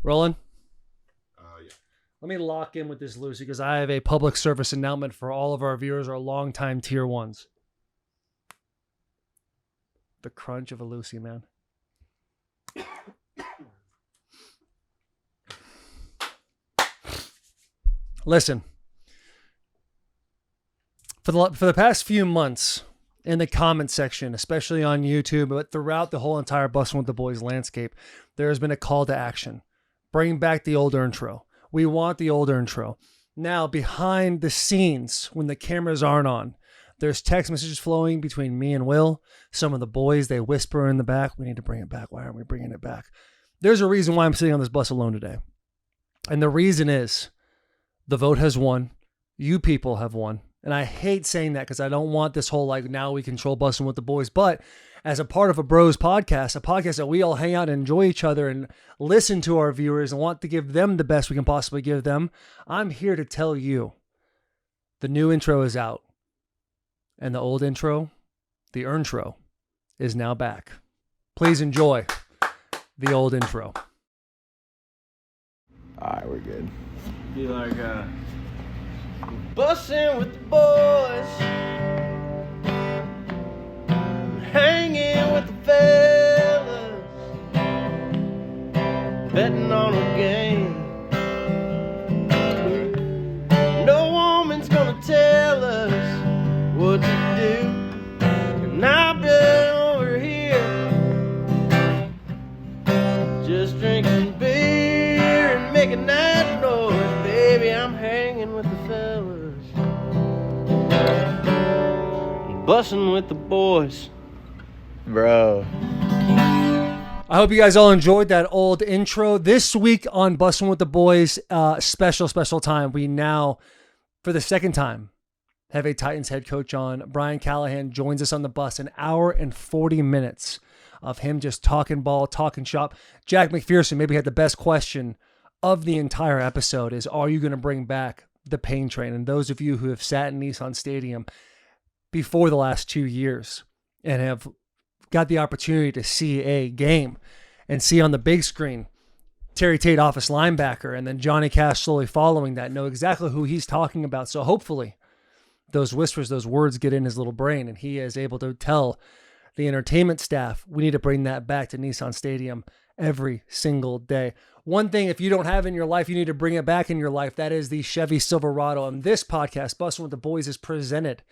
Rolling? Yeah. Let me lock in with this, Lucy, because I have a public service announcement for all of our viewers, our longtime tier ones. The crunch of a Lucy, man. Listen, for the past few months in the comment section, especially on YouTube, but throughout the whole entire Bussin' with the Boys landscape, there has been a call to action. Bring back the old ERNTRO. We want the old ERNTRO. Now, behind the scenes, when the cameras aren't on, there's text messages flowing between me and Will. Some of the boys, they whisper in the back, we need to bring it back. Why aren't we bringing it back? There's a reason why I'm sitting on this bus alone today. And the reason is the vote has won. You people have won. And I hate saying that because I don't want this whole like now we control Bussin' with the Boys. But as a part of a bros podcast, a podcast that we all hang out and enjoy each other and listen to our viewers and want to give them the best we can possibly give them, I'm here to tell you the new intro is out. And the old intro, the ERNTRO, is now back. Please enjoy the old intro. All right, we're good. Be like, bussin' with the boys, hanging with the fellas, betting on a game. No woman's gonna tell us what to do, and I've been over here just drinking beer and making that noise. Baby, I'm hanging with the fellas, bussin' with the boys. Bro. I hope you guys all enjoyed that old intro. This week on Bussin' with the Boys, special time. We now, for the second time, have a Titans head coach on. Brian Callahan joins us on the bus, an hour and 40 minutes of him just talking ball, talking shop. Jack McPherson maybe had the best question of the entire episode is, are you going to bring back the pain train? And those of you who have sat in Nissan Stadium before the last 2 years and have got the opportunity to see a game and see on the big screen Terry Tate, office linebacker, and then Johnny Cash slowly following that, know exactly who he's talking about. So hopefully those whispers, those words get in his little brain and he is able to tell the entertainment staff, we need to bring that back to Nissan Stadium every single day. One thing, if you don't have in your life, you need to bring it back in your life. That is the Chevy Silverado. And this podcast, Bussin' with the Boys, is presented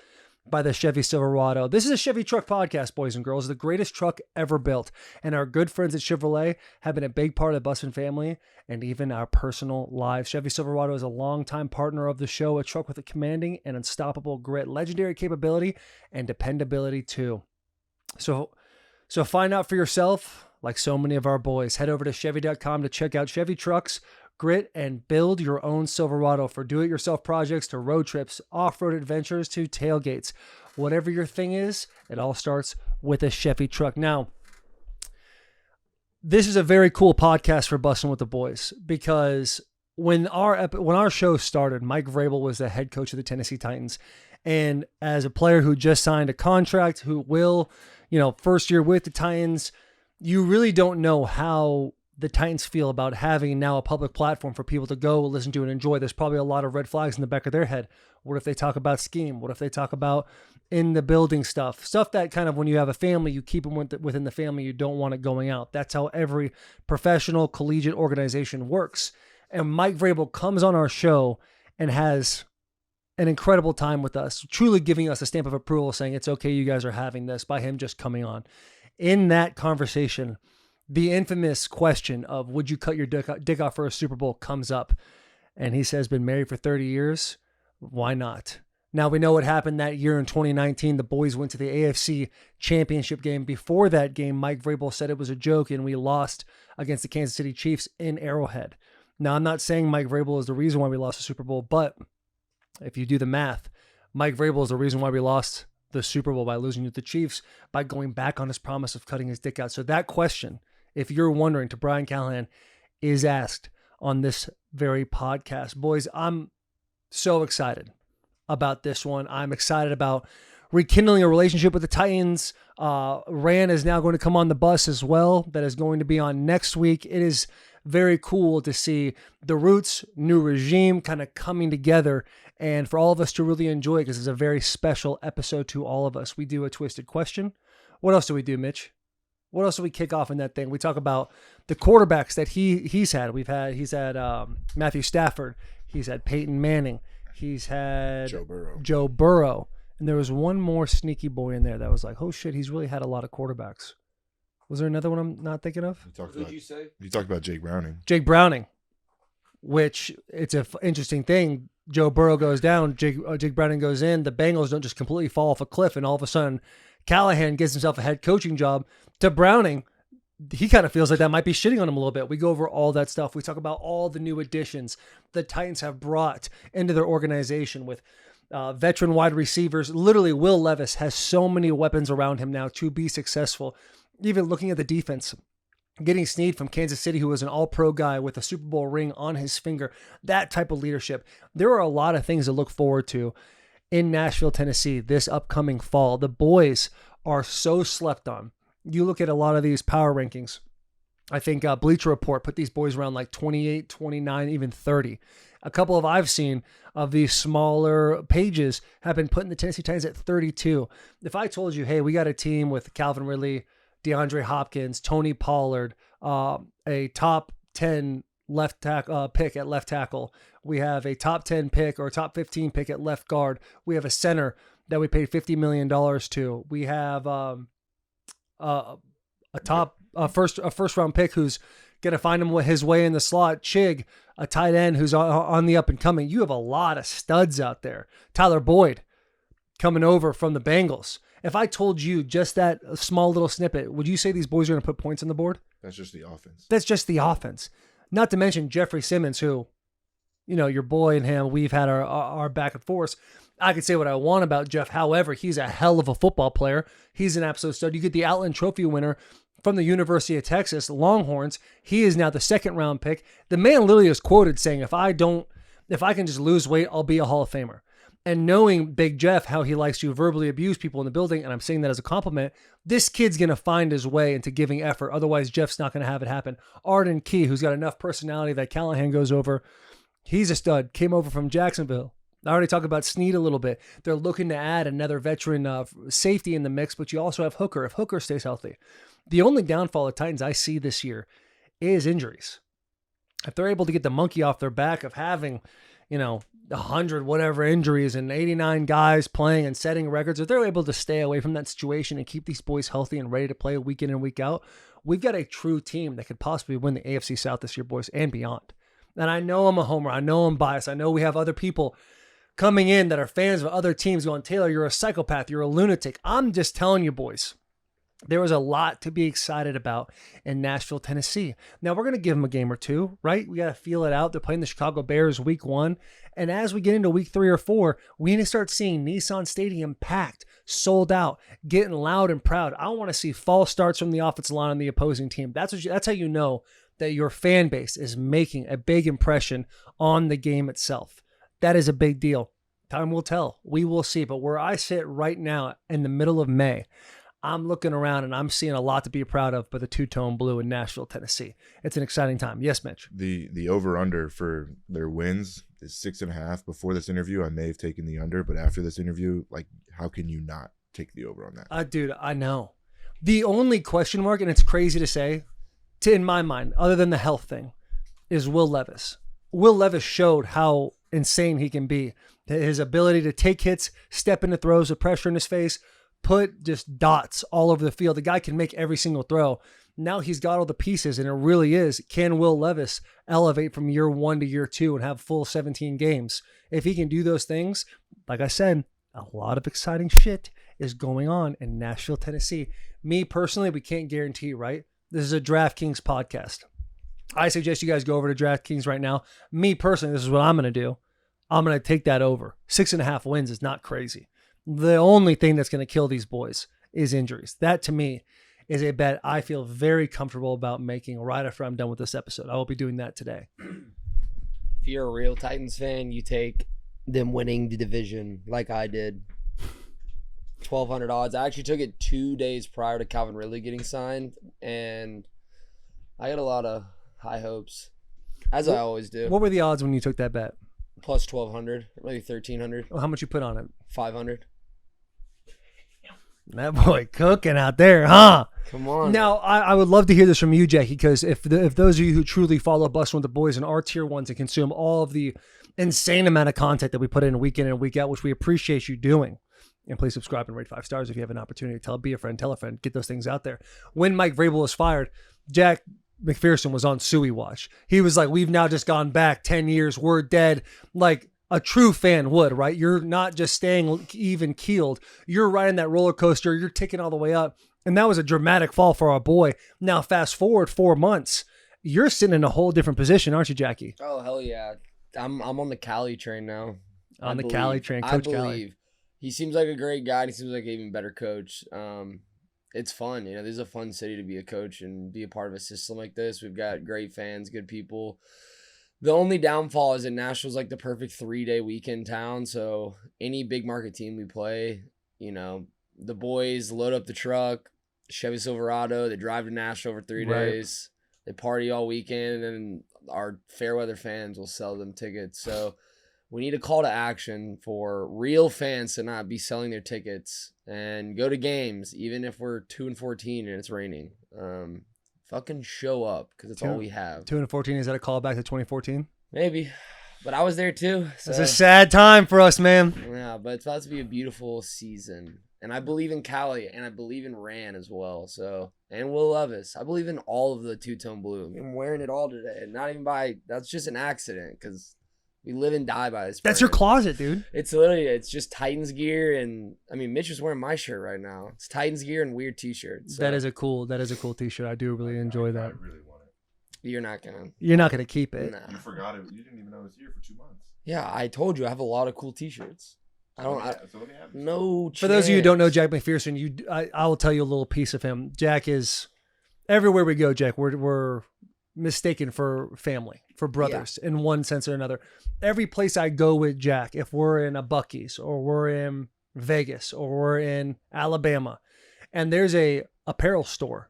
by the Chevy Silverado. This is a Chevy truck podcast, boys and girls, the greatest truck ever built. And our good friends at Chevrolet have been a big part of the Bussin' family and even our personal lives. Chevy Silverado is a longtime partner of the show, a truck with a commanding and unstoppable grit, legendary capability, and dependability too. So find out for yourself, like so many of our boys. Head over to Chevy.com to check out Chevy trucks, grit, and build your own Silverado for do-it-yourself projects to road trips, off-road adventures to tailgates. Whatever your thing is, it all starts with a Chevy truck. Now, this is a very cool podcast for Bussin' with the Boys because when our show started, Mike Vrabel was the head coach of the Tennessee Titans. And as a player who just signed a contract, who will, first year with the Titans, you really don't know how the Titans feel about having now a public platform for people to go listen to and enjoy. There's probably a lot of red flags in the back of their head. What if they talk about scheme? What if they talk about in the building stuff that kind of when you have a family, you keep them within the family. You don't want it going out. That's how every professional collegiate organization works. And Mike Vrabel comes on our show and has an incredible time with us, truly giving us a stamp of approval, saying it's okay, you guys are having this, by him just coming on. In that conversation, the infamous question of would you cut your dick off for a Super Bowl comes up. And he says, been married for 30 years. Why not? Now we know what happened that year in 2019. The boys went to the AFC Championship game. Before that game, Mike Vrabel said it was a joke and we lost against the Kansas City Chiefs in Arrowhead. Now I'm not saying Mike Vrabel is the reason why we lost the Super Bowl, but if you do the math, Mike Vrabel is the reason why we lost the Super Bowl by losing to the Chiefs, by going back on his promise of cutting his dick out. So that question, if you're wondering, to Brian Callahan, is asked on this very podcast. Boys, I'm so excited about this one. I'm excited about rekindling a relationship with the Titans. Ran is now going to come on the bus as well. That is going to be on next week. It is very cool to see the Roots new regime kind of coming together and for all of us to really enjoy it because it's a very special episode to all of us. We do a twisted question. What else do we do, Mitch? What else do we kick off in that thing? We talk about the quarterbacks that he's had. He's had Matthew Stafford. He's had Peyton Manning. He's had Joe Burrow. And there was one more sneaky boy in there that was like, oh shit, he's really had a lot of quarterbacks. Was there another one I'm not thinking of? What did you say? You talked about Jake Browning. Jake Browning, which it's an interesting thing. Joe Burrow goes down, Jake Browning goes in. The Bengals don't just completely fall off a cliff, and all of a sudden Callahan gets himself a head coaching job. To Browning, he kind of feels like that might be shitting on him a little bit. We go over all that stuff. We talk about all the new additions the Titans have brought into their organization with veteran wide receivers. Literally, Will Levis has so many weapons around him now to be successful. Even looking at the defense, getting Snead from Kansas City, who was an all-pro guy with a Super Bowl ring on his finger, that type of leadership. There are a lot of things to look forward to in Nashville, Tennessee this upcoming fall. The boys are so slept on. You look at a lot of these power rankings. I think Bleacher Report put these boys around like 28, 29, even 30. A couple of I've seen of these smaller pages have been putting the Tennessee Titans at 32. If I told you, hey, we got a team with Calvin Ridley, DeAndre Hopkins, Tony Pollard, a top 10 left pick at left tackle. We have a top 10 pick or a top 15 pick at left guard. We have a center that we paid $50 million to. We have a first round pick who's going to find him his way in the slot. Chig, a tight end who's on the up and coming. You have a lot of studs out there. Tyler Boyd coming over from the Bengals. If I told you just that small little snippet, would you say these boys are going to put points on the board? That's just the offense. That's just the offense. Not to mention Jeffrey Simmons, who, you know, your boy and him, we've had our back and forth. I could say what I want about Jeff. However, he's a hell of a football player. He's an absolute stud. You get the Outland Trophy winner from the University of Texas, Longhorns. He is now the second round pick. The man literally is quoted saying, if I can just lose weight, I'll be a Hall of Famer. And knowing Big Jeff, how he likes to verbally abuse people in the building, and I'm saying that as a compliment, this kid's going to find his way into giving effort. Otherwise, Jeff's not going to have it happen. Arden Key, who's got enough personality that Callahan goes over, he's a stud, came over from Jacksonville. I already talked about Snead a little bit. They're looking to add another veteran safety in the mix, but you also have Hooker, if Hooker stays healthy. The only downfall of Titans I see this year is injuries. If they're able to get the monkey off their back of having, 100 whatever injuries and 89 guys playing and setting records, if they're able to stay away from that situation and keep these boys healthy and ready to play week in and week out, we've got a true team that could possibly win the AFC South this year, boys, and beyond. And I know I'm a homer. I know I'm biased. I know we have other people coming in that are fans of other teams going, Taylor, you're a psychopath. You're a lunatic. I'm just telling you, boys. There was a lot to be excited about in Nashville, Tennessee. Now, we're going to give them a game or two, right? We got to feel it out. They're playing the Chicago Bears week 1. And as we get into week 3 or 4, we need to start seeing Nissan Stadium packed, sold out, getting loud and proud. I want to see false starts from the offensive line on the opposing team. That's how you know that your fan base is making a big impression on the game itself. That is a big deal. Time will tell. We will see. But where I sit right now in the middle of May, I'm looking around and I'm seeing a lot to be proud of by the two-tone blue in Nashville, Tennessee. It's an exciting time. Yes, Mitch? The over-under for their wins is 6.5. Before this interview, I may have taken the under, but after this interview, how can you not take the over on that? Dude, I know. The only question mark, and it's crazy to say, in my mind, other than the health thing, is Will Levis. Will Levis showed how insane he can be. His ability to take hits, step into throws with pressure in his face, put just dots all over the field. The guy can make every single throw. Now he's got all the pieces, and it really is. Can Will Levis elevate from year 1 to year 2 and have full 17 games? If he can do those things, like I said, a lot of exciting shit is going on in Nashville, Tennessee. Me personally, we can't guarantee, right? This is a DraftKings podcast. I suggest you guys go over to DraftKings right now. Me personally, this is what I'm going to do. I'm going to take that over. 6.5 wins is not crazy. The only thing that's going to kill these boys is injuries. That, to me, is a bet I feel very comfortable about making right after I'm done with this episode. I will be doing that today. If you're a real Titans fan, you take them winning the division like I did. 1,200 odds. I actually took it 2 days prior to Calvin Ridley getting signed, and I got a lot of High hopes, as I always do. What were the odds when you took that bet? Plus 1,200, maybe 1,300, How much you put on it? 500. That boy cooking out there, huh? Come on. Now, I would love to hear this from you, Jackie, because if those of you who truly follow Bussin' with the Boys and are tier ones and consume all of the insane amount of content that we put in week and week out, which we appreciate you doing, and please subscribe and rate 5 stars if you have an opportunity. Be a friend, tell a friend, get those things out there. When Mike Vrabel was fired, Jack McPherson was on Suey watch. He was like, we've now just gone back 10 years. We're dead. Like a true fan would, right? You're not just staying even keeled. You're riding that roller coaster. You're ticking all the way up. And that was a dramatic fall for our boy. Now, fast forward 4 months. You're sitting in a whole different position, aren't you, Jackie? Oh, hell yeah. I'm on the Cali train now. On the Cali train, Coach Callahan. He seems like a great guy. And he seems like an even better coach. It's fun. This is a fun city to be a coach and be a part of a system like this. We've got great fans, good people. The only downfall is that Nashville's like the perfect 3-day weekend town. So any big market team we play, the boys load up the truck, Chevy Silverado, they drive to Nashville for 3 days. They party all weekend, and then our fair weather fans will sell them tickets. So we need a call to action for real fans to not be selling their tickets and go to games, even if we're 2-14 and it's raining. Fucking show up, because it's all we have. 2-14, is that a callback to 2014? Maybe, but I was there too. So. It's a sad time for us, man. Yeah, but it's about to be a beautiful season. And I believe in Cali, and I believe in Ran as well. So, and Will Levis. I believe in all of the two-tone blue. I'm wearing it all today. Not even that's just an accident, because we live and die by this. That's your closet, dude. It's just Titans gear, and I mean, Mitch is wearing my shirt right now. It's Titans gear and weird t-shirts. So. That is a cool t-shirt. I do really enjoy that. I really want it. You're not gonna. You're not gonna keep it. Nah. You forgot it. You didn't even know it was here for 2 months. Yeah, I told you I have a lot of cool t-shirts. So let me have this. No chance. For those of you who don't know Jack McPherson, I will tell you a little piece of him. Jack is everywhere we go. Jack, we're mistaken for family, for brothers in one sense or another. Every place I go with Jack, if we're in a Buc-ee's or we're in Vegas or we're in Alabama, and there's a apparel store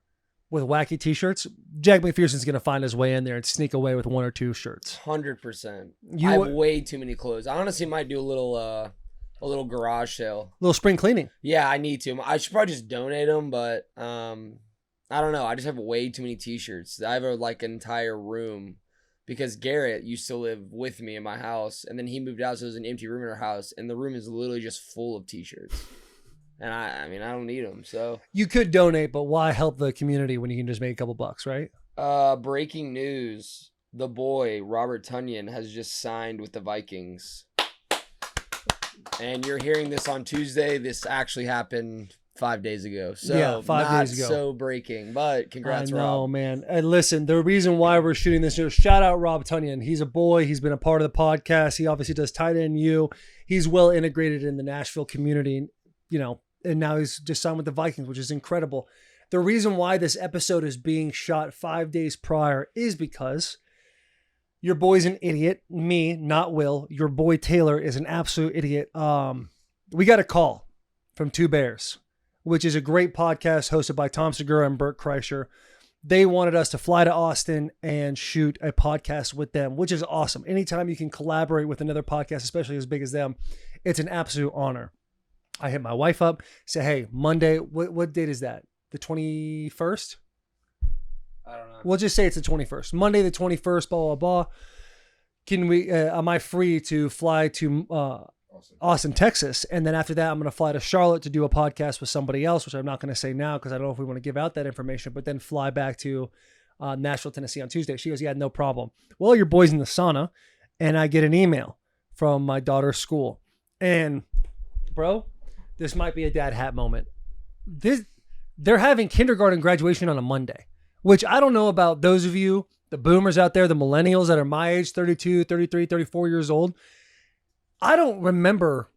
with wacky t-shirts, Jack McPherson's going to find his way in there and sneak away with 1 or 2 shirts. 100%. I have way too many clothes. I honestly might do a little garage sale. A little spring cleaning. Yeah, I need to. I should probably just donate them, but I don't know. I just have way too many t-shirts. I have an entire room because Garrett used to live with me in my house, and then he moved out, so there's an empty room in our house, and the room is literally just full of t-shirts. And I mean, I don't need them. So you could donate, but why help the community when you can just make a couple bucks, right? Breaking news: the boy Robert Tonyan has just signed with the Vikings. And you're hearing this on Tuesday. This actually happened 5 days ago. So yeah, 5 days ago. So breaking, but congrats, Rob. I know, man. And listen, the reason why we're shooting this news, shout out Rob Tonyan. He's a boy. He's been a part of the podcast. He obviously does tight end U. He's well integrated in the Nashville community, and now he's just signed with the Vikings, which is incredible. The reason why this episode is being shot 5 days prior is because your boy's an idiot. Me, not Will. Your boy Taylor is an absolute idiot. We got a call from Two Bears, which is a great podcast hosted by Tom Segura and Burt Kreischer. They wanted us to fly to Austin and shoot a podcast with them, which is awesome. Anytime you can collaborate with another podcast, especially as big as them, it's an absolute honor. I hit my wife up, say, hey, Monday, what date is that? The 21st? I don't know. We'll just say it's the 21st. Monday the 21st, blah, blah, blah. Am I free to fly to Austin, Texas? And then after that, I'm going to fly to Charlotte to do a podcast with somebody else, which I'm not going to say now because I don't know if we want to give out that information, but then fly back to Nashville, Tennessee on Tuesday. She goes, yeah, no problem. Well, your boy's in the sauna, and I get an email from my daughter's school. And, bro, this might be a dad hat moment. They're having kindergarten graduation on a Monday, which I don't know about those of you, the boomers out there, the millennials that are my age, 32, 33, 34 years old. I don't remember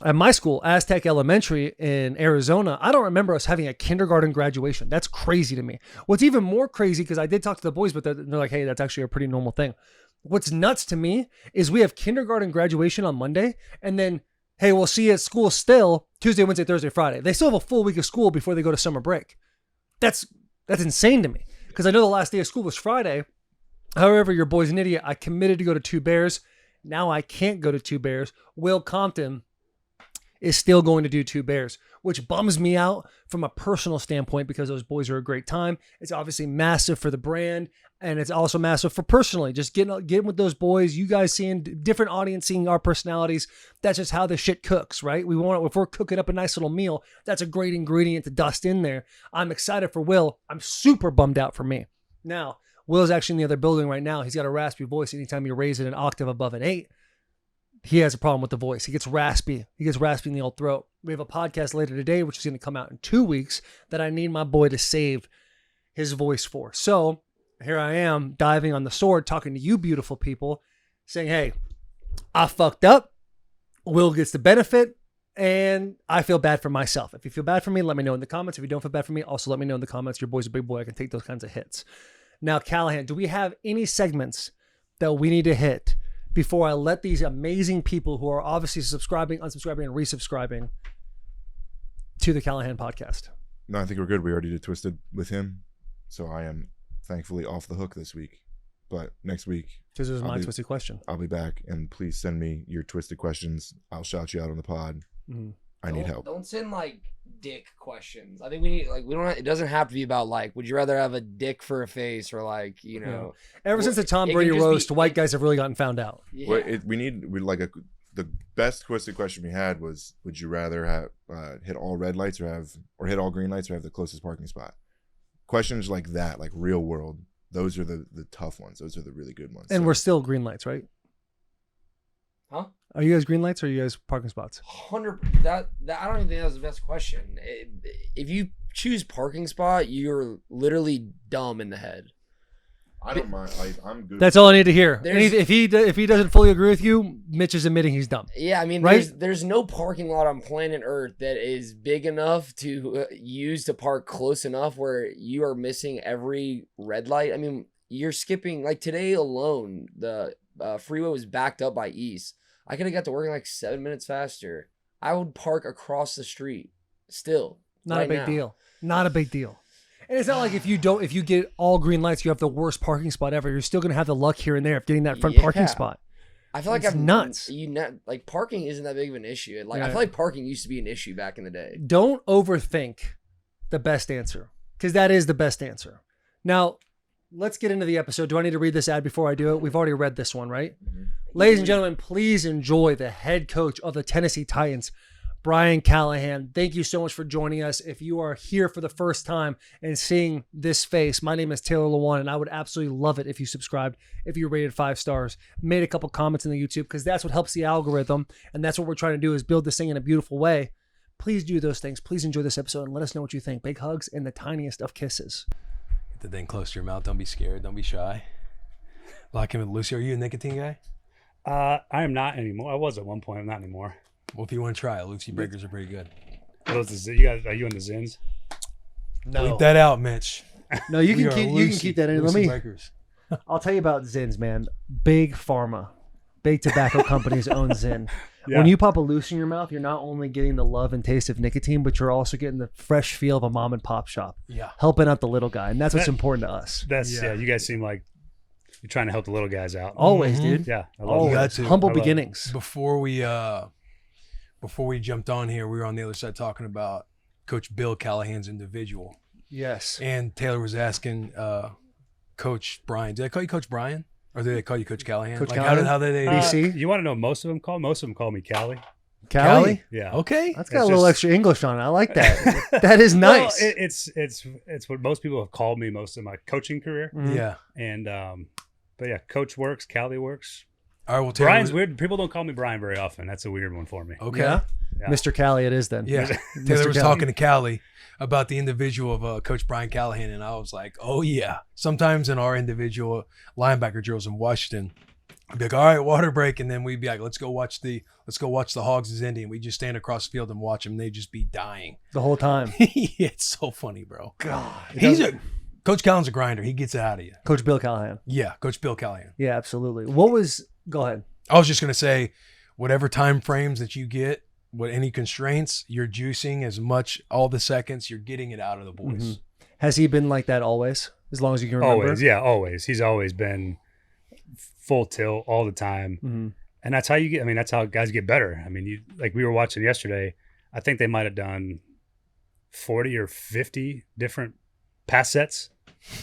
at my school, Aztec Elementary in Arizona, I don't remember us having a kindergarten graduation. That's crazy to me. What's even more crazy, because I did talk to the boys, but they're like, hey, that's actually a pretty normal thing. What's nuts to me is we have kindergarten graduation on Monday, and then, hey, we'll see you at school still Tuesday, Wednesday, Thursday, Friday. They still have a full week of school before they go to summer break. That's insane to me, because I know the last day of school was Friday, However, your boy's an idiot. I committed to go to 2 Bears. Now I can't go to 2 Bears. Will Compton is still going to do 2 Bears, which bums me out from a personal standpoint because those boys are a great time. It's obviously massive for the brand, and it's also massive for personally. Just getting with those boys, you guys seeing different audience, seeing our personalities. That's just how the shit cooks, right? If we're cooking up a nice little meal, that's a great ingredient to dust in there. I'm excited for Will. I'm super bummed out for me. Now, Will's actually in the other building right now. He's got a raspy voice. Anytime you raise it an octave above an 8, he has a problem with the voice. He gets raspy. He gets raspy in the old throat. We have a podcast later today, which is going to come out in 2 weeks, that I need my boy to save his voice for. So here I am diving on the sword, talking to you beautiful people, saying, hey, I fucked up. Will gets the benefit, and I feel bad for myself. If you feel bad for me, let me know in the comments. If you don't feel bad for me, also let me know in the comments. Your boy's a big boy. I can take those kinds of hits. Now, Callahan, do we have any segments that we need to hit before I let these amazing people who are obviously subscribing, unsubscribing, and resubscribing to the Callahan podcast? No, I think we're good. We already did Twisted with him, so I am thankfully off the hook this week. But next week, because it was my twisted question. I'll be back, and please send me your twisted questions. I'll shout you out on the pod. Mm-hmm. I need help. Don't send like dick questions. I think we need it doesn't have to be about like, would you rather have a dick for a face or like, you know. Yeah. Ever since the Tom Brady roast, white guys have really gotten found out. Yeah. Well, the best twisted question we had was, would you rather have hit all red lights or hit all green lights or have the closest parking spot? Questions like that, like real world, those are the tough ones. Those are the really good ones. And we're still green lights, right? Huh? Are you guys green lights or are you guys parking spots? 100. That I don't even think that was the best question. If you choose parking spot, you're literally dumb in the head. I don't mind. I'm good. That's all I need to hear. There's- If he doesn't fully agree with you, Mitch is admitting he's dumb. Yeah, I mean, Right? there's no parking lot on planet Earth that is big enough to use to park close enough where you are missing every red light. I mean, you're skipping, like today alone, the freeway was backed up by East. I could have got to work in like 7 minutes faster. I would park across the street still. Not a big deal. Not a big deal. And it's not like if you get all green lights, you have the worst parking spot ever. You're still going to have the luck here and there of getting that front parking spot. I feel like It's nuts. Like parking isn't that big of an issue. Like Yeah. I feel like parking used to be an issue back in the day. Don't overthink the best answer, because that is the best answer. Now, let's get into the episode. Do I need to read this ad before I do it? We've already read this one, right? Mm-hmm. Ladies and gentlemen, please enjoy the head coach of the Tennessee Titans, Brian Callahan. Thank you so much for joining us. If you are here for the first time and seeing this face, my name is Taylor Lewan, and I would absolutely love it if you subscribed, if you rated 5 stars, made a couple comments in the YouTube, because that's what helps the algorithm, and that's what we're trying to do, is build this thing in a beautiful way. Please do those things. Please enjoy this episode and let us know what you think. Big hugs and the tiniest of kisses. Get the thing close to your mouth. Don't be scared. Don't be shy. Lock in with Lucy. Are you a nicotine guy? I am not anymore. I was at one point. I'm not anymore. Well, if you want to try it, Lucy Breakers are pretty good. Are you in the Zins? No, Bleep that out, Mitch. no, you We can are keep Lucy- that in. Lucy Breakers. I'll tell you about Zins, man. Big pharma, big tobacco companies own Zyn. Yeah. When you pop a loose in your mouth, you're not only getting the love and taste of nicotine, but you're also getting the fresh feel of a mom and pop shop, Yeah. helping out the little guy, and that's what's important to us. Yeah. You guys seem like you're trying to help the little guys out. Always, Mhm. dude. Yeah. I love Always. it. got to. Humble I love it. beginnings. Before we jumped on here, we were on the other side talking about Coach Bill Callahan's individual. Yes. And Taylor was asking Coach Brian. Did I call you Coach Brian? Or did they call you Coach Callahan? Coach like Callahan? how did they BC? You want to know what most of them call? Most of them call me Callie. Callie? Yeah. Okay. That's got It's a little just- extra English on it. I like that. That is nice. Well, it's what most people have called me most of my coaching career. Mhm. Yeah. And but yeah, Coach works, Callie works. All right. Well, Taylor Brian's was- weird. People don't call me Brian very often. That's a weird one for me. Okay. Yeah? Yeah. Mr. Callie it is then. Yeah. Mr. Taylor was Callie. talking to Callie about the individual of Coach Brian Callahan, and I was like, oh, yeah. Sometimes in our individual linebacker drills in Washington, I'd be like, all right, water break. And then we'd be like, let's go watch the Hogs as Indian. We just stand across the field and watch them. They'd just be dying. The whole time. It's so funny, bro. God. Coach Callahan's a grinder. He gets it out of you. Coach Bill Callahan. Yeah, Coach Bill Callahan. Yeah, absolutely. Go ahead. I was just going to say, whatever time frames that you get, with any constraints, you're juicing as much, all the seconds, you're getting it out of the boys. Mhm. Has he been like that always? as long as you can remember. Always, yeah, always. He's always been full tilt all the time. Mm-hmm. And that's how you get, I mean, that's how guys get better. I mean, like we were watching yesterday, I think they might have done 40 or 50 different pass sets.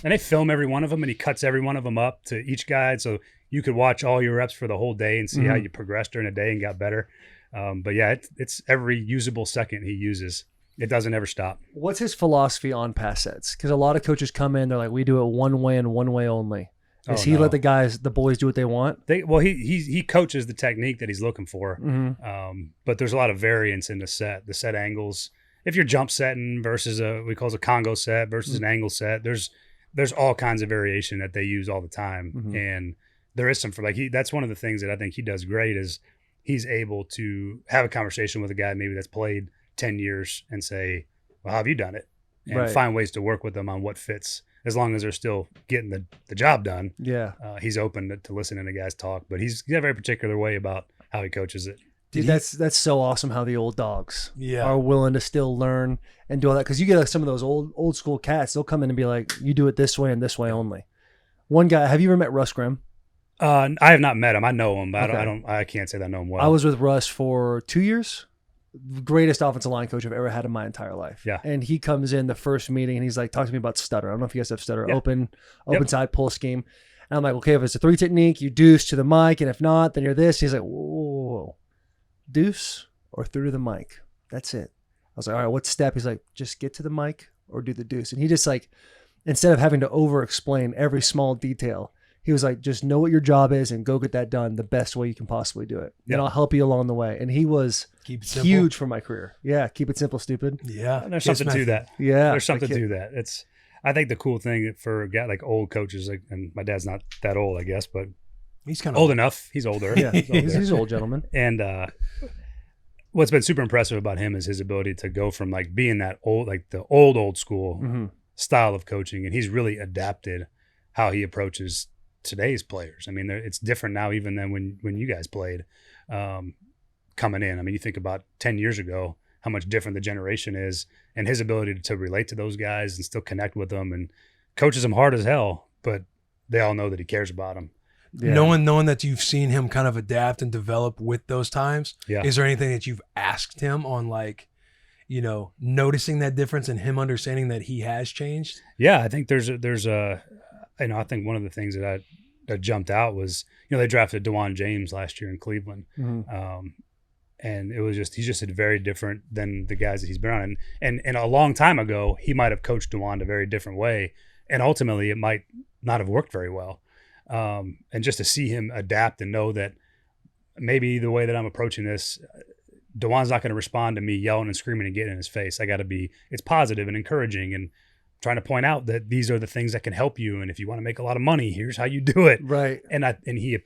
And they film every one of them, and he cuts every one of them up to each guy. So you could watch all your reps for the whole day and see how you progressed during the day and got better. But yeah, it's every usable second he uses. It doesn't ever stop. What's his philosophy on pass sets? Because a lot of coaches come in, they're like, we do it one way and one way only. Does he let the boys do what they want? He coaches the technique that he's looking for. Mm-hmm. But there's a lot of variance in the set angles. If you're jump setting versus we call it a Congo set versus an angle set, there's all kinds of variation that they use all the time. Mm-hmm. And there is some that's one of the things that I think he does great is he's able to have a conversation with a guy maybe that's played 10 years and say, well, how have you done it? And find ways to work with them on what fits. As long as they're still getting the job done, he's open to listening to guys talk. But he's got a very particular way about how he coaches it. Dude, that's so awesome how the old dogs are willing to still learn and do all that. Because you get some of those old school cats, they'll come in and be like, you do it this way and this way only. One guy, have you ever met Russ Grimm? I have not met him. I know him, but I can't say that I know him well. I was with Russ for 2 years. Greatest offensive line coach I've ever had in my entire life. Yeah. And he comes in the first meeting and he's like, talk to me about stutter. I don't know if you guys have stutter, open side pull scheme. And I'm like, okay, if it's a 3 technique, you deuce to the mic. And if not, then you're this. He's like, whoa, deuce or through to the mic. That's it. I was like, all right, what step? He's like, just get to the mic or do the deuce. And he just like, instead of having to over explain every small detail, he was like, just know what your job is and go get that done the best way you can possibly do it. And I'll help you along the way. And he was huge for my career. Yeah. Keep it simple, stupid. Yeah. And there's something to that. Yeah. There's something to that. I think the cool thing for a guy like old coaches, and my dad's not that old, I guess, but he's kind of old enough. He's older. Yeah. He's an old gentleman. And what's been super impressive about him is his ability to go from like being that old, like the old school style of coaching. And he's really adapted how he approaches today's players. I mean, it's different now even than when you guys played coming in. I mean, you think about 10 years ago, how much different the generation is, and his ability to relate to those guys and still connect with them and coaches them hard as hell, but they all know that he cares about them. Yeah. Knowing that you've seen him kind of adapt and develop with those times, is there anything that you've asked him on, like, you know, noticing that difference and him understanding that he has changed? Yeah, I think there's a I think one of the things that jumped out was, you know, they drafted DeJuan James last year in Cleveland. And it was he's just very different than the guys that he's been on. And a long time ago, he might have coached DeJuan a very different way. And ultimately it might not have worked very well. And just to see him adapt and know that maybe the way that I'm approaching this, DeJuan's not going to respond to me yelling and screaming and getting in his face. It's positive and encouraging and trying to point out that these are the things that can help you. And if you want to make a lot of money, here's how you do it. Right. And he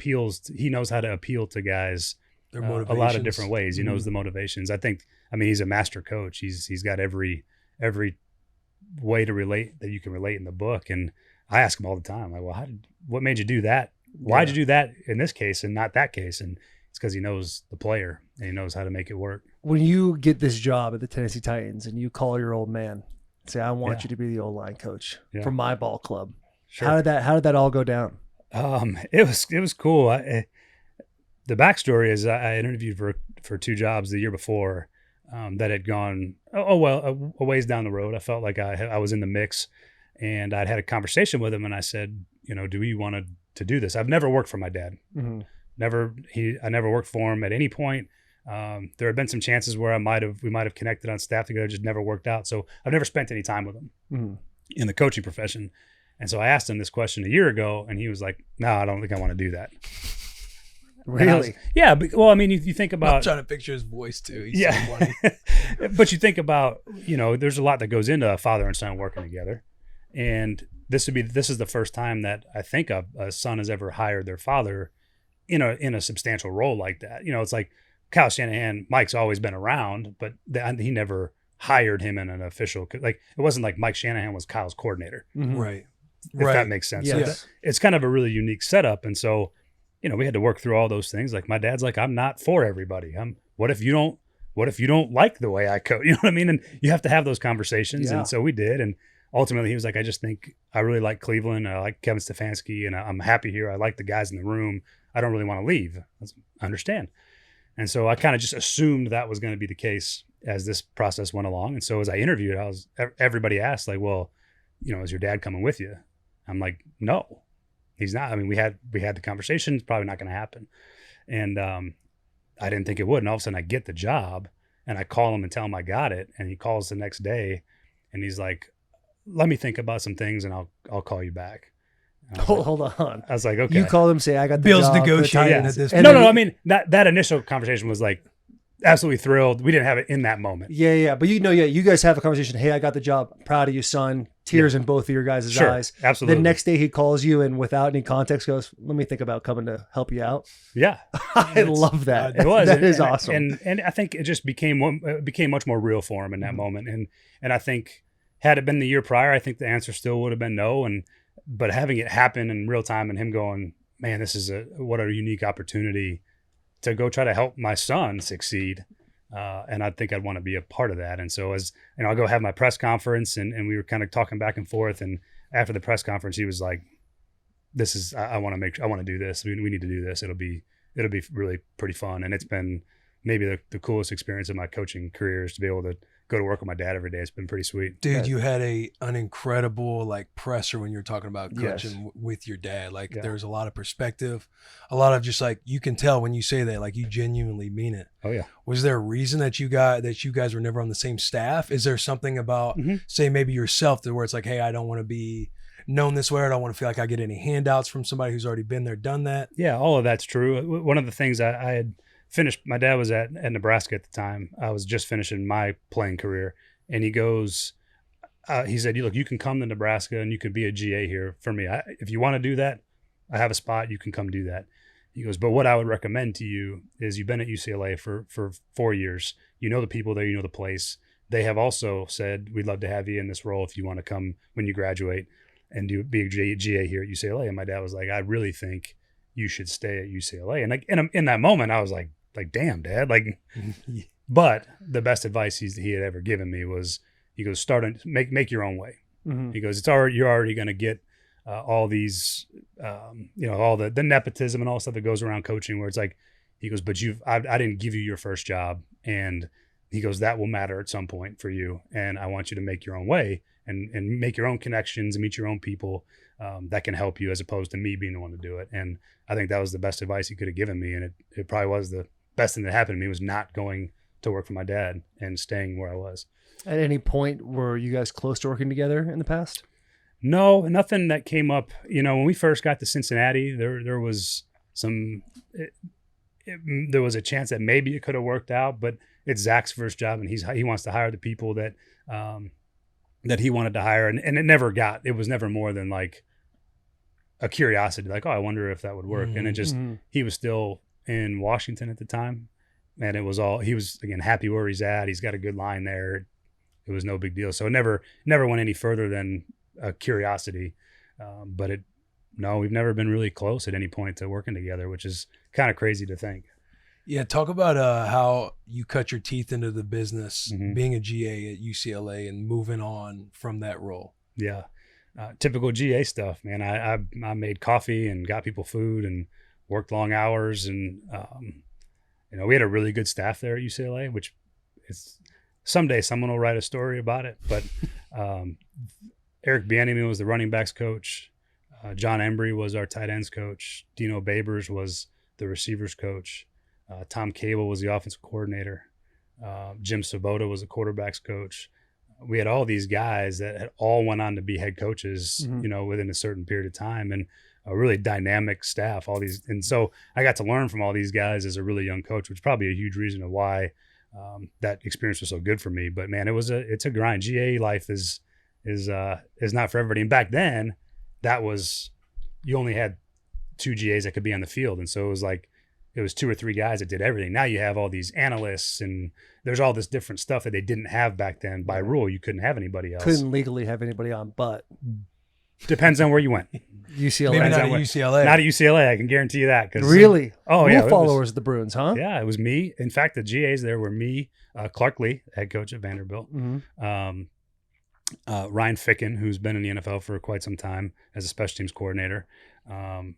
knows how to appeal to guys Their a lot of different ways. He knows the motivations. I mean, he's a master coach. He's got every way to relate that you can relate in the book. And I ask him all the time, like, well, what made you do that? Why'd you do that in this case and not that case? And it's because he knows the player and he knows how to make it work. When you get this job at the Tennessee Titans and you call your old man, say, I want you to be the O-line coach for my ball club. Sure. How did that all go down? It was cool. The backstory is I interviewed for 2 jobs the year before that had gone a ways down the road. I felt like I was in the mix, and I'd had a conversation with him, and I said, you know, do we want to do this? I've never worked for my dad. Mm-hmm. I never worked for him at any point. There have been some chances where we might have connected on staff together, just never worked out. So I've never spent any time with him in the coaching profession. And so I asked him this question a year ago, and he was like, no, I don't think I want to do that. Really? Yeah. Well, I mean, you think about. I'm trying to picture his voice too. He's so funny. But you think about, you know, there's a lot that goes into a father and son working together. And this is the first time that I think a son has ever hired their father in a substantial role like that. You know, it's like Kyle Shanahan, Mike's always been around, but he never hired him in an official, like, it wasn't like Mike Shanahan was Kyle's coordinator. Mm-hmm. Right. If that makes sense. Yes. So it's kind of a really unique setup. And so, you know, we had to work through all those things. Like, my dad's like, I'm not for everybody. What if you don't like the way I coach? You know what I mean? And you have to have those conversations. Yeah. And so we did. And ultimately he was like, I just think I really like Cleveland. I like Kevin Stefanski, and I'm happy here. I like the guys in the room. I don't really want to leave. I understand. And so I kind of just assumed that was going to be the case as this process went along. And so as I interviewed, everybody asked like, well, you know, is your dad coming with you? I'm like, no, he's not. I mean, we had the conversation. It's probably not going to happen. And I didn't think it would. And all of a sudden I get the job and I call him and tell him I got it. And he calls the next day and he's like, let me think about some things and I'll call you back. Hold on. I was like, okay. You called him, say, I got the Bill's job for the negotiating Titans. at this And No, then I mean, that initial conversation was like absolutely thrilled. We didn't have it in that moment. Yeah. But you guys have a conversation. Hey, I got the job. Proud of you, son. Tears in both of your guys' Sure, eyes. absolutely. The next day he calls you and without any context goes, let me think about coming to help you out. Yeah. I love that. It was. That is awesome. And I think it just became much more real for him in that moment. And I think had it been the year prior, I think the answer still would have been no. But having it happen in real time and him going, man, this is what a unique opportunity to go try to help my son succeed. And I think I'd want to be a part of that. And so as you know, I'll go have my press conference and we were kind of talking back and forth. And after the press conference, he was like, I want to do this. We need to do this. It'll be really pretty fun. And it's been maybe the coolest experience of my coaching career is to be able to go to work with my dad every day. It's been pretty sweet. Dude, you had an incredible like presser when you were talking about coaching with your dad. Like there was a lot of perspective, a lot of just like, you can tell when you say that, like you genuinely mean it. Oh yeah. Was there a reason that you guys were never on the same staff? Is there something about say maybe yourself that where it's like, hey, I don't want to be known this way. I don't want to feel like I get any handouts from somebody who's already been there, done that. Yeah. All of that's true. One of the things I had finished, my dad was at Nebraska at the time. I was just finishing my playing career. And he goes, he said, look, you can come to Nebraska and you could be a GA here for me. If you want to do that, I have a spot, you can come do that. He goes, but what I would recommend to you is you've been at UCLA for 4 years. You know the people there, you know the place. They have also said, we'd love to have you in this role if you want to come when you graduate and be a GA here at UCLA. And my dad was like, I really think you should stay at UCLA. And like, in that moment, I was like, damn, Dad, but the best advice he had ever given me was, he goes, make your own way. Mm-hmm. He goes, you're already going to get all these, all the nepotism and all the stuff that goes around coaching where it's like, he goes, but I didn't give you your first job. And he goes, that will matter at some point for you. And I want you to make your own way and make your own connections and meet your own people that can help you as opposed to me being the one to do it. And I think that was the best advice he could have given me. And it probably was the best thing that happened to me was not going to work for my dad and staying where I was. At any point, were you guys close to working together in the past? No, nothing that came up. When we first got to Cincinnati, there was there was a chance that maybe it could have worked out, but it's Zach's first job and he wants to hire the people that he wanted to hire. And it was never more than like a curiosity, like, oh, I wonder if that would work. And it just, he was still in Washington at the time. And he was again, happy where he's at. He's got a good line there. It was no big deal. So it never went any further than a curiosity. We've never been really close at any point to working together, which is kind of crazy to think. Yeah. Talk about how you cut your teeth into the business, being a GA at UCLA and moving on from that role. Yeah. Typical GA stuff, man. I made coffee and got people food and worked long hours. And, we had a really good staff there at UCLA, which is someday someone will write a story about it. But Eric Bieniemy was the running backs coach. John Embry was our tight ends coach. Dino Babers was the receivers coach. Tom Cable was the offensive coordinator. Jim Sabota was the quarterbacks coach. We had all these guys that had all went on to be head coaches, within a certain period of time, and a really dynamic staff, and so I got to learn from all these guys as a really young coach, which is probably a huge reason of why that experience was so good for me. But man, it's a grind. GA life is not for everybody. And back then you only had 2 GAs that could be on the field. And so it was 2 or 3 guys that did everything. Now you have all these analysts and there's all this different stuff that they didn't have back then. By rule, you couldn't have anybody else. Couldn't legally have anybody on, but depends on where you went. UCLA. Maybe not at UCLA. Not at UCLA, I can guarantee you that. Really? Oh, yeah. Followers of the Bruins, huh? Yeah, it was me. In fact, the GAs there were me, Clark Lee, head coach at Vanderbilt, Ryan Ficken, who's been in the NFL for quite some time as a special teams coordinator, and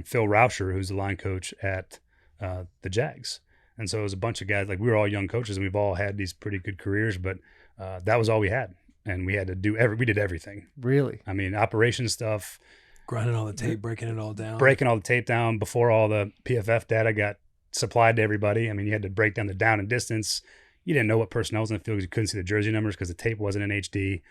Phil Rauscher, who's the line coach at the Jags. And so it was a bunch of guys, like we were all young coaches and we've all had these pretty good careers, but that was all we had. And we had to do we did everything. Really? I mean, operations stuff. Grinding all the tape, breaking it all down. Breaking all the tape down before all the PFF data got supplied to everybody. I mean, you had to break down the down and distance. You didn't know what personnel was in the field because you couldn't see the jersey numbers because the tape wasn't in HD.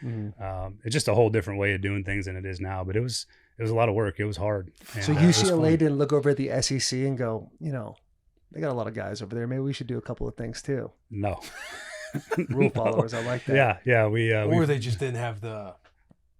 It's just a whole different way of doing things than it is now. But it was a lot of work. It was hard. So UCLA didn't look over at the SEC and go, they got a lot of guys over there. Maybe we should do a couple of things too. No. Rule followers, I like that. Yeah. Or they just didn't have the,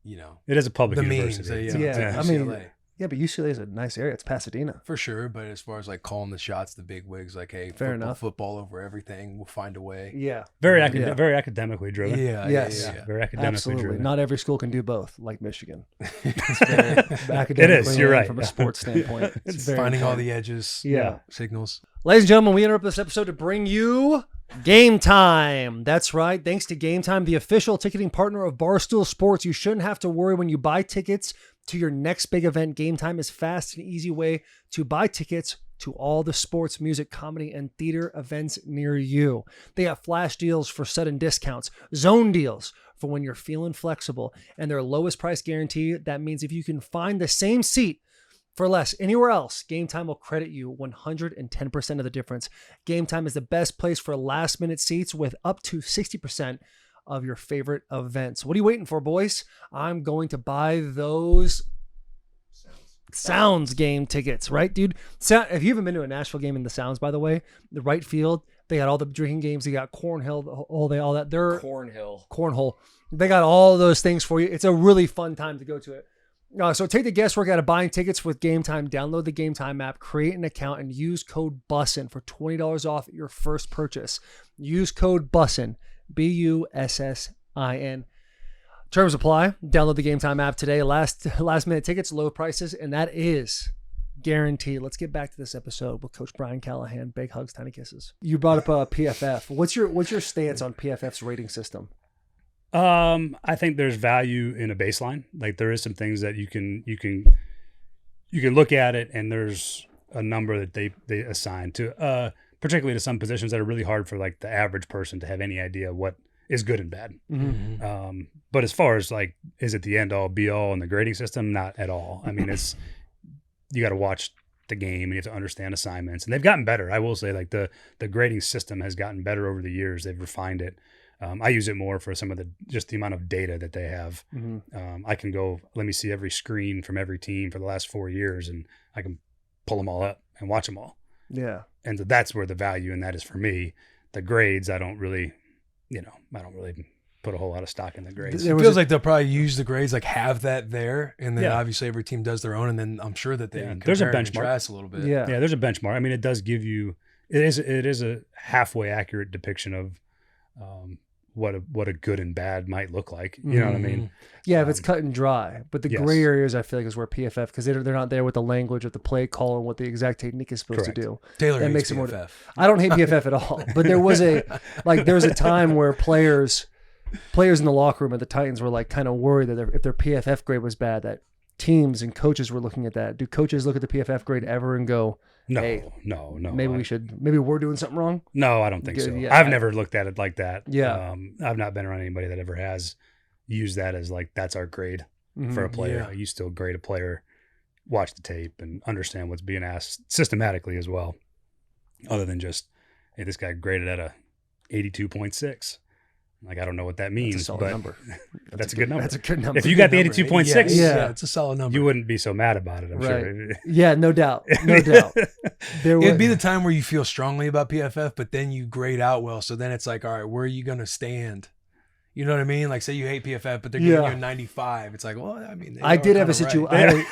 it is a public the university. means. Yeah. I UCLA. mean, yeah, but UCLA is a nice area. It's Pasadena. For sure, but as far as like calling the shots, the big wigs, like, hey, Fair enough. Football over everything, we'll find a way. Yeah. Very academically driven. Yeah. Yes. Yeah. Very academically Absolutely. driven. Not every school can do both, like Michigan. It's very academically It is. You're oriented right. from a sports standpoint. It's very Finding all important. the edges. Yeah. Signals. Ladies and gentlemen, we interrupt this episode to bring you Game Time. That's right. Thanks to Game Time, the official ticketing partner of Barstool Sports, you shouldn't have to worry when you buy tickets to your next big event. Game Time is fast and easy way to buy tickets to all the sports, music, comedy, and theater events near you. They have flash deals for sudden discounts, zone deals for when you're feeling flexible, and their lowest price guarantee. That means if you can find the same seat for less anywhere else, Game Time will credit you 110% of the difference. Game Time is the best place for last minute seats with up to 60% of your favorite events. What are you waiting for, boys? I'm going to buy those Sounds game tickets, right, dude? If you haven't been to a Nashville game in the Sounds, by the way, the right field, they got all the drinking games. They got cornhole, all that. They're cornhole. They got all those things for you. It's a really fun time to go to it. So take the guesswork out of buying tickets with Game Time. Download the Game Time app, create an account, and use code BUSSIN for $20 off your first purchase. Use code BUSSIN, BUSSIN. Terms apply. Download the Game Time app today. Last minute tickets, low prices, and that is guaranteed. Let's get back to this episode with Coach Brian Callahan. Big hugs, tiny kisses. You brought up PFF. What's your stance on PFF's rating system? I think there's value in a baseline. Like there is some things that you can look at it, and there's a number that they assign to, particularly to some positions that are really hard for like the average person to have any idea what is good and bad. Mm-hmm. But as far as like, is it the end all be all in the grading system? Not at all. I mean, you got to watch the game and you have to understand assignments, and they've gotten better. I will say like the grading system has gotten better over the years. They've refined it. I use it more for some of the amount of data that they have. Mm-hmm. I can go, let me see every screen from every team for the last 4 years, and I can pull them all up and watch them all. Yeah. And so that's where the value in that is for me. The grades, I don't really put a whole lot of stock in the grades. It feels like they'll probably use the grades, like have that there, and then obviously every team does their own, and then I'm sure that they there's a compare and benchmark. contrast a little bit. Yeah. Yeah, there's a benchmark. I mean, it does give you it is a halfway accurate depiction of what a good and bad might look like. You know what I mean? Yeah, if it's cut and dry. But the gray areas, I feel like, is where PFF, because they're not there with the language of the play call and what the exact technique is supposed to do. Taylor That hates makes it PFF. more. I don't hate PFF at all. But there was a time where players in the locker room at the Titans were like kind of worried that if their PFF grade was bad, that teams and coaches were looking at that. Do coaches look at the PFF grade ever and go, No, hey, no. maybe we're doing something wrong? No, I don't think so. Yeah, I've never looked at it like that. Yeah. I've not been around anybody that ever has used that as like, that's our grade for a player. Yeah. You still grade a player, watch the tape and understand what's being asked systematically as well. Other than just, hey, this guy graded at a 82.6. Like, I don't know what that means, That's a solid but number. that's a good number. That's a good number. If you got the 82.6, Yeah. It's a solid number. you wouldn't be so mad about it, I'm sure. Yeah, no doubt. No doubt. It'd be the time where you feel strongly about PFF, but then you grade out well. So then it's like, all right, where are you going to stand? You know what I mean? Like, say you hate PFF, but they're giving you a 95. It's like, well, I mean, I did have a situation.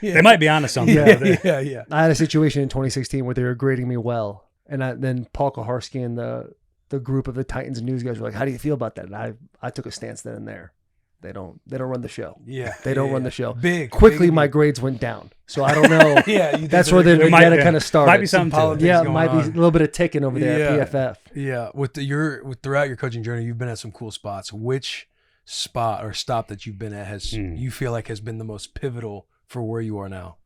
They might be onto something. Yeah. I had a situation in 2016 where they were grading me well, and then Paul Kaharski and the group of the Titans and news guys were like, "How do you feel about that?" And I took a stance then and there. They don't run the show. Yeah, they don't run the show. Quickly, my grades went down, so I don't know. That's where the data kind of started. Might be something politics. Yeah, going might be on. a little bit of ticking over there at PFF. Yeah, throughout your coaching journey, you've been at some cool spots. Which spot or stop that you've been at you feel like has been the most pivotal for where you are now?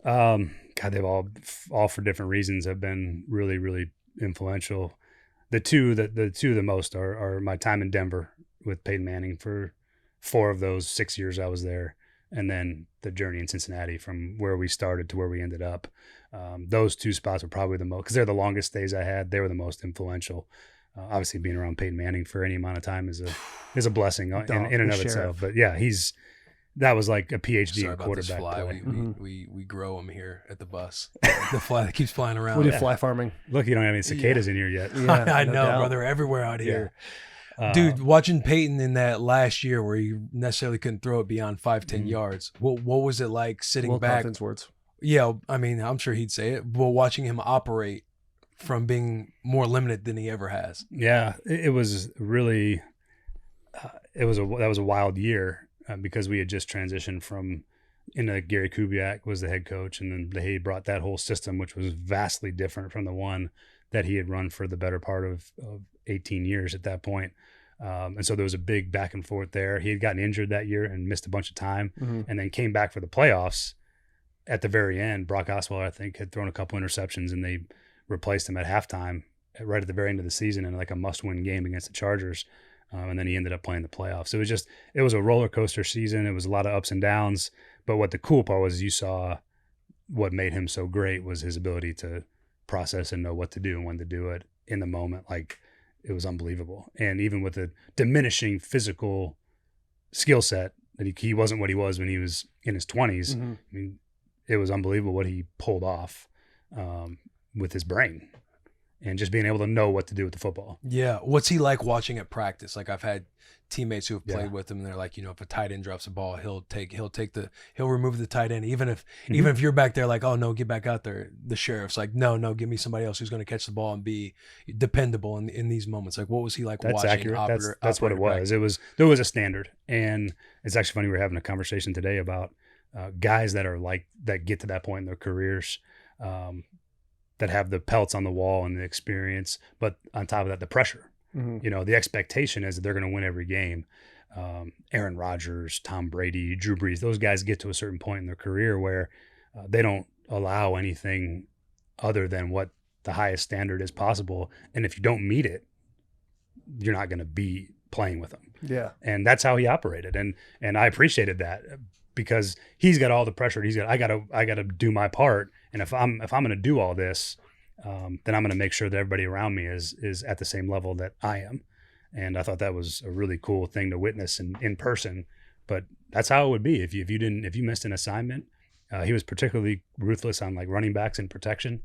God, they've all for different reasons have been really, really influential. The two the most are my time in Denver with Peyton Manning for 4 of those 6 years I was there, and then the journey in Cincinnati from where we started to where we ended up. Those 2 spots were probably the most, because they're the longest stays I had. They were the most influential. Obviously, being around Peyton Manning for any amount of time is a blessing in and of itself. But yeah, that was like a PhD Sorry in quarterback about this fly. play. We grow them here at the bus. The fly that keeps flying around. We do fly farming. Look, you don't have any cicadas in here yet. Yeah, I no know, doubt. bro. They're everywhere out here. Yeah. Dude, watching Peyton in that last year where you necessarily couldn't throw it beyond 5-10 yards. What was it like sitting Will back? Compton's words. Yeah, I mean, I'm sure he'd say it. But watching him operate from being more limited than he ever has. Yeah, it was really, that was a wild year because we had just transitioned from, Gary Kubiak was the head coach, and then he brought that whole system, which was vastly different from the one that he had run for the better part of 18 years at that point. And so there was a big back and forth there. He had gotten injured that year and missed a bunch of time, and then came back for the playoffs at the very end. Brock Osweiler, I think, had thrown a couple interceptions, and they replaced him at halftime right at the very end of the season in like a must-win game against the Chargers. And then he ended up playing the playoffs. So it was a roller coaster season. It was a lot of ups and downs. But what the cool part was, you saw what made him so great was his ability to process and know what to do and when to do it in the moment. Like, it was unbelievable. And even with the diminishing physical skill set, that he wasn't what he was when he was in his 20s. I mean, it was unbelievable what he pulled off with his brain and just being able to know what to do with the football. Yeah. What's he like watching at practice? Like, I've had teammates who have played with him, and they're like, if a tight end drops a ball, he'll remove the tight end. Even if you're back there like, oh no, get back out there. The sheriff's like, no, give me somebody else who's going to catch the ball and be dependable in these moments. Like, what was he like That's watching? Accurate. That's what it was. There was a standard. And it's actually funny. We were having a conversation today about guys that are like, that get to that point in their careers, that have the pelts on the wall and the experience, but on top of that, the pressure. The expectation is that they're going to win every game. Aaron Rodgers, Tom Brady, Drew Brees, those guys get to a certain point in their career where they don't allow anything other than what the highest standard is possible. And if you don't meet it, you're not going to be playing with them. Yeah. And that's how he operated. And I appreciated that because he's got all the pressure. I got to do my part. And if I'm going to do all this, then I'm going to make sure that everybody around me is at the same level that I am. And I thought that was a really cool thing to witness in person. But that's how it would be if you missed an assignment. He was particularly ruthless on like running backs and protection,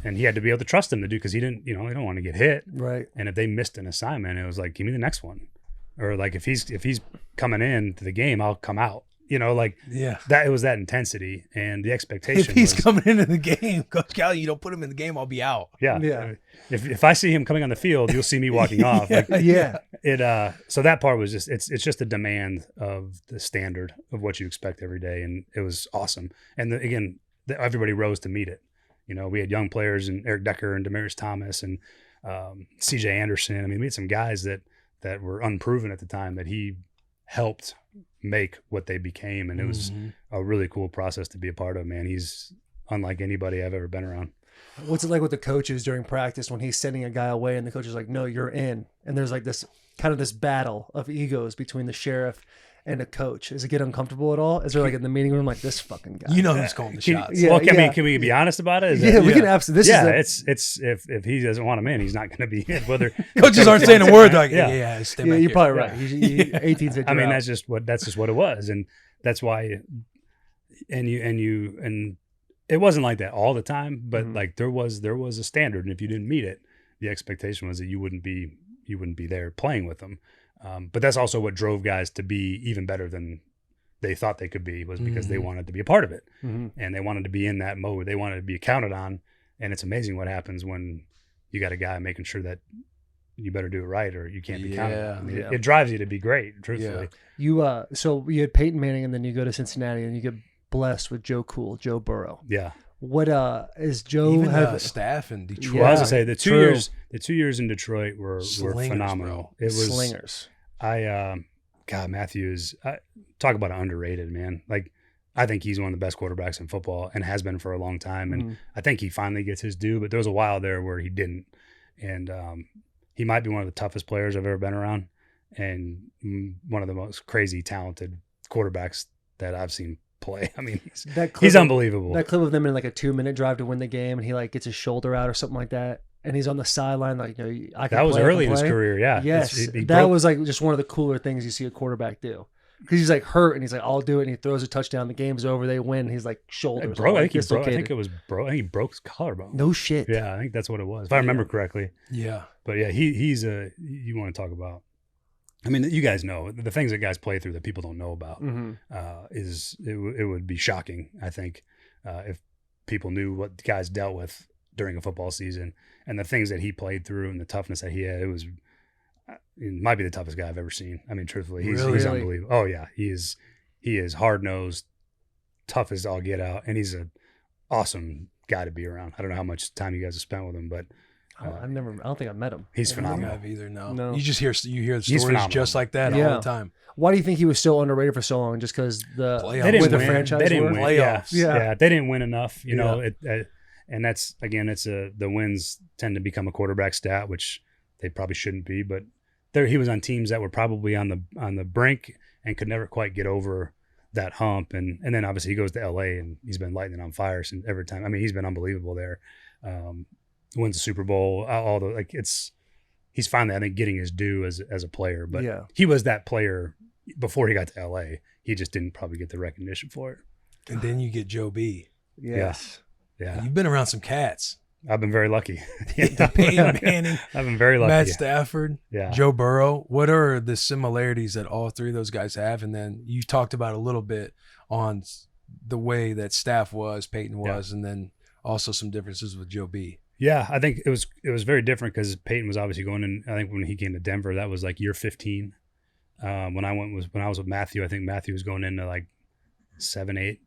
and he had to be able to trust them to do, because he didn't, he don't want to get hit. Right. And if they missed an assignment, it was like, give me the next one, or like if he's coming in to the game, I'll come out. That it was that intensity and the expectation. If he's coming into the game, Coach Callahan, you don't put him in the game, I'll be out. Yeah. Yeah. If I see him coming on the field, you'll see me walking off. So that part was it's just a demand of the standard of what you expect every day, and it was awesome. And everybody rose to meet it. We had young players and Eric Decker and Demaryius Thomas and C.J. Anderson. I mean, we had some guys that were unproven at the time that he helped make what they became, and it was a really cool process to be a part of. Man, he's unlike anybody I've ever been around. What's it like with the coaches during practice when he's sending a guy away and the coach is like, no, you're in, and there's like this battle of egos between the sheriff and a coach? Does it get uncomfortable at all? Is there like in the meeting room like, this fucking guy? Who's calling the shots? Can we be honest about it? We can absolutely. It's if he doesn't want him in, he's not going to be in. Whether coaches aren't saying a word, like you're probably right. 18 said, I mean, that's just what it was, and that's why. And it wasn't like that all the time, but like there was a standard, and if you didn't meet it, the expectation was that you wouldn't be there playing with them. But that's also what drove guys to be even better than they thought they could be, was because they wanted to be a part of it, and they wanted to be in that mode. They wanted to be counted on, and it's amazing what happens when you got a guy making sure that you better do it right or you can't be counted on. I mean, it drives you to be great, truthfully. You so you had Peyton Manning, and then you go to Cincinnati, and you get blessed with Joe Burrow. Yeah. What is Joe even have a staff in Detroit? Well, I was gonna say the 2 years in Detroit were Slingers, phenomenal. bro. It was slingers. God, Matthew is talk about an underrated man. Like, I think he's one of the best quarterbacks in football and has been for a long time. And I think he finally gets his due, but there was a while there where he didn't. And he might be one of the toughest players I've ever been around, and one of the most crazy talented quarterbacks that I've seen play. I mean, he's unbelievable. That clip of them in like a 2-minute drive to win the game, and he like gets his shoulder out or something like that, and he's on the sideline like, I can. That was play, early in his career, yeah. Yes, that was like just one of the cooler things you see a quarterback do. Because he's like hurt, and he's like, "I'll do it," and he throws a touchdown. The game's over. They win. And he's like shoulders. I think he broke his collarbone. No shit. Yeah, I think that's what it was, if I remember correctly. Yeah, but yeah, he's you want to talk about? I mean, you guys know the things that guys play through that people don't know about. It would be shocking, I think, if people knew what the guys dealt with during a football season and the things that he played through and the toughness that he had. It might be the toughest guy I've ever seen. I mean, truthfully, he's unbelievable. Oh yeah, he is hard nosed, tough as all get out, and he's an awesome guy to be around. I don't know how much time you guys have spent with him, but I don't think I've met him. He's phenomenal. I have either. No. You just hear stories just like that all the time. Why do you think he was so underrated for so long? Just because they didn't win. franchise They didn't win. playoffs? Yeah, they didn't win enough. You know, and that's again, the wins tend to become a quarterback stat, which they probably shouldn't be, but. He was on teams that were probably on the brink and could never quite get over that hump. And then obviously he goes to LA and he's been lighting on fire since every time. I mean, he's been unbelievable there. Wins the Super Bowl, he's finally, I think, getting his due as a player. But he was that player before he got to LA. He just didn't probably get the recognition for it. And then you get Joe B. Yes. Yeah. And you've been around some cats. I've been very lucky. Peyton Manning. I've been very lucky. Matt Stafford. Yeah. Joe Burrow. What are the similarities that all three of those guys have? And then you talked about a little bit on the way that Staff was, Peyton was, and then also some differences with Joe B. Yeah, I think it was very different because Peyton was obviously going in. I think when he came to Denver, that was like year 15. When I was with Matthew, I think Matthew was going into like 7, 8,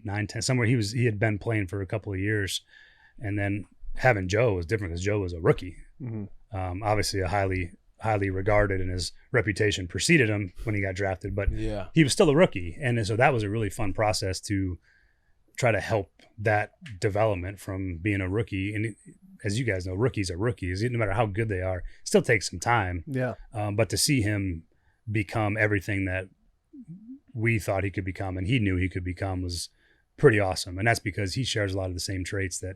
9, 10, somewhere. He had been playing for a couple of years. And then having Joe was different because Joe was a rookie. Obviously a highly regarded, and his reputation preceded him when he got drafted, but he was still a rookie. And so that was a really fun process to try to help that development from being a rookie. And as you guys know, rookies are rookies. No matter how good they are, it still takes some time. Yeah. But to see him become everything that we thought he could become and he knew he could become was pretty awesome. And that's because he shares a lot of the same traits that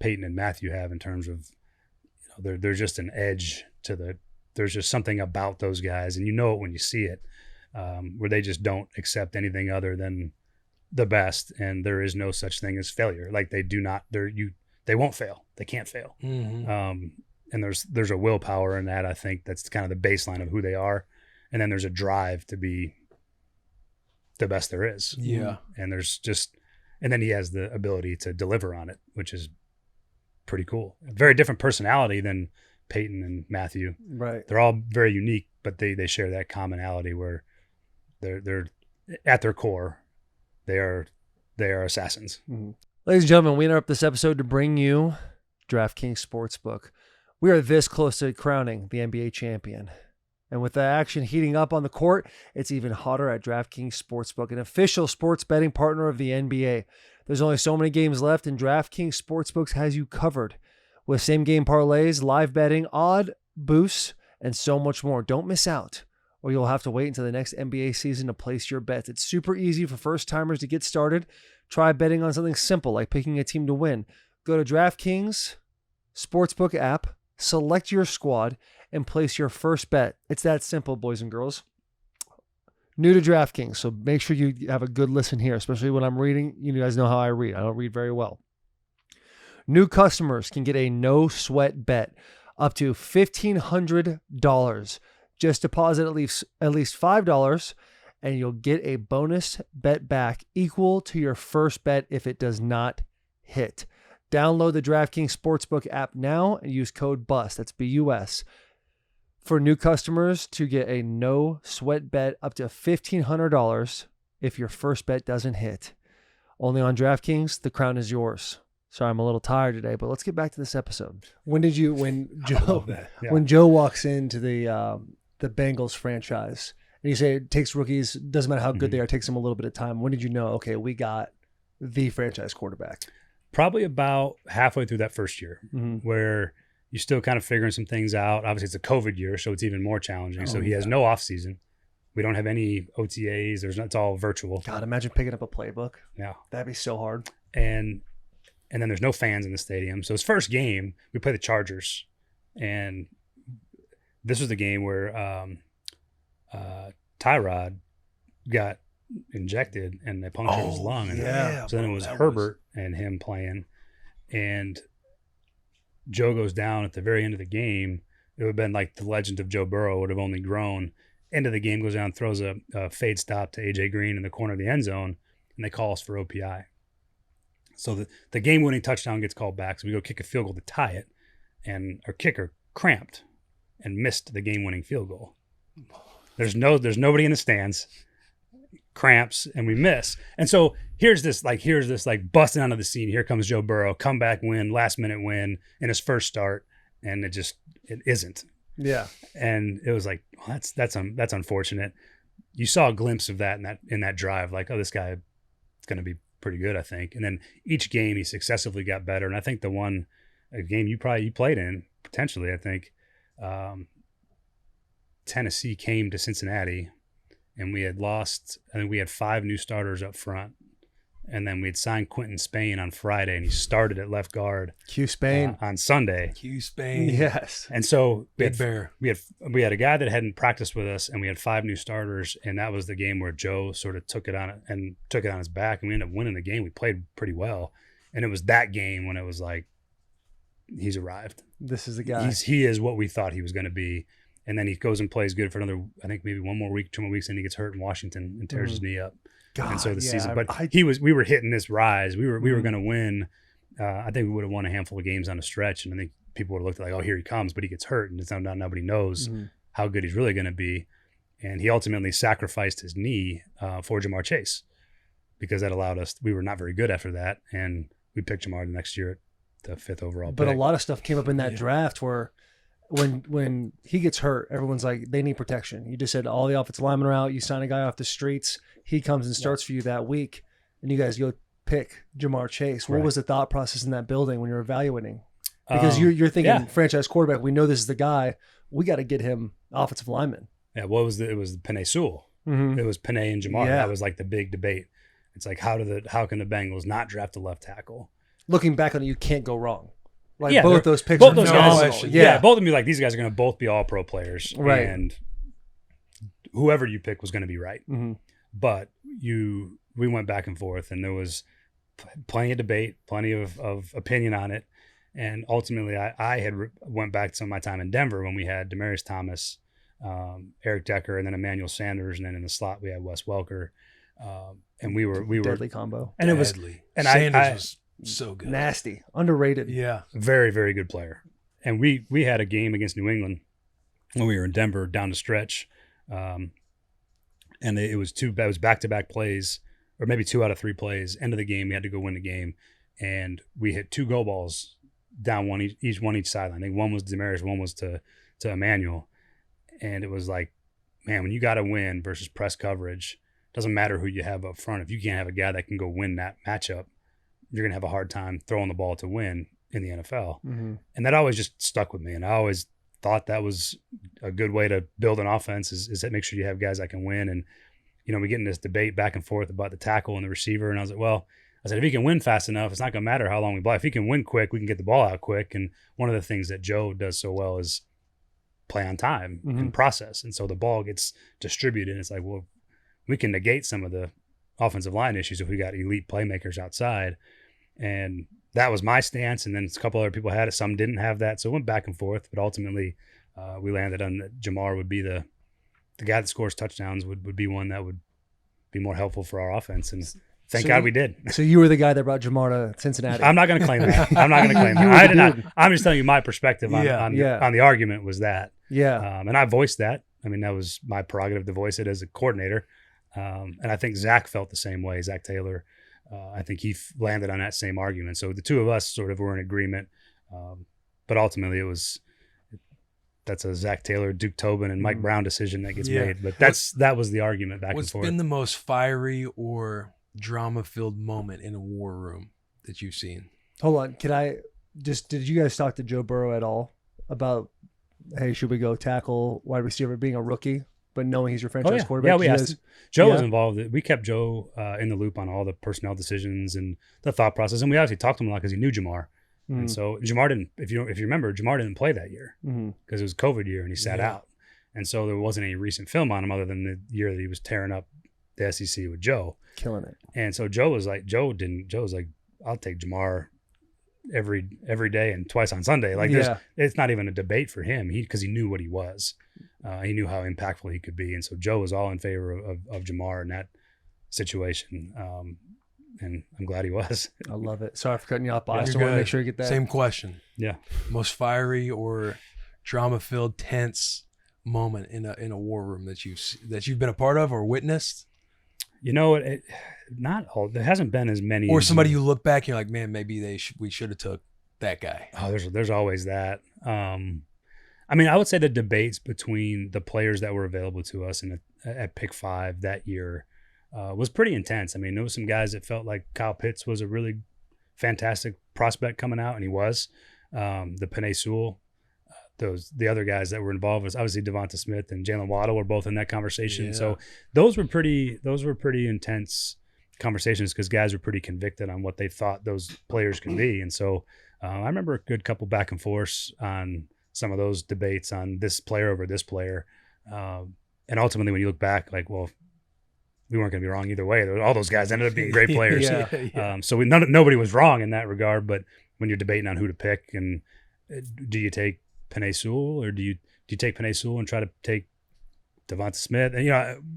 Peyton and Matthew have in terms of, there's just an edge to there's just something about those guys, and you know it when you see it, where they just don't accept anything other than the best, and there is no such thing as failure. Like they won't fail. They can't fail. And there's a willpower in that. I think that's kind of the baseline of who they are, and then there's a drive to be the best there is. Yeah. And then he has the ability to deliver on it, which is pretty cool. A very different personality than Peyton and Matthew. Right. They're all very unique, but they share that commonality where they're at their core, they are assassins. Ladies and gentlemen, we interrupt this episode to bring you DraftKings Sportsbook. We are this close to crowning the NBA champion. And with the action heating up on the court, it's even hotter at DraftKings Sportsbook, an official sports betting partner of the NBA. There's only so many games left, and DraftKings Sportsbook has you covered with same-game parlays, live betting, odd boosts, and so much more. Don't miss out, or you'll have to wait until the next NBA season to place your bets. It's super easy for first-timers to get started. Try betting on something simple like picking a team to win. Go to DraftKings Sportsbook app, select your squad, and place your first bet. It's that simple, boys and girls. New to DraftKings, so make sure you have a good listen here, especially when I'm reading. You guys know how I read. I don't read very well. New customers can get a no-sweat bet up to $1,500. Just deposit at least $5, and you'll get a bonus bet back equal to your first bet if it does not hit. Download the DraftKings Sportsbook app now and use code BUS, that's B-U-S, for new customers to get a no-sweat bet up to $1,500 if your first bet doesn't hit. Only on DraftKings, the crown is yours. Sorry, I'm a little tired today, but let's get back to this episode. When Joe walks into the Bengals franchise And you say it takes rookies, doesn't matter how good they are, it takes them a little bit of time. When did you know, okay, we got the franchise quarterback? Probably about halfway through that first year, where you're still kind of figuring some things out. Obviously, it's a COVID year, so it's even more challenging. So he has no off season. We don't have any OTAs. It's all virtual. God, imagine picking up a playbook. Yeah, that'd be so hard. And then there's no fans in the stadium. So his first game, we play the Chargers, and this was the game where Tyrod got injected and they punctured his lung. And so then it was Herbert and him playing, and Joe goes down at the very end of the game. It would have been like the legend of Joe Burrow would have only grown. End of the game, goes down, throws a fade stop to AJ Green in the corner of the end zone, and they call us for OPI. So the game-winning touchdown gets called back. So we go kick a field goal to tie it, and our kicker cramped and missed the game-winning field goal. There's nobody in the stands, cramps, and we miss. And so here's this busting onto the scene. Here comes Joe Burrow, comeback win, last minute win in his first start, and it isn't. Yeah. And it was like, well, that's unfortunate. You saw a glimpse of that in that drive, like, oh, this guy is going to be pretty good, I think. And then each game he successively got better. And I think a game you played in potentially, I think, Tennessee came to Cincinnati, and we had lost. I think we had 5 new starters up front, and then we had signed Quentin Spain on Friday, and he started at left guard. Q Spain on Sunday. Q Spain, yes. And so we had a guy that hadn't practiced with us, and we had 5 new starters, and that was the game where Joe sort of took it on his back, and we ended up winning the game. We played pretty well, and it was that game when it was like, he's arrived. This is the guy. He is what we thought he was going to be. And then he goes and plays good for another, I think maybe 1 more week, 2 more weeks, and he gets hurt in Washington and tears his knee up. God, and so the season, but we were hitting this rise. We were going to win. I think we would have won a handful of games on a stretch, and I think people would have looked like, oh, here he comes, but he gets hurt, and it's now nobody knows how good he's really going to be. And he ultimately sacrificed his knee for Jamar Chase, because that allowed us. We were not very good after that, and we picked Jamar the next year at the 5th overall. But pick. a lot of stuff came up in that draft where, when he gets hurt, everyone's like, they need protection. You just said all the offensive linemen are out. You sign a guy off the streets. He comes and starts for you that week, and you guys go pick Jamar Chase. What was the thought process in that building when you're evaluating? Because you're thinking franchise quarterback. We know this is the guy. We got to get him offensive lineman. Yeah, it was Penei Sewell. It was Penei and Jamar. That was like the big debate. It's like, how can the Bengals not draft a left tackle? Looking back on it, you can't go wrong. Like both those picks. Both those guys. Question. Yeah, both of them be like, these guys are going to both be all pro players. Right. And whoever you pick was going to be right. But we went back and forth, and there was plenty of debate, plenty of opinion on it. And ultimately I had went back to some of my time in Denver when we had Demaryius Thomas, Eric Decker, and then Emmanuel Sanders. And then in the slot, we had Wes Welker. And we were deadly combo. And deadly. It was, and Sanders was so good. Nasty. Underrated. Yeah. Very, very good player. And we had a game against New England when we were in Denver down the stretch. And it was back-to-back plays, or maybe 2 out of 3 plays. End of the game, we had to go win the game. And we hit 2 go balls down each sideline. I think one was Demaryius, one was to Emmanuel. And it was like, man, when you got to win versus press coverage, doesn't matter who you have up front. If you can't have a guy that can go win that matchup, you're going to have a hard time throwing the ball to win in the NFL. And that always just stuck with me. And I always thought that was a good way to build an offense is to make sure you have guys that can win. And, we get in this debate back and forth about the tackle and the receiver. And I was like, well, if he can win fast enough, it's not going to matter how long we play. If he can win quick, we can get the ball out quick. And one of the things that Joe does so well is play on time and process. And so the ball gets distributed. And it's like, well, we can negate some of the offensive line issues if we got elite playmakers outside. And that was my stance. And then a couple other people had it. Some didn't have that. So it went back and forth. But ultimately, we landed on that Jamar would be the guy that scores touchdowns would be one that would be more helpful for our offense. And thank God we did. So you were the guy that brought Jamar to Cincinnati. I'm not going to claim that. I did not. I'm just telling you my perspective on the argument was that. Yeah. And I voiced that. I mean, that was my prerogative to voice it as a coordinator. And I think Zach felt the same way. Zach Taylor, I think he landed on that same argument. So the two of us sort of were in agreement. But ultimately, that's a Zach Taylor, Duke Tobin, and Mike Brown decision that gets Yeah. made. But that was the argument back and What's forth. been the most fiery or drama-filled moment in a war room that you've seen? Hold on. Did you guys talk to Joe Burrow at all about, hey, should we go tackle wide receiver being a rookie, but knowing he's your franchise quarterback? Yeah, we Did you asked guys- him. Joe was Yeah. involved. We kept Joe in the loop on all the personnel decisions and the thought process. And we obviously talked to him a lot because he knew Jamar. And so Jamar didn't, if you remember, Jamar didn't play that year because it was COVID year and he sat out. And so there wasn't any recent film on him other than the year that he was tearing up the SEC with Joe. Killing it. And so Joe was like, I'll take Jamar every day and twice on Sunday. Like it's not even a debate for him. Because he knew what he was. He knew how impactful he could be. And so Joe was all in favor of Jamar in that situation. And I'm glad he was. I love it. Sorry for cutting you off, but I You're still want to good. make sure you get that. Same question. Yeah. Most fiery or drama-filled, tense moment in a war room that you've been a part of or witnessed? You know, not all. There hasn't been as many. Or somebody you look back and you're like, man, maybe we should have took that guy. Oh, there's always that. I mean, I would say the debates between the players that were available to us at pick 5 that year was pretty intense. I mean, there was some guys that felt like Kyle Pitts was a really fantastic prospect coming out, and he was. The Penei Sewell, the other guys that were involved was obviously Devonta Smith and Jalen Waddle were both in that conversation. Yeah. So those were pretty intense conversations because guys were pretty convicted on what they thought those players could be. And so I remember a good couple back and forths on some of those debates on this player over this player. And ultimately, when you look back, like, well, we weren't going to be wrong either way. All those guys ended up being great players. So nobody was wrong in that regard. But when you're debating on who to pick, and do you take Penei Sewell or do you take Penei Sewell and try to take Devonta Smith? And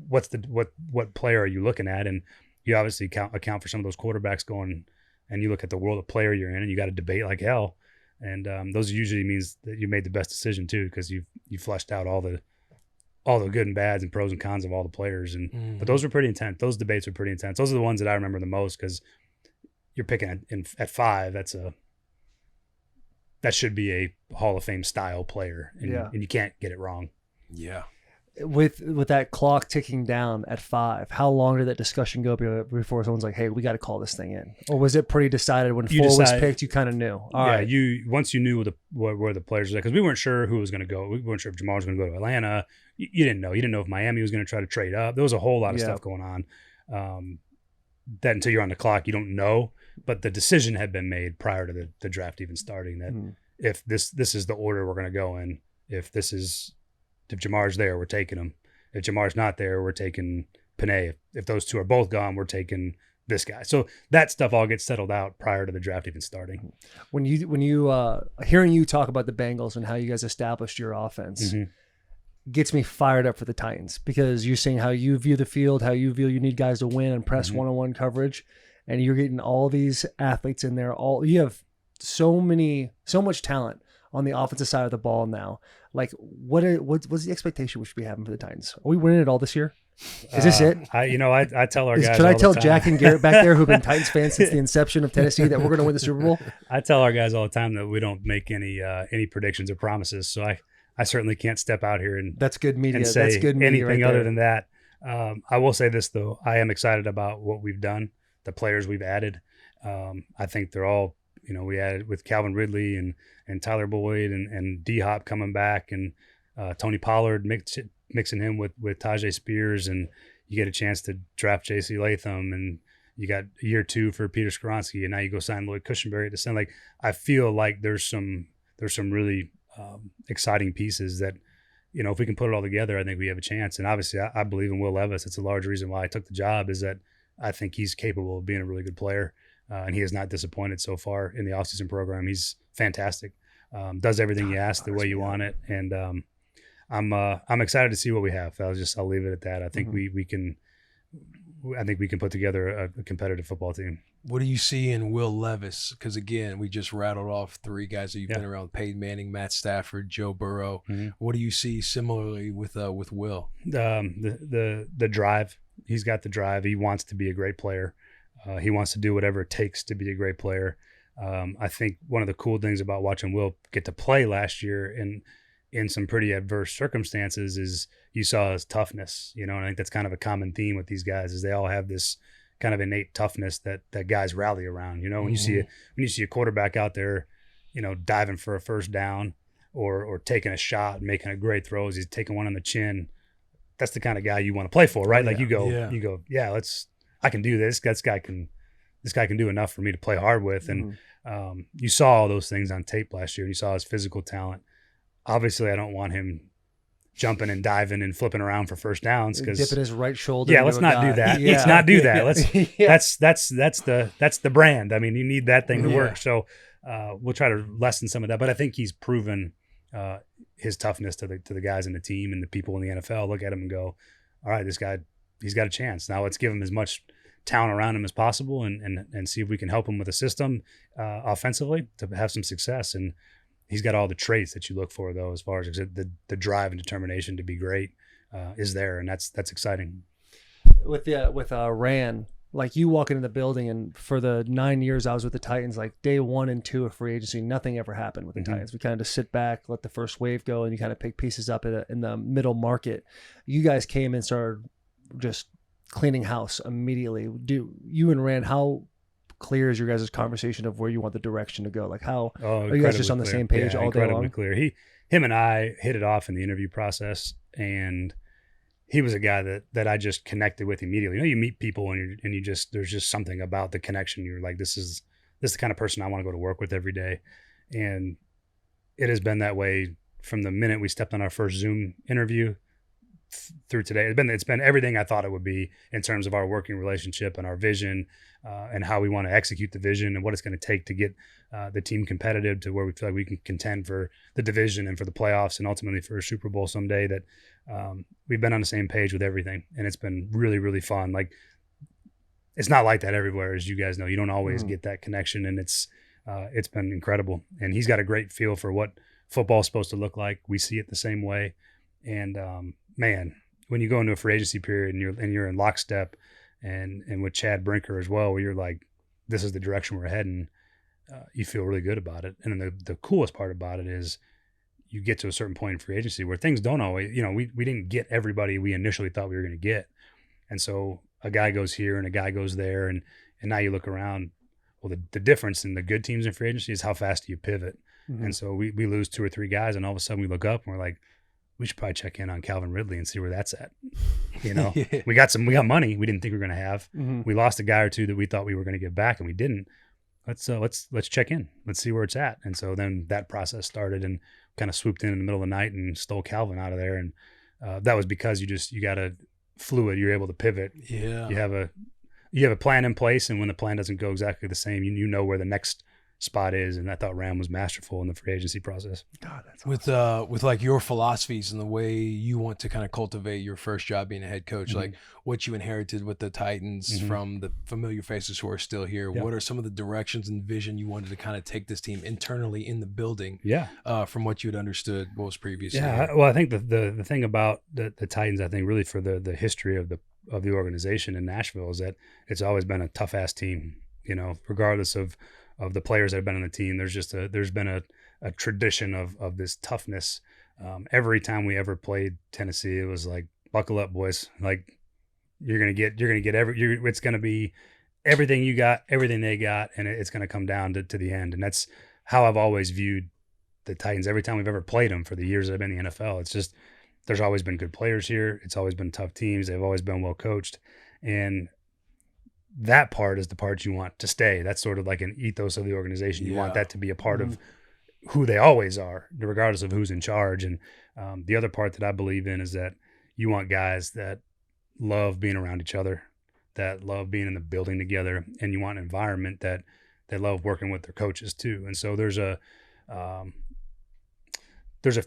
what player are you looking at? And you obviously account for some of those quarterbacks going, and you look at the world of player you're in, and you got to debate like hell. And those usually means that you made the best decision too, because you fleshed out all the good and bads and pros and cons of all the players. And but those were pretty intense. Those debates were pretty intense. Those are the ones that I remember the most because you're picking at 5. That should be a Hall of Fame style player, and you can't get it wrong. Yeah. With that clock ticking down at 5, how long did that discussion go before someone's like, hey, we got to call this thing in? Or was it pretty decided when 4 was picked, you kind of knew? All right. Once you knew where the players were at, because we weren't sure who was going to go. We weren't sure if Jamar was going to go to Atlanta. You didn't know. You didn't know if Miami was going to try to trade up. There was a whole lot of stuff going on. That until you're on the clock, you don't know. But the decision had been made prior to the draft even starting that if this is the order we're going to go in, if Jamar's there, we're taking him. If Jamar's not there, we're taking Penei. If those two are both gone, we're taking this guy. So that stuff all gets settled out prior to the draft even starting. When you hearing you talk about the Bengals and how you guys established your offense gets me fired up for the Titans, because you're saying how you view the field, how you feel you need guys to win and press one-on-one coverage, and you're getting all these athletes in there. You have so much talent on the offensive side of the ball now. Like, what's the expectation we should be having for the Titans? Are we winning it all this year? Is this it? I tell our guys. Should I tell the time. Jack and Garrett back there, who've been Titans fans since the inception of Tennessee, that we're going to win the Super Bowl? I tell our guys all the time that we don't make any predictions or promises. So I certainly can't step out here and that's good media. And say that's good media anything right other there. than that. I will say this though: I am excited about what we've done, the players we've added. I think they're all, we added with Calvin Ridley and Tyler Boyd and D Hop coming back, and Tony Pollard mixing him with Tajay Spears, and you get a chance to draft J.C. Latham, and you got year 2 for Peter Skoronski, and now you go sign Lloyd Cushenberry at the center. Like, I feel like there's some really exciting pieces that, if we can put it all together, I think we have a chance. And obviously I believe in Will Levis. It's a large reason why I took the job, is that I think he's capable of being a really good player. And he has not disappointed so far in the offseason program. He's fantastic. Does everything you ask the way you want it. And I'm excited to see what we have. I'll leave it at that. I think we can put together a competitive football team. What do you see in Will Levis? Because again, we just rattled off 3 guys that you've been around: Peyton Manning, Matt Stafford, Joe Burrow. What do you see similarly with Will? The drive. He's got the drive. He wants to be a great player. He wants to do whatever it takes to be a great player. I think one of the cool things about watching Will get to play last year, and in some pretty adverse circumstances is you saw his toughness, and I think that's kind of a common theme with these guys is they all have this kind of innate toughness that guys rally around. When you see a quarterback out there, diving for a first down or taking a shot and making a great throw as he's taking one on the chin, that's the kind of guy you want to play for, right? Like you go, yeah, I can do this. This guy can do enough for me to play hard with. And you saw all those things on tape last year. You saw his physical talent. Obviously, I don't want him jumping and diving and flipping around for first downs because dipping his right shoulder. Yeah, let's not do that. Let's not do that. Let's that's the brand. I mean, you need that thing to work. So we'll try to lessen some of that. But I think he's proven his toughness to the guys in the team and the people in the NFL. Look at him and go, all right, this guy, he's got a chance. Now let's give him as much talent around him as possible and see if we can help him with a system offensively to have some success. And he's got all the traits that you look for, though, as far as the drive and determination to be great is there, and that's exciting. With Ran, like you walk into the building, and for the 9 years I was with the Titans, like day 1 and 2 of free agency, nothing ever happened with the Titans. We kind of just sit back, let the first wave go, and you kind of pick pieces up in the middle market. You guys came and started just cleaning house immediately. Do you and Ran, how clear is your guys' conversation of where you want the direction to go? Like how are you guys just on the same page all day long? Clear. Him and I hit it off in the interview process, and he was a guy that I just connected with immediately. You meet people and you just, there's just something about the connection. You're like, this is the kind of person I want to go to work with every day. And it has been that way from the minute we stepped on our first Zoom interview through today. It's been everything I thought it would be in terms of our working relationship and our vision and how we want to execute the vision and what it's going to take to get the team competitive to where we feel like we can contend for the division and for the playoffs and ultimately for a Super Bowl someday. That we've been on the same page with everything, and it's been really, really fun. Like, it's not like that everywhere, as you guys know. You don't always get that connection, and it's been incredible. And he's got a great feel for what football is supposed to look like. We see it the same way. And man, when you go into a free agency period and you're in lockstep and with Chad Brinker as well, where you're like, this is the direction we're heading, you feel really good about it. And then the coolest part about it is you get to a certain point in free agency where things don't always, we didn't get everybody we initially thought we were going to get. And so a guy goes here and a guy goes there. And now you look around, well, the difference in the good teams in free agency is how fast do you pivot. Mm-hmm. And so we lose 2 or 3 guys, and all of a sudden we look up and we're like, we should probably check in on Calvin Ridley and see where that's at. We got money we didn't think we were going to have. Mm-hmm. We lost a guy or 2 that we thought we were going to get back, and we didn't. Let's check in. Let's see where it's at. And so then that process started, and kind of swooped in the middle of the night and stole Calvin out of there. And that was because you got a fluid. You're able to pivot. Yeah. You have a plan in place, and when the plan doesn't go exactly the same, you know where the next spot is. And I thought Ram was masterful in the free agency process. God, that's awesome. With like your philosophies and the way you want to kind of cultivate your first job being a head coach, mm-hmm. like what you inherited with the Titans mm-hmm. from the familiar faces who are still here. Yep. What are some of the directions and vision you wanted to kind of take this team internally in the building? From what you had understood what was previously. Well, I think the thing about the Titans, I think really for the history of the organization in Nashville, is that it's always been a tough ass team, regardless of the players that have been on the team. There's been a tradition of this toughness. Every time we ever played Tennessee, it was like, buckle up, boys. Like, you're gonna get it's gonna be everything you got, everything they got, and it's gonna come down to the end. And that's how I've always viewed the Titans. Every time we've ever played them for the years that I've been in the NFL, it's just, there's always been good players here. It's always been tough teams. They've always been well coached, and that part is the part you want to stay. That's sort of like an ethos of the organization. You want that to be a part mm-hmm. of who they always are, regardless of who's in charge. And the other part that I believe in is that you want guys that love being around each other, that love being in the building together, and you want an environment that they love working with their coaches too. And so there's a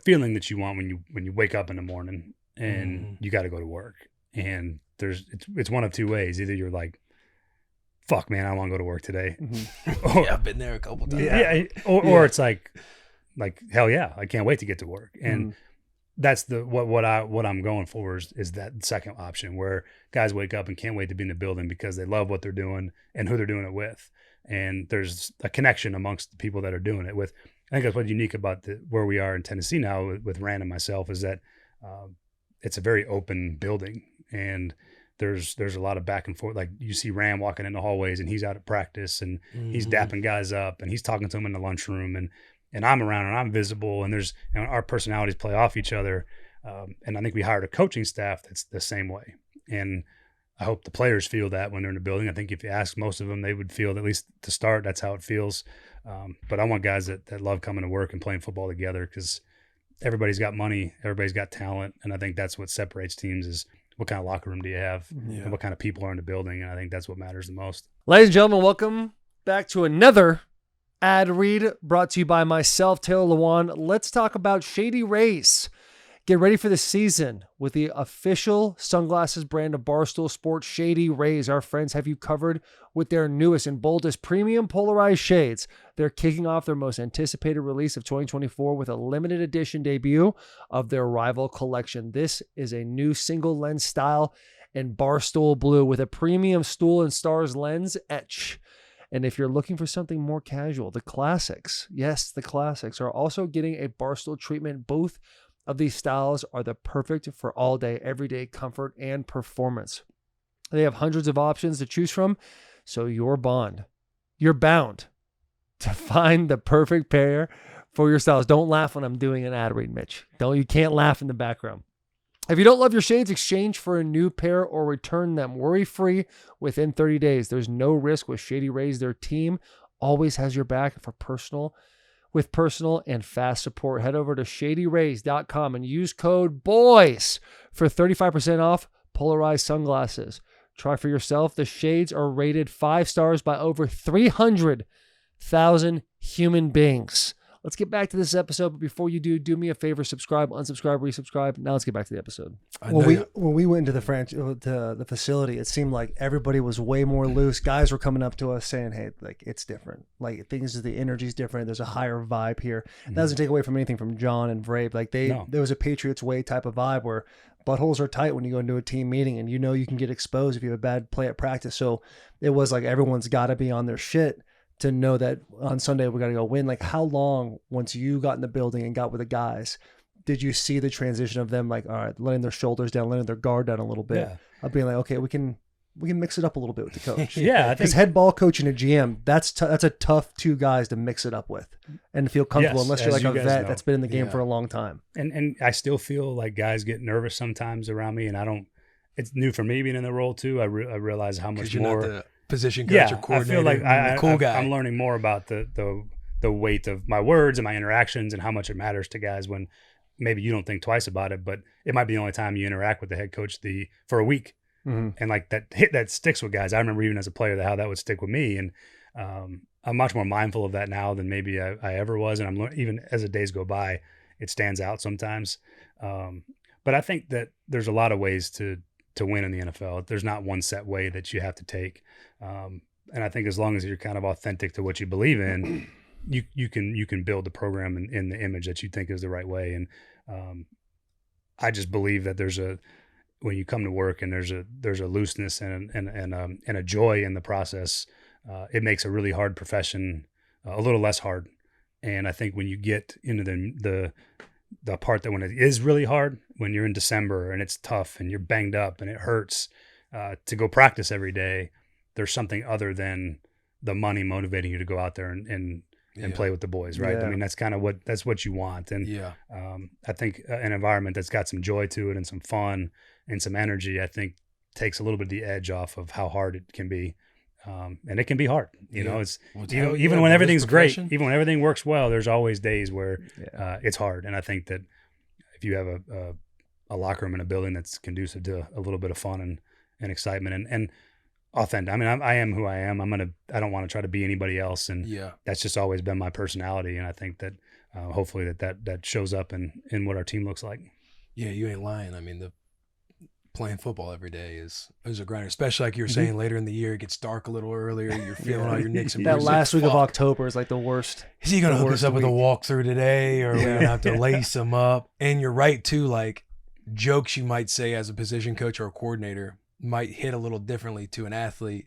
feeling that you want when you wake up in the morning and mm-hmm. you got to go to work. And it's one of 2 ways. Either you're like, fuck, man, I want to go to work today. Mm-hmm. I've been there a couple times. Or it's like, hell yeah, I can't wait to get to work. And that's what I'm going for is that second option, where guys wake up and can't wait to be in the building because they love what they're doing and who they're doing it with. And there's a connection amongst the people that are doing it with. I think that's what's unique about where we are in Tennessee now with Rand and myself is that it's a very open building, and there's a lot of back and forth. Like you see Rand walking in the hallways, and he's out at practice, and he's dapping guys up, and he's talking to them in the lunchroom, and I'm around and I'm visible, and there's our personalities play off each other, and I think we hired a coaching staff that's the same way, and I hope the players feel that when they're in the building. I think if you ask most of them, they would feel, at least to start, that's how it feels. But I want guys that love coming to work and playing football together, because everybody's got money, everybody's got talent, and I think that's what separates teams is what kind of locker room do you have and what kind of people are in the building, and I think that's what matters the most. Ladies and gentlemen, welcome back to another ad read brought to you by myself, Taylor Lewan. Let's talk about Shady Rays. Get ready for the season with the official sunglasses brand of Barstool Sports, Shady Rays. Our friends have you covered with their newest and boldest premium polarized shades. They're kicking off their most anticipated release of 2024 with a limited edition debut of their Rival collection. This is a new single lens style in Barstool Blue with a premium stool and stars lens etch. And if you're looking for something more casual, the classics, yes, the classics are also getting a Barstool treatment. Both of these styles are the perfect for all day, everyday comfort and performance. They have hundreds of options to choose from, so you're bound to find the perfect pair for your styles. Don't laugh when I'm doing an ad read, Mitch. You can't laugh in the background. If you don't love your shades, exchange for a new pair or return them worry-free within 30 days. There's no risk with Shady Rays. Their team always has your back with personal and fast support. Head over to shadyrays.com and use code BOYS for 35% off polarized sunglasses. Try for yourself. The shades are rated 5 stars by over 300,000 human beings. Let's get back to this episode, but before you do me a favor, subscribe, unsubscribe, resubscribe. Now let's get back to the episode. When we went into the facility, it seemed like everybody was way more loose. Guys were coming up to us saying, hey, like, it's different. Like, the energy's different. There's a higher vibe here. That doesn't take away from anything from John and Vrabel. Like, there was a Patriots way type of vibe where buttholes are tight when you go into a team meeting, and you can get exposed if you have a bad play at practice. So it was like everyone's got to be on their shit to know that on Sunday we got to go win. Like, how long, once you got in the building and got with the guys, did you see the transition of them, like, all right, letting their shoulders down, letting their guard down a little bit, of being like, okay, we can mix it up a little bit with the coach? Yeah, I think as head ball coach and a GM, that's a tough two guys to mix it up with and feel comfortable, unless you're like a vet that's been in the game for a long time. And I still feel like guys get nervous sometimes around me, and it's new for me being in the role too. I realize how much more. Not the position coach or coordinator. I feel like cool guy. I'm learning more about the weight of my words and my interactions and how much it matters to guys when maybe you don't think twice about it, but it might be the only time you interact with the head coach for a week. Mm-hmm. And like that sticks with guys. I remember even as a player how that would stick with me. And I'm much more mindful of that now than maybe I ever was. And even as the days go by, it stands out sometimes. But I think that there's a lot of ways to win in the NFL. There's not one set way that you have to take. And I think as long as you're kind of authentic to what you believe in, you can build the program in the image that you think is the right way. And I just believe that when you come to work and there's a looseness and a joy in the process, it makes a really hard profession a little less hard. And I think when you get into the part that when it is really hard, when you're in December and it's tough and you're banged up and it hurts to go practice every day, there's something other than the money motivating you to go out there and play with the boys, right? I mean, that's kind of what you want. And I think an environment that's got some joy to it and some fun and some energy, I think takes a little bit of the edge off of how hard it can be. And it can be hard, you know, it's, even when everything's great, even when everything works well, there's always days where it's hard. And I think that if you have a locker room in a building that's conducive to a little bit of fun and excitement and authentic. I mean, I am who I am. I don't want to try to be anybody else. And that's just always been my personality. And I think that hopefully that shows up in what our team looks like. Yeah, you ain't lying. I mean, playing football every day is a grinder, especially like you were saying later in the year, it gets dark a little earlier. You're feeling all your nicks and bruises. That last week of October is like the worst. Is he going to hook us up with a walkthrough today, or are we going to have to lace him up? And you're right too, like jokes you might say as a position coach or a coordinator might hit a little differently to an athlete,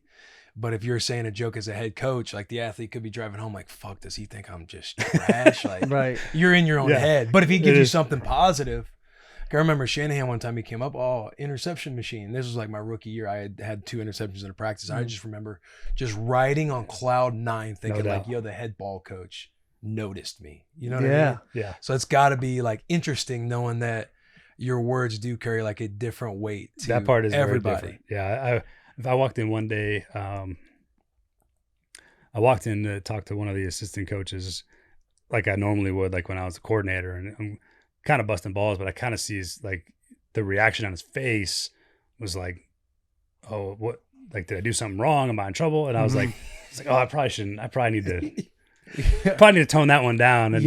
But if you're saying a joke as a head coach, like the athlete could be driving home like, fuck, does he think I'm just trash? Like, Right. you're in your own Yeah. head. But if he gives It you is. something positive, like I remember Shanahan one time he came up, interception machine. This was like my rookie year. I had 2 interceptions in a practice. I just remember just riding on cloud 9 thinking No like, doubt. yo, the head ball coach noticed me. You know what I Yeah. mean? Yeah. So it's got to be like interesting knowing that your words do carry like a different weight to That part is everybody. very different. Yeah. If I walked in one day, I walked in to talk to one of the assistant coaches like I normally would, like when I was a coordinator, and I'm kind of busting balls, but I kind of sees like the reaction on his face was like, oh, what, like, did I do something wrong? Am I in trouble? And I was like, oh, I probably shouldn't. I probably need to tone that one down and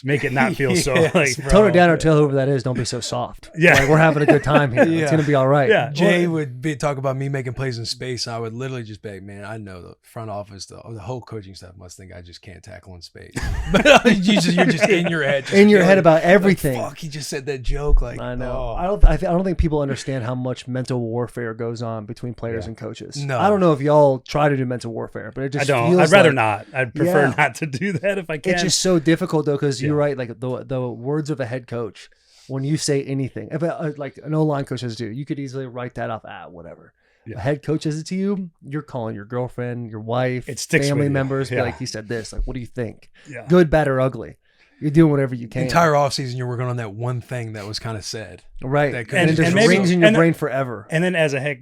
make it not feel so Yes, like, bro. Tone it down or tell whoever that is. Don't be so soft. Yeah. Like, we're having a good time here. Yeah. It's gonna be all right. yeah. Jay would be talk about me making plays in space. And I would literally just be like, man, I know the front office, the whole coaching staff must think I just can't tackle in space. But you're just in your head. Just In your head feeling about like, everything. fuck, he just said that joke. Like, I know. oh. I don't think people understand how much mental warfare goes on between players Yeah. and coaches. No. I don't know if y'all try to do mental warfare, but it I just don't. feels I'd rather like- not. I'd prefer Yeah. not to do that if I can. It's just so difficult though, because you're Yeah. right. Like the words of a head coach, when you say anything, if like an O-line coach says, "Dude, you could easily write that off." Whatever. Yeah. A head coach says it to you, you're calling your girlfriend, your wife, It sticks family with you. members. Be Yeah. like, he said this. Like, what do you think? Yeah. Good, bad, or ugly? You're doing whatever you The can. entire offseason, you're working on that one thing that was kind of said. Right. that And, could- it just and maybe- rings in your and- brain forever. And then as a head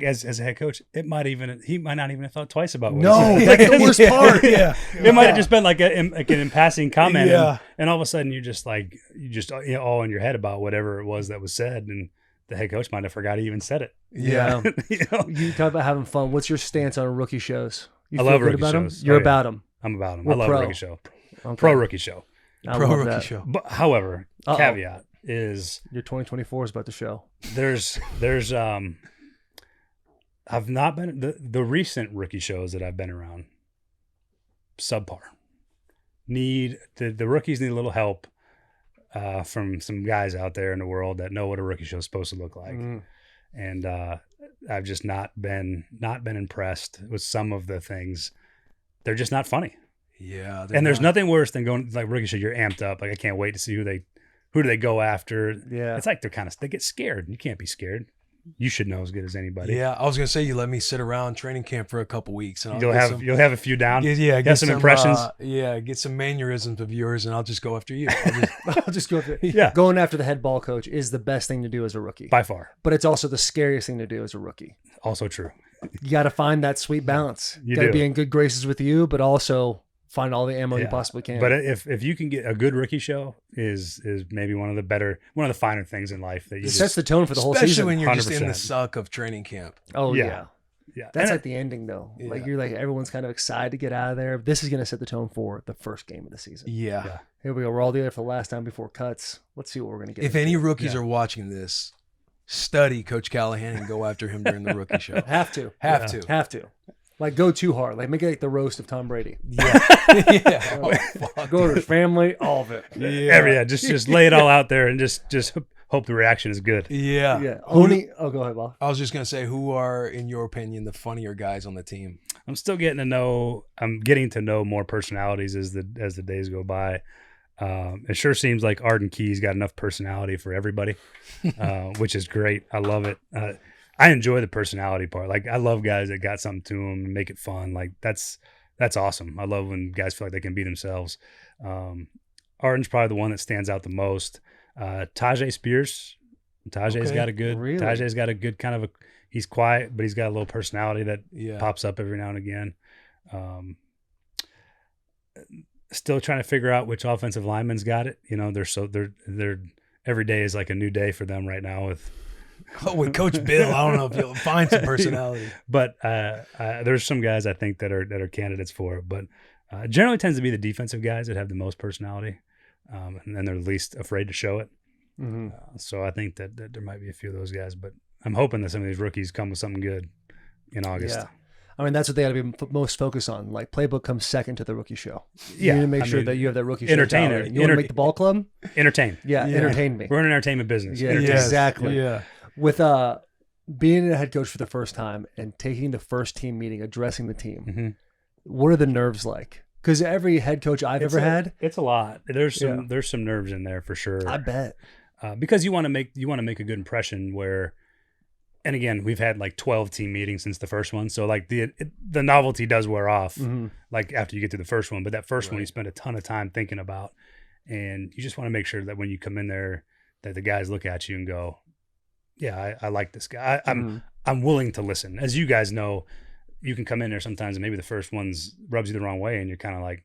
coach, he might not even have thought twice about what No, he said. that's the worst part. Yeah. It might have just been like an in passing comment, Yeah. and all of a sudden you just all in your head about whatever it was that was said, and the head coach might have forgot he even said it. Yeah. You know? You talk about having fun. What's your stance on rookie shows? You I feel love good rookie about shows. them? You're Oh, yeah. about them. I'm about him. We're I love pro. rookie show, Okay. pro rookie show. I Pro love rookie that. show. But however, Uh-oh. caveat is Your 2024 is about to show. there's I've not been the recent rookie shows that I've been around subpar. The rookies need a little help from some guys out there in the world that know what a rookie show is supposed to look like. Mm. And I've just not been impressed with some of the things. They're just not funny. Yeah. And there's nothing worse than going like rookie show. You're amped up. Like I can't wait to see who do they go after. Yeah. It's like they get scared. You can't be scared. You should know as good as anybody. Yeah, I was gonna say you let me sit around training camp for a couple weeks, and You'll have a few down. get some impressions. Get some mannerisms of yours, and I'll just go after you. I'll just go for Yeah. Going after the head ball coach is the best thing to do as a rookie, By far. but it's also the scariest thing to do as a rookie. Also true. You got to find that sweet balance. You got to do. be in good graces with you, but also find all the ammo you Yeah. possibly can. But if you can get a good rookie show is maybe one of the finer things in life that you it just, sets the tone for the whole Especially season. when you're just in the 100%. suck of training camp. Oh Yeah. yeah. yeah. That's And like the ending though. Like Yeah. you're like everyone's kind of excited to get out of there. This is going to set the tone for the first game of the season. Yeah. Yeah. Here we go. We're all together for the last time before cuts. Let's see what we're going to get. If into. any rookies are watching this, study Coach Callahan and go after him during the rookie show. have to. Have to. Have to. Like go too hard. Like make it like the roast of Tom Brady. Yeah. Yeah. Oh, fuck. Go to his family, all of it. Yeah. just lay it all out there and just hope the reaction is good. Yeah. Yeah. Only. Oh, go ahead, Bob. I was just gonna say, who are, in your opinion, the funnier guys on the team? I'm still getting to know more personalities as the days go by. It sure seems like Arden Key's got enough personality for everybody, which is great. I love it. I enjoy the personality part. Like I love guys that got something to them and make it fun. Like that's awesome. I love when guys feel like they can be themselves. Arden's probably the one that stands out the most. Tajay Spears. Tajay's got a good. Really? Tajay's got a good kind of he's quiet, but he's got a little personality that Yeah. pops up every now and again. Still trying to figure out which offensive lineman's got it. You know, they're every day is like a new day for them right now With Coach Bill, I don't know if you'll find some personality. but there's some guys I think that are candidates for it. But generally tends to be the defensive guys that have the most personality, and then they're the least afraid to show it. Mm-hmm. So I think that there might be a few of those guys, but I'm hoping that some of these rookies come with something good in August. Yeah. I mean, that's what they got to be most focused on. Like, playbook comes second to the rookie show. Yeah, You need to make I sure mean, that you have that rookie show. entertain talent. it. You want to make the ball club? Entertain. Yeah, Yeah. entertain me. We're in an entertainment business. Yeah, Entertain. exactly. Yeah. With being a head coach for the first time and taking the first team meeting, addressing the team, Mm-hmm. what are the nerves like? Because every head coach I've ever had, it's a lot. There's some nerves in there for sure. I bet. Because you want to make a good impression where, and again, we've had like 12 team meetings since the first one. So like the novelty does wear off like after you get to the first one, but that first one you spend a ton of time thinking about, and you just want to make sure that when you come in there that the guys look at you and go, yeah, I like this guy. I'm willing to listen. As you guys know, you can come in there sometimes and maybe the first one's rubs you the wrong way and you're kind of like,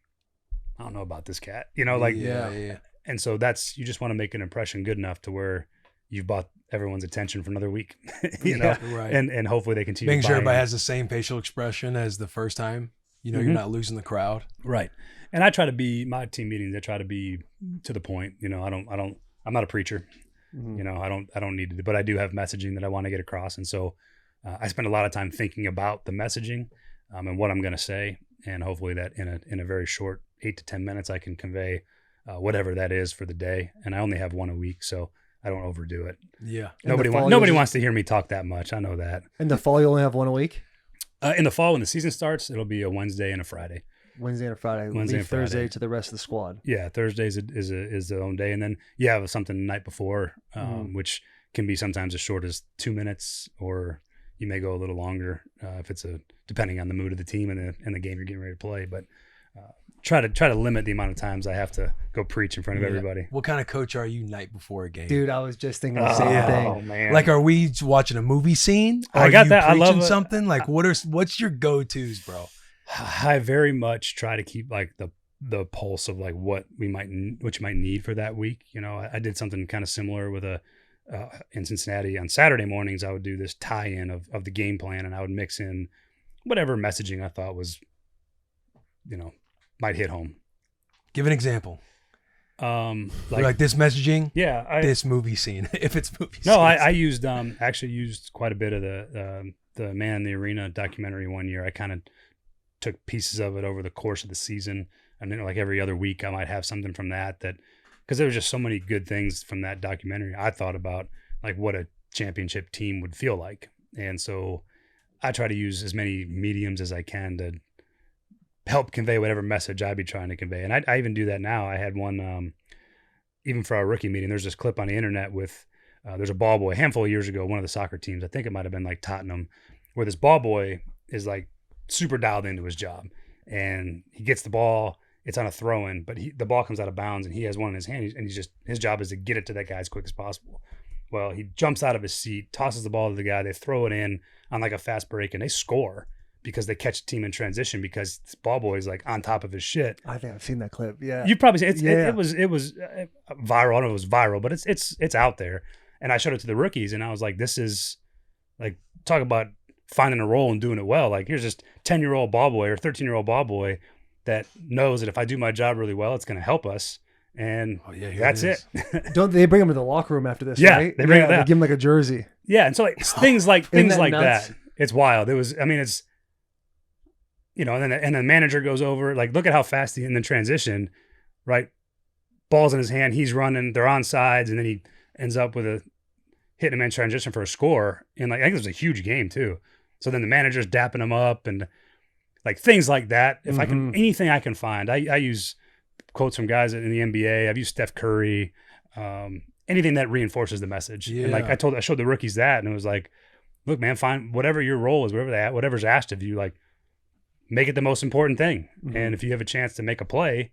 I don't know about this cat, like, Yeah. And so you just want to make an impression good enough to where you've bought everyone's attention for another week, Right. and hopefully they continue Making sure everybody buying. has the same facial expression as the first time. You're not losing the crowd. Right. And I try to be, my team meetings, I try to be to the point. I'm not a preacher. I don't need to, but I do have messaging that I want to get across. And so I spend a lot of time thinking about the messaging and what I'm going to say. And hopefully that in a very short 8 to 10 minutes, I can convey whatever that is for the day. And I only have one a week, so I don't overdo it. Yeah. Nobody wants to hear me talk that much. I know that. In the fall, you only have one a week? In the fall, when the season starts, it'll be a Wednesday and a Friday. Wednesday and a Friday. Wednesday Leave and Friday. Thursday to the rest of the squad. Yeah, Thursdays is their own day, and then you have something the night before, which can be sometimes as short as 2 minutes, or you may go a little longer if it's depending on the mood of the team and the game you're getting ready to play. But try to limit the amount of times I have to go preach in front of everybody. What kind of coach are you night before a game? Dude, I was just thinking the same thing. Oh man! Like, are we watching a movie scene? I got that. I love Preaching it. something. Like, what's your go-tos, bro? I very much try to keep like the pulse of like what you might need for that week. I did something kind of similar with in Cincinnati on Saturday mornings. I would do this tie-in of the game plan, and I would mix in whatever messaging I thought was, might hit home. Give an example. Like this messaging. Yeah, this movie scene. If it's movie. No, scenes. I used actually used quite a bit of the Man in the Arena documentary one year. I kind of took pieces of it over the course of the season, and then like every other week I might have something from that because there was just so many good things from that documentary. I thought about like what a championship team would feel like, and so I try to use as many mediums as I can to help convey whatever message I'd be trying to convey. And I even do that now. I had one even for our rookie meeting. There's this clip on the internet with there's a ball boy a handful of years ago, one of the soccer teams, I think it might have been like Tottenham, where this ball boy is like super dialed into his job, and he gets the ball. It's on a throw-in, but the ball comes out of bounds, and he has one in his hand, and his job is to get it to that guy as quick as possible. Well, he jumps out of his seat, tosses the ball to the guy. They throw it in on like a fast break, and they score because they catch the team in transition because this ball boy is like on top of his shit. I think I've seen that clip. Yeah, You've probably seen it. It was viral. I don't know if it was viral, but it's out there. And I showed it to the rookies, and I was like, this is like, talk about finding a role and doing it well. Like, here's this 10-year-old ball boy or 13-year-old ball boy that knows that if I do my job really well, it's going to help us. And that's it. Don't they bring him to the locker room after this? Yeah, right? they bring him They out. give him like a jersey. Yeah, and so like things like Isn't that. nuts? It's wild. It was. I mean, it's and then the manager goes over. Like, look at how fast he in the transition, right? Ball's in his hand. He's running. They're on sides, and then he ends up with hitting him in transition for a score. And like, I think it was a huge game too. So then the manager's dapping him up and like things like that. If I can, anything I can find, I use quotes from guys in the NBA. I've used Steph Curry, anything that reinforces the message. Yeah. And like I showed the rookies that, and it was like, look, man, find whatever your role is, whatever's asked of you, like make it the most important thing. And if you have a chance to make a play,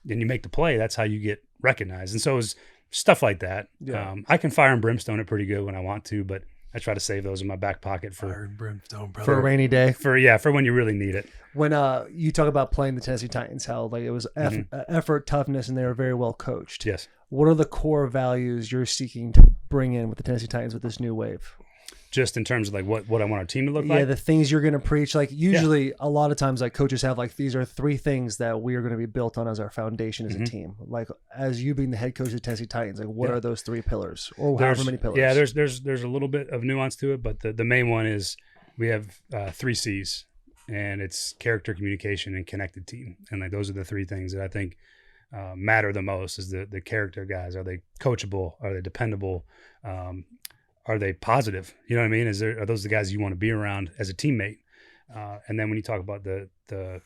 then you make the play. That's how you get recognized. And so it was stuff like that. Yeah. I can fire and brimstone it pretty good when I want to, but I try to save those in my back pocket Fire and brimstone, brother. for a rainy day. for when you really need it. When you talk about playing the Tennessee Titans, how like it was effort, toughness, and they were very well coached. Yes. What are the core values you're seeking to bring in with the Tennessee Titans with this new wave? Just in terms of like what I want our team to look Yeah, like. the things you're going to preach. Like usually a lot of times like coaches have like, these are 3 things that we are going to be built on as our foundation as a team. Like as you being the head coach of the Tennessee Titans, like what are those 3 pillars or however many pillars? Yeah, there's a little bit of nuance to it, but the main one is we have 3 C's, and it's character, communication, and connected team. And like those are the 3 things that I think matter the most. Is the character guys. Are they coachable? Are they dependable? are they positive? You know what I mean? Are those the guys you want to be around as a teammate? And then when you talk about the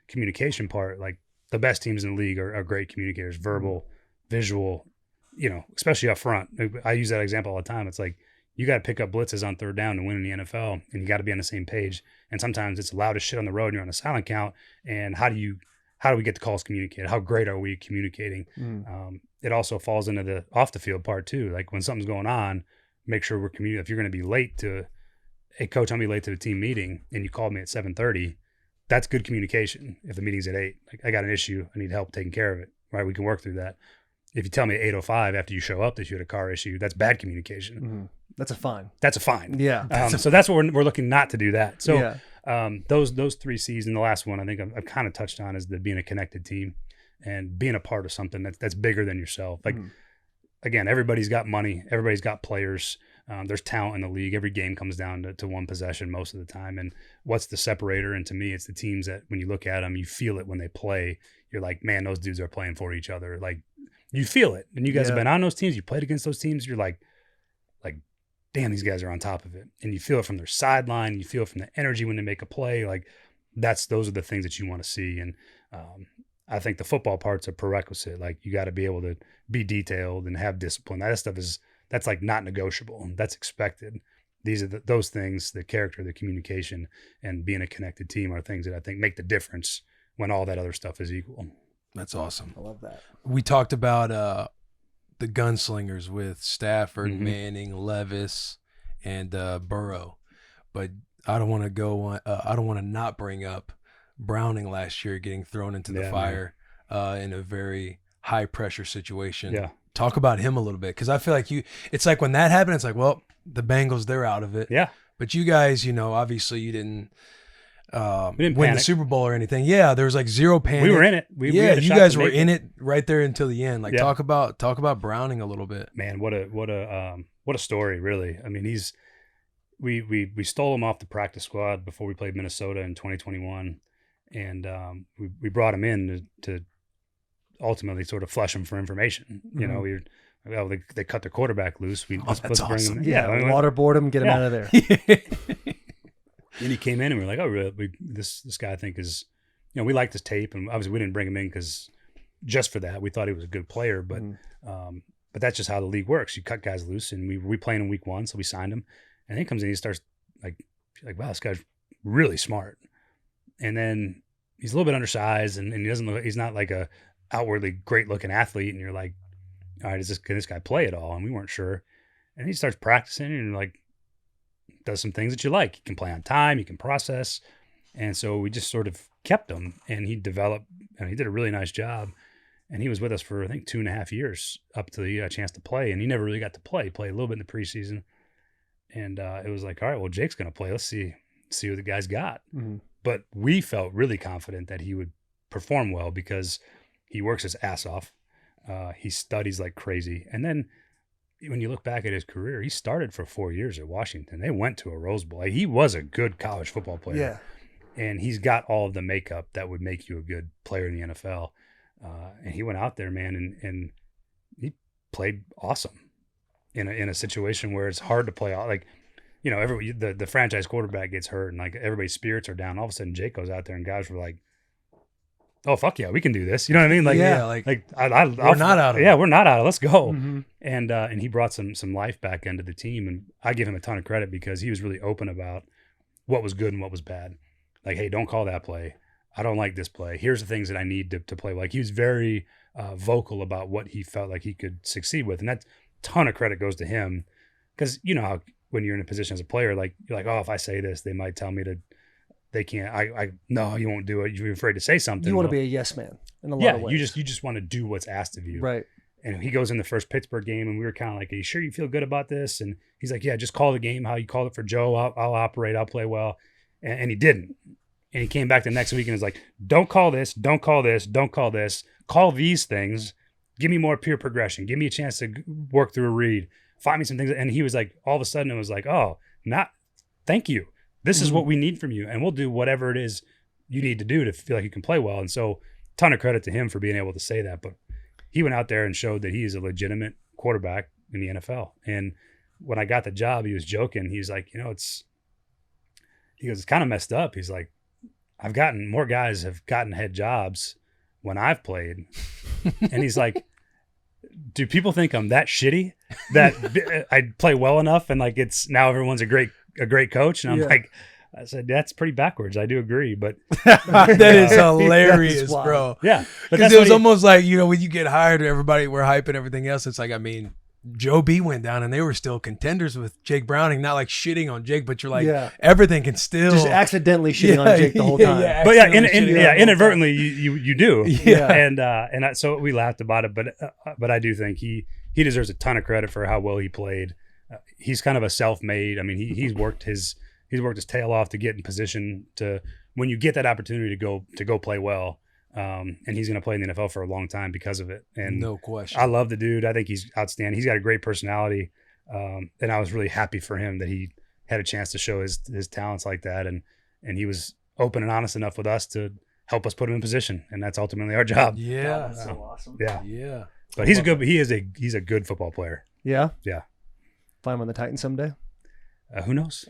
communication part, like the best teams in the league are great communicators, verbal, visual, especially up front. I use that example all the time. It's like, you got to pick up blitzes on third down to win in the NFL, and you got to be on the same page. And sometimes it's loud as shit on the road and you're on a silent count. And how do we get the calls communicated? How great are we communicating? It also falls into the off the field part too. Like when something's going on, make sure we're communicating. If you're going to be late to, hey coach, I'm gonna be late to the team meeting, and you called me at 7:30, that's good communication. If the meeting's at 8, like, I got an issue, I need help taking care of it. Right, we can work through that. If you tell me at 8:05 after you show up that you had a car issue, that's bad communication. That's a fine. That's a fine. Yeah. So that's what we're looking not to do that. So Yeah. Those 3 C's, and the last one I think I've kind of touched on is the being a connected team and being a part of something that's bigger than yourself. Like again, everybody's got money, everybody's got players. There's talent in the league. Every game comes down to one possession most of the time. And what's the separator? And to me, it's the teams that when you look at them, you feel it when they play. You're like, man, those dudes are playing for each other. Like you feel it. And you guys have been on those teams. You played against those teams. You're like, damn, these guys are on top of it. And you feel it from their sideline. You feel it from the energy when they make a play. Like those are the things that you want to see. And I think the football part's a prerequisite. Like you got to be able to be detailed and have discipline. That stuff that's like not negotiable. That's expected. These are those things, the character, the communication, and being a connected team are things that I think make the difference when all that other stuff is equal. That's awesome. I love that. We talked about the gunslingers with Stafford, Manning, Levis, and Burrow, but I don't want to go on. I don't want to not bring up Browning last year getting thrown into the fire in a very high pressure situation. Yeah, talk about him a little bit, because I feel like it's like when that happened, it's like, well, the Bengals, they're out of it. Yeah, but you guys, obviously you didn't. We didn't win panic. the Super Bowl or anything. Yeah, there was like zero panic. We were in it. We had a you shot guys to were make in it right there until the end. Like talk about Browning a little bit. Man, what a story, really. I mean, we stole him off the practice squad before we played Minnesota in 2021, and we brought him in to ultimately sort of flush him for information. They cut their quarterback loose. Let's bring him. Yeah, waterboard him, get him out of there. And he came in and we were like, oh, really? This guy I think is, we liked his tape, and obviously we didn't bring him in just for that. We thought he was a good player, but that's just how the league works. You cut guys loose, and we playing in week 1, so we signed him, and then he comes in, he starts like, wow, this guy's really smart, and then he's a little bit undersized, and he doesn't look, he's not like a outwardly great looking athlete, and you're like, all right, can this guy play at all? And we weren't sure, and he starts practicing, and you're like, does some things that you like. He can play on time, he can process. And so we just sort of kept him, and he developed, and he did a really nice job. And he was with us for, I think, 2.5 years up to the chance to play. And he never really got to play. He played a little bit in the preseason. And it was like, all right, well, Jake's going to play. Let's see what the guy's got. But we felt really confident that he would perform well because he works his ass off. He studies like crazy. And then when you look back at his career, he started for 4 years at Washington. They went to a Rose Bowl. Like, he was a good college football player. Yeah. And he's got all of the makeup that would make you a good player in the NFL. And he went out there, man, and he played awesome in a situation where it's hard to play. Like, the franchise quarterback gets hurt, and like everybody's spirits are down. All of a sudden, Jake goes out there, and guys were like, oh, fuck yeah, we can do this. You know what I mean? Like, we're not out of it. Yeah, we're not out of it. Let's go. And he brought some life back into the team. And I give him a ton of credit because he was really open about what was good and what was bad. Like, hey, don't call that play. I don't like this play. Here's the things that I need to play. Like, he was very vocal about what he felt like he could succeed with. And that ton of credit goes to him because you know how when you're in a position as a player, like, you're like, oh, if I say this, they might tell me they can't. No, you won't do it. You're afraid to say something. You want to be a yes man in a lot of ways. you just want to do what's asked of you. Right. And he goes in the first Pittsburgh game, and we were kind of like, are you sure you feel good about this? And he's like, yeah, just call the game how you called it for Joe. I'll operate. I'll play well. And he didn't. And he came back the next week and was like, don't call this. Don't call this. Don't call this. Call these things. Give me more pure progression. Give me a chance to work through a read. Find me some things. And he was like, all of a sudden it was like, oh, thank you. This is what we need from you, and we'll do whatever it is you need to do to feel like you can play well. And so, ton of credit to him for being able to say that. But he went out there and showed that he is a legitimate quarterback in the NFL. And when I got the job, he was joking. He's like, it's kind of messed up. He's like, more guys have gotten head jobs when I've played. And he's like, do people think I'm that shitty that I play well enough and like it's now everyone's a great coach? And I'm like, I said, that's pretty backwards. I do agree, but that is hilarious, bro. Yeah. Because it was almost like, when you get hired, everybody, we're hyping everything else. It's like, I mean, Joe B went down and they were still contenders with Jake Browning, not like shitting on Jake, but you're like, everything can still. Just accidentally shitting on Jake the whole time. But inadvertently you do. Yeah. So we laughed about it, but I do think he deserves a ton of credit for how well he played. He's kind of a self-made. I mean, he's worked his tail off to get in position to when you get that opportunity to go play well. And he's going to play in the NFL for a long time because of it. And no question. I love the dude. I think he's outstanding. He's got a great personality. And I was really happy for him that he had a chance to show his talents like that. And he was open and honest enough with us to help us put him in position. And that's ultimately our job. Yeah. That's so awesome. Yeah. Yeah. But he's a good football player. Yeah. Yeah. Find him on the Titans someday. Who knows?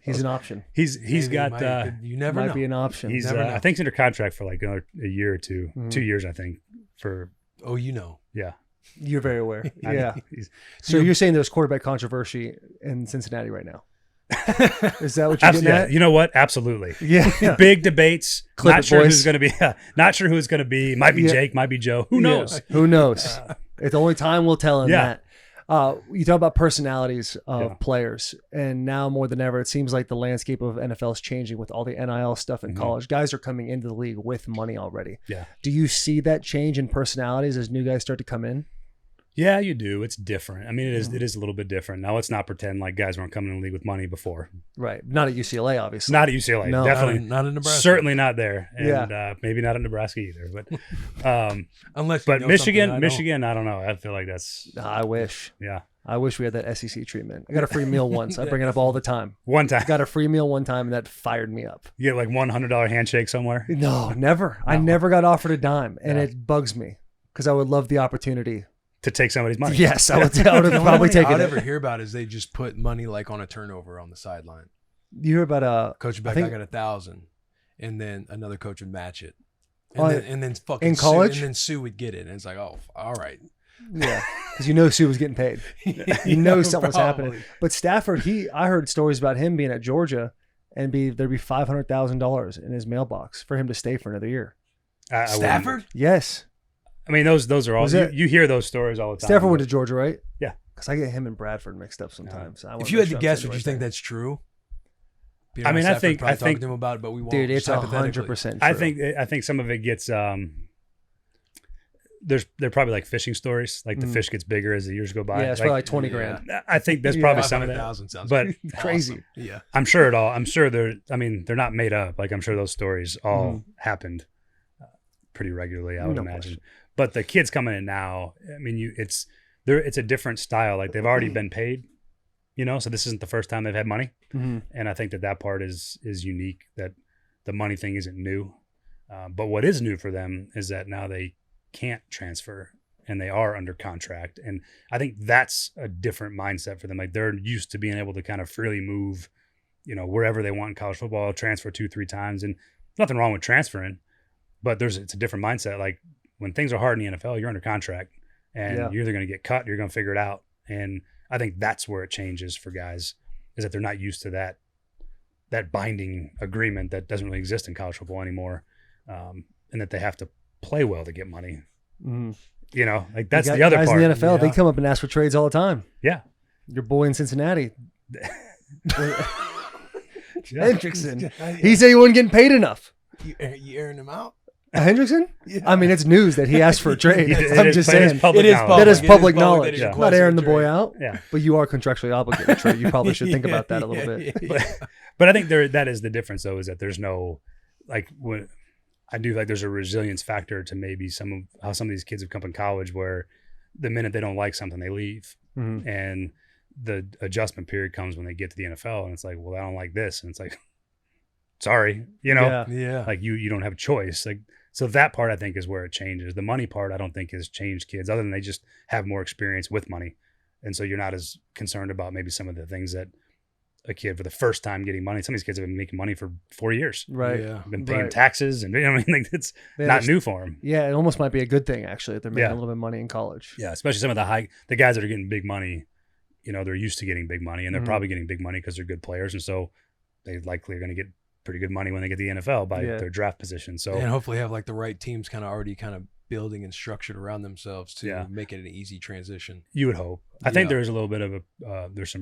He's an option. He's got you never might know. be an option. He's I think he's under contract for like another a year or two, 2 years I think for yeah. You're very aware. I Yeah. mean, So you're saying there's quarterback controversy in Cincinnati right now? Is that what you're getting at? You know what? Absolutely. Yeah. Big debates. Clip Not it, sure boys. who's going to be. Not sure who it's going to be. Might be Jake. Might be Joe. Who knows? Who knows? It's only time will tell in Yeah. that. You talk about personalities of players, and now more than ever, it seems like the landscape of NFL is changing with all the NIL stuff in college. Guys are coming into the league with money already. Yeah. Do you see that change in personalities as new guys start to come in? Yeah, you do. It's different. I mean, it is a little bit different. Now, let's not pretend like guys weren't coming in the league with money before. Right. Not at UCLA, obviously. Not at UCLA. No. Definitely not in Nebraska. Certainly not there. And maybe not in Nebraska either. But unless but Michigan, I don't know. I feel like that's I wish. Yeah. I wish we had that SEC treatment. I got a free meal once. I bring it up all the time. One time. I got a free meal one time, and that fired me up. You get like $100 handshake somewhere? No, never. I never got offered a dime, and it bugs me because I would love the opportunity to take somebody's money. Yes, I would have probably taken it. I'd ever hear about is they just put money like on a turnover on the sideline. You hear about Coach Beck, I got 1,000, and then another coach would match it, and then fucking in college, and then Sue would get it, and it's like, oh, all right. Yeah, because Sue was getting paid. You know something was happening. But Stafford, I heard stories about him being at Georgia and there'd be $500,000 in his mailbox for him to stay for another year. Stafford? Yes. I mean, those are all you hear those stories all the time. Stafford went to Georgia, right? Yeah. Because I get him and Bradford mixed up sometimes. So if you had to guess, would you think that's true? I mean, I think talking to him about it, but we won't. Dude, it's 100% true. I think some of it gets they're probably like fishing stories. Like the fish gets bigger as the years go by. Yeah, it's probably like 20 grand. I think there's probably some of that. Sounds but crazy. Yeah. I'm sure they're not made up. Like I'm sure those stories all happened pretty regularly, I would imagine. Question. But the kids coming in now, I mean, it's a different style. Like they've already been paid, so this isn't the first time they've had money. And I think that part is unique, that the money thing isn't new. But what is new for them is that now they can't transfer and they are under contract. And I think that's a different mindset for them. Like they're used to being able to kind of freely move, wherever they want in college football, transfer 2-3 times. And nothing wrong with transferring, but it's a different mindset. Like when things are hard in the NFL, you're under contract and you're either going to get cut or you're going to figure it out. And I think that's where it changes for guys, is that they're not used to that binding agreement that doesn't really exist in college football anymore. And that they have to play well to get money. Like that's the other guys part. In the NFL, they come up and ask for trades all the time. Yeah. Your boy in Cincinnati, Hendrickson. He said he wasn't getting paid enough. You airing him out? Hendrickson? Yeah. I mean, it's news that he asked for a trade. I'm just saying. It is that is public knowledge. Yeah. Not airing the boy out. Yeah. But you are contractually obligated, Trey. You probably should think about that a little bit. But I think that is the difference, though, is that there's no, like, when I do like there's a resilience factor to maybe how some of these kids have come up in college, where the minute they don't like something, they leave. And the adjustment period comes when they get to the NFL, and it's like, well, I don't like this. And it's like, sorry, Yeah. like you don't have a choice. Like, so that part I think is where it changes. The money part I don't think has changed kids, other than they just have more experience with money. And so you're not as concerned about maybe some of the things that a kid for the first time getting money. Some of these kids have been making money for 4 years. Right. Yeah. Been paying Right. taxes, and I mean, like, it's They not underst- new for them. Yeah, it almost might be a good thing actually if they're making Yeah. a little bit of money in college. Yeah, especially some of the guys that are getting big money. You know, they're used to getting big money, and they're Mhm. probably getting big money because they're good players, and so they likely are going to get pretty good money when they get to the NFL by Yeah. their draft position. So And hopefully have like the right teams kind of already kind of building and structured around themselves to Yeah. make it an easy transition. you would hope. I think Yeah. there's a little bit of a there's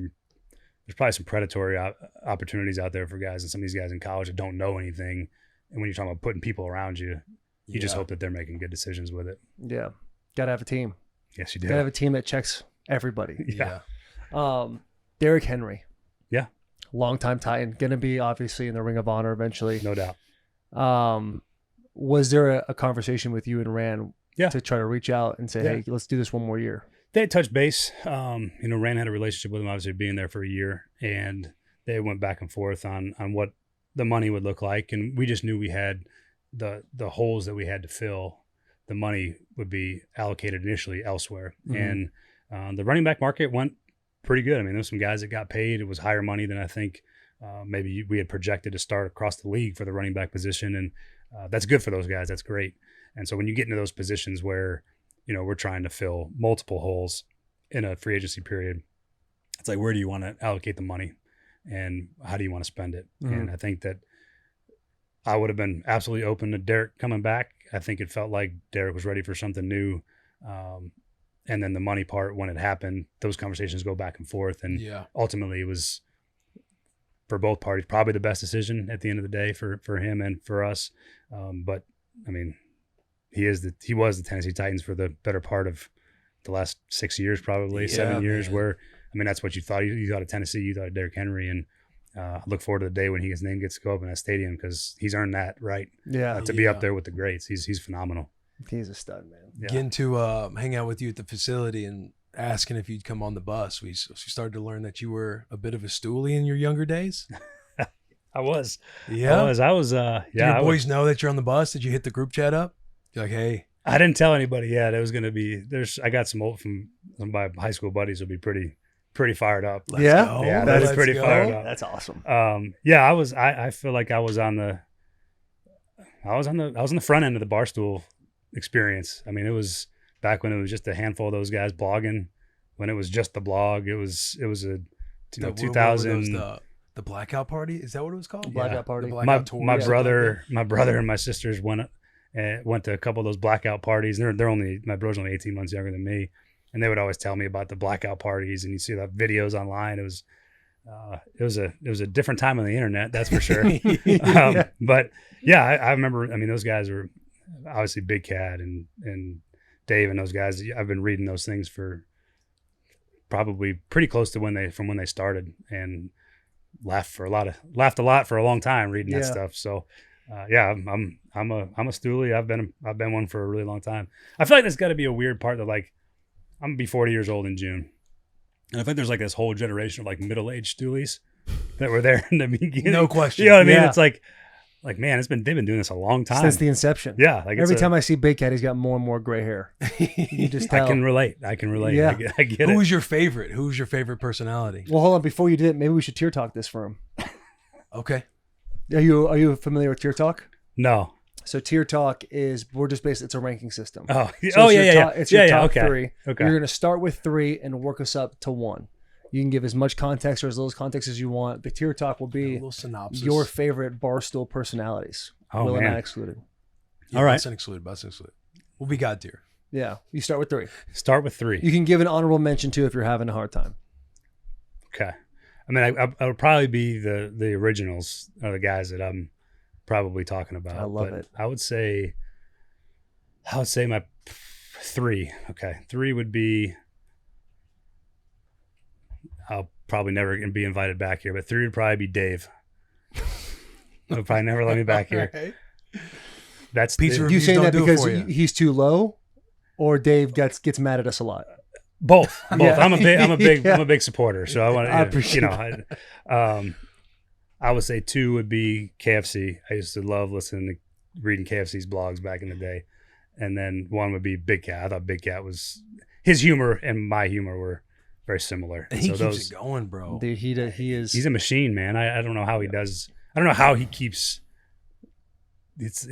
probably some predatory opportunities out there for guys, and some of these guys in college that don't know anything. And when you're talking about putting people around you, you just Yeah. hope that they're making good decisions with it. Yeah. Gotta have a team. Yes, you do. Gotta have a team that checks everybody. Yeah. Derrick Henry. Yeah. Longtime Titan. Gonna be obviously in the Ring of Honor eventually. No doubt. Was there a conversation with you and Rand Yeah. to try to reach out and say, Yeah. hey, let's do this one more year? They had touched base. You know, Rand had a relationship with him, obviously being there for a year, and they went back and forth on what the money would look like. And we just knew we had the holes that we had to fill. The money would be allocated initially elsewhere. Mhm. And the running back market went pretty good. I mean, there's some guys that got paid. It was higher money than I think maybe we had projected to start across the league for the running back position. And that's good for those guys. That's great. And so when you get into those positions where, you know, we're trying to fill multiple holes in a free agency period, it's like, where do you want to allocate the money and how do you want to spend it? Mhm. And I think that I would have been absolutely open to Derrick coming back. I think it felt like Derrick was ready for something new. And then the money part, when it happened, those conversations go back and forth. And Yeah. ultimately it was, for both parties, probably the best decision at the end of the day for him and for us. But I mean, he was the Tennessee Titans for the better part of the last 6 years, probably 7 years, man. where, I mean, that's what you thought. You thought of Tennessee, you thought of Derrick Henry, and I look forward to the day when his name gets to go up in that stadium, because he's earned that right Yeah. to be Yeah. up there with the greats. He's phenomenal. He's a stud, man. Yeah. Getting to hang out with you at the facility and asking if you'd come on the bus. We started to learn that you were a bit of a stoolie in your younger days. I was. Yeah. I was. Do Yeah. your boys know that you're on the bus? Did you hit the group chat up? You're like, hey. I didn't tell anybody yet. It was going to be. I got some my high school buddies will be pretty fired up. Let's Yeah? go. Yeah, that is Let's pretty go. fired up. That's awesome. Yeah, I feel like I was on the front end of the Barstool experience. I mean, it was back when it was just a handful of those guys blogging, when it was just the blog. It was a What were 2000. those, the blackout party? Is that what it was called? Blackout party. The my blackout tour. my Yeah. brother and my sisters went to a couple of those blackout parties. And my brother's only 18 months younger than me, and they would always tell me about the blackout parties, and you see the videos online. It was a different time on the internet, that's for sure. But yeah, I remember. I mean, those guys were obviously Big Cat and Dave and those guys. I've been reading those things for probably pretty close to when they started, and laughed a lot for a long time reading that Yeah. stuff. So yeah, I'm a stoolie. I've been one for a really long time. I feel like there's got to be a weird part that, like, I'm gonna be 40 years old in June, and I think there's like this whole generation of like middle-aged stoolies that were there in the beginning. No question. You know what I mean? Yeah. It's like man, they've been doing this a long time. Since the inception. Yeah, like Every time I see Big Cat, he's got more and more gray hair. You just tell. I can relate. Yeah. I get it. Who's your favorite? Who's your favorite personality? Well, hold on. Before you did it, maybe we should Tier Talk this for him. Okay. Are you familiar with Tier Talk? No. So Tier Talk is it's a ranking system. Oh, So oh it's yeah, your yeah, top- yeah. It's your top okay. 3. Okay. You're going to start with 3 and work us up to 1. You can give as much context or as little context as you want. The Tier Talk will A be little synopsis. your favorite Barstool personalities. Oh, Will and man. not excluded. All right. Bussin excluded. Bussin excluded. What we got, dear? Yeah. You start with 3. Start with 3. You can give an honorable mention too if you're having a hard time. Okay. I mean, I would probably be the originals are the guys that I'm probably talking about. I love but it. I would say my 3. Okay. 3 would be, I'll probably never be invited back here, but 3 would probably be Dave. He'll probably never let me back here. Right. That's Pizza the- You Reviews saying don't that do it because for you. he's too low, or Dave gets mad at us a lot? both. Yeah. I'm Yeah. a big supporter. So I want to, I appreciate I would say 2 would be KFC. I used to love reading KFC's blogs back in the day. And then 1 would be Big Cat. I thought Big Cat his humor and my humor were very similar. And he So keeps it going, bro. Dude, he is. He's a machine, man. I don't know how he does. I don't know how he keeps. He's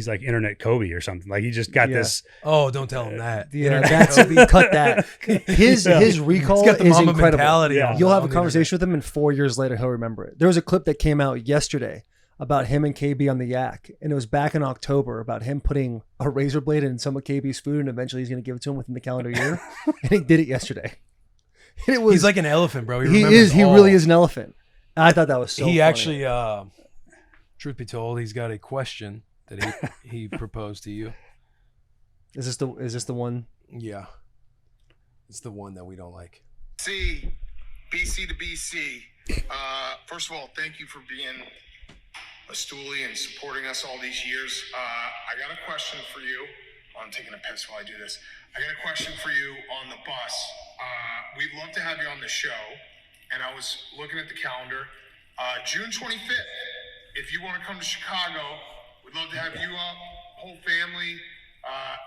like internet Kobe or something. Like he just got this. Oh, don't tell him that. Yeah, that's cut that. His recall He's got the is mama incredible. mentality. Yeah. You'll have a on the conversation with him, and 4 years later, he'll remember it. There was a clip that came out yesterday about him and KB on the yak, and it was back in October about him putting a razor blade in some of KB's food, and eventually he's going to give it to him within the calendar year. And he did it yesterday. And it was, He's like an elephant, bro. he remembers is. He all. really is an elephant. I thought that was so. He funny. actually, truth be told, he's got a question that he proposed to you. Is this the one? Yeah, it's the one that we don't like. BC to BC. First of all, thank you for being a stoolie and supporting us all these years. I got a question for you. I'm taking a piss while I do this. I got a question for you on the bus. We'd love to have you on the show. And I was looking at the calendar. June 25th, if you want to come to Chicago, we'd love to have you up, whole family.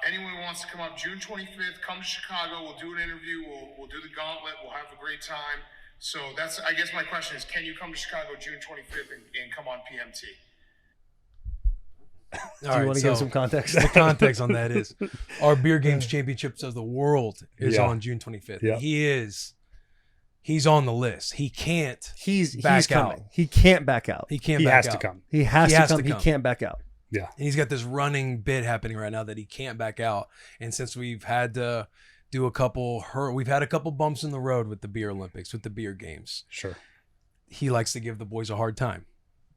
Anyone who wants to come up June 25th, come to Chicago. We'll do an interview. We'll do the gauntlet. We'll have a great time. So that's, I guess my question is, can you come to Chicago June 25th and come on PMT? Do you want to give some context? The context on that is our Beer Games Championships of the World is on June 25th. Yeah. He's on the list. He can't. He's back coming. out. He can't back out. He can't. He back has out. to come. He has He to has come. to He come. can't back out. Yeah. And he's got this running bit happening right now that he can't back out. And since we've had to do we've had a couple bumps in the road with the Beer Olympics, with the Beer Games. Sure. He likes to give the boys a hard time.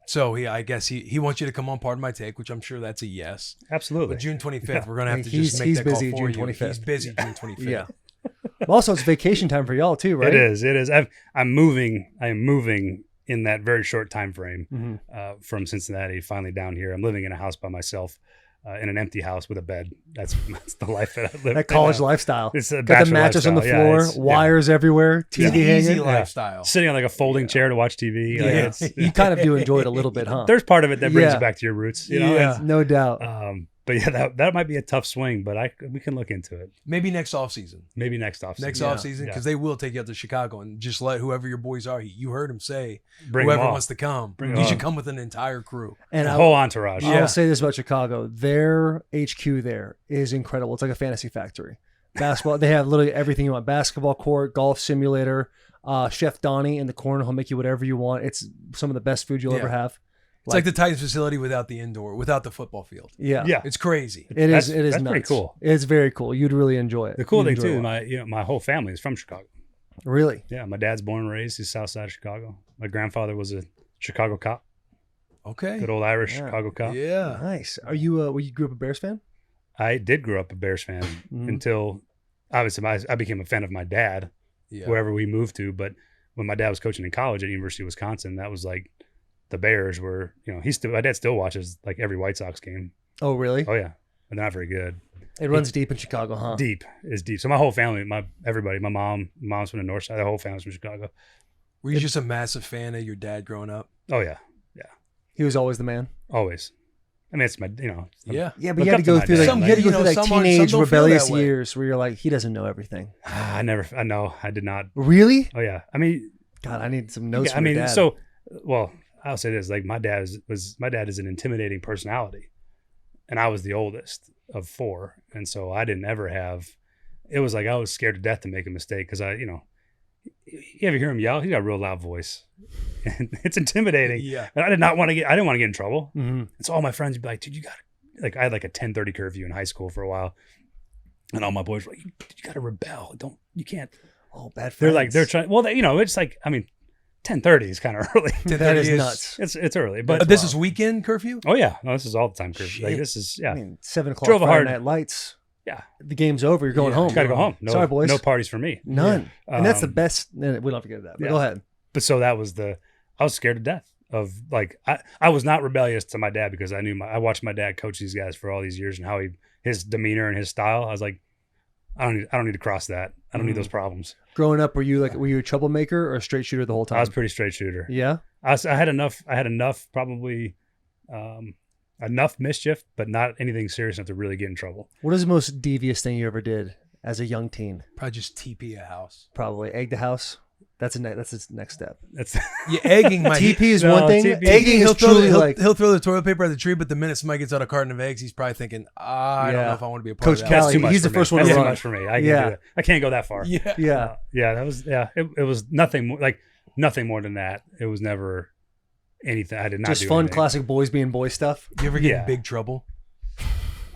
So I guess he wants you to come on Pardon My Take, which I'm sure that's a yes. Absolutely. But June 25th, we're gonna have to He's- just make he's that call busy for June you. 25th. He's busy June 25th. Yeah. Also, it's vacation time for y'all too, right? It is. I'm moving. I am moving in that very short time frame from Cincinnati finally down here. I'm living in a house by myself, in an empty house with a bed. That's the life that I live. That college lifestyle. It's a Got the bachelor mattress on the lifestyle. floor, Yeah, it's- wires everywhere, TV It's an easy hanging. lifestyle. Sitting on like a folding chair to watch TV. Like, it's- You kind of do enjoy it a little bit, huh? There's part of it that brings Yeah. you back to your roots. You know? Yeah, no doubt. But yeah, that might be a tough swing, but we can look into it. Maybe next offseason. Maybe next offseason. Next Yeah. offseason, because they will take you out to Chicago and just let whoever your boys are. You heard him say, Bring whoever them all. wants to come, Bring you them should all. come with an entire crew. And The I whole entourage. will say this about Chicago: their HQ there is incredible. It's like a fantasy factory. Basketball, they have literally everything you want: basketball court, golf simulator, Chef Donnie in the corner. He'll make you whatever you want. It's some of the best food you'll Yeah. ever have. It's like the Titans facility without the football field. Yeah, Yeah. It's crazy. It is. It is that's nuts. pretty cool. It's very cool. You'd really enjoy it. The cool You'd thing enjoy too, it a lot. my whole family is from Chicago. Really? Yeah, my dad's born and raised. He's South Side of Chicago. My grandfather was a Chicago cop, Okay. good old Irish Yeah. Chicago cop. Yeah. Nice. Are you? Were you grew up a Bears fan? I did grow up a Bears fan Mhm. until obviously I became a fan of my dad Yeah. wherever we moved to. But when my dad was coaching in college at University of Wisconsin, that was like the Bears were. You know, my dad still watches like every White Sox game. Oh, really? Oh yeah, but they're not very good. It runs deep in Chicago, huh? Deep is deep. So my whole family, everybody, my mom's from the north side. The whole family's from Chicago. Were you just a massive fan of your dad growing up? Oh yeah, He was always the man. always. I mean, it's my Yeah. Yeah, but Look you had up to to go my through dad. like Some you had to kid, go you through know, like some teenage don't feel rebellious that way. years where you're like, he doesn't know everything. I know. I did not. Really? Oh yeah. I mean, God, I need some notes. I from your mean, dad. so well, I'll say this: like my dad is an intimidating personality, and I was the oldest of four, and so I didn't ever have. It was like I was scared to death to make a mistake because you ever hear him yell? He got a real loud voice, and it's intimidating. Yeah. And I didn't want to get in trouble. Mhm. And so all my friends would be like, "Dude, you got like I had like a 10:30 curfew in high school for a while." And all my boys were like, you got to rebel. You can't. Oh, bad friends. They're like, they're trying. Well, it's like, I mean, 10:30 is kind of early. That is nuts. It's early, but This is weekend curfew? oh yeah, no, this is all the time curfew. Like this is I mean, 7:00 Drove a Friday hard- night lights. Yeah. The game's over. You're going home. Got to go home. No, Sorry, boys. No parties for me. None. And that's the Um, best. We don't have to get into that. But yeah. go ahead. But so that was I was scared to death of like I was not rebellious to my dad because I watched my dad coach these guys for all these years and how his demeanor and his style. I was like, I don't need to cross that. I don't need those problems. Growing up, were you a troublemaker or a straight shooter the whole time? I was pretty straight shooter. Yeah. I had enough probably enough mischief, but not anything serious enough to really get in trouble. What is the most devious thing you ever did as a young teen? Probably just TP a house. Probably egg the house. That's its next step. That's Yeah, egging my TP is No, one thing. TP Egging is truly like he'll throw the toilet paper at the tree, but the minute somebody gets out a carton of eggs, he's probably thinking, I don't Yeah. know if I want to be a part Coach of that. Callahan. that's too much. He's for the me. first one to That's too run. much for me. I can't Yeah. do that. I can't go that far. Yeah. yeah. Yeah, that was It was nothing more like nothing more than that. It was never anything. I did not Just do fun, anything. classic boys being boy stuff. You ever get Yeah. in big trouble?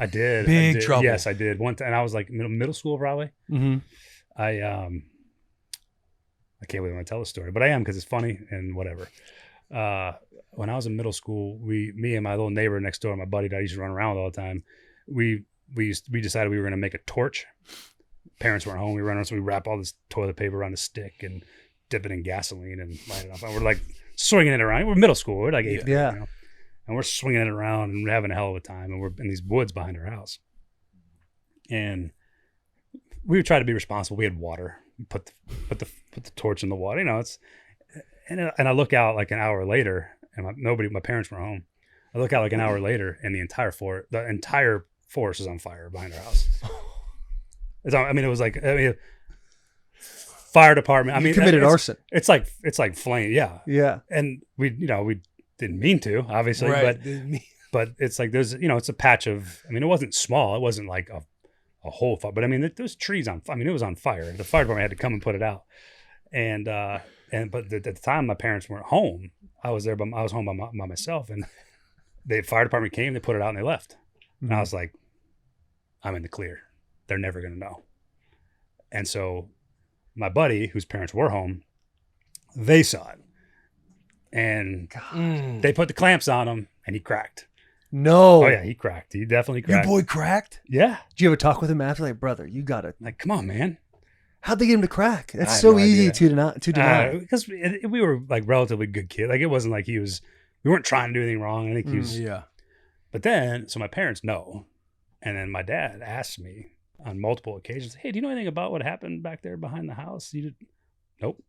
I did. Big I did. trouble. Yes, I did. One time, and I was like middle school probably. Mm-hmm. I can't believe I'm gonna tell the story, but I am because it's funny and whatever. When I was in middle school, me and my little neighbor next door, my buddy that I used to run around with all the time, we decided we were gonna make a torch. Parents weren't home. We ran around, so we wrap all this toilet paper around a stick and dip it in gasoline and light it up. And we're like swinging it around. We're middle school. We're like 8. Yeah. You know? And we're swinging it around and we're having a hell of a time. And we're in these woods behind our house. And we would try to be responsible. We had water. We put the torch in the water. You know, and I look out like an hour later, and my parents were home. I look out like an hour later, and the entire forest is on fire behind our house. It was like fire department. You committed arson. It's like flame. Yeah. Yeah. And we didn't mean to, obviously, Right. but it's like there's it's a patch of. It wasn't small. It wasn't like a whole fire, but those trees on. It was on fire. The fire department had to come and put it out. And but at the time my parents weren't home. I was there, but I was home by myself. And the fire department came, they put it out, and they left. And I was like, I'm in the clear. They're never gonna know. And so my buddy, whose parents were home, they saw it, and they put the clamps on him, and he cracked. No. Oh yeah, he cracked. He definitely Your cracked. boy cracked? Yeah. Did you ever talk with him after? Like, brother, you got it. Like, come on, man. How'd they get him to crack? I That's have so no easy idea. to deny. Because we were like relatively good kids. Like it wasn't like we weren't trying to do anything wrong. I think he was. Yeah. But then, so my parents know, and then my dad asked me on multiple occasions, "Hey, do you know anything about what happened back there behind the house?" Nope,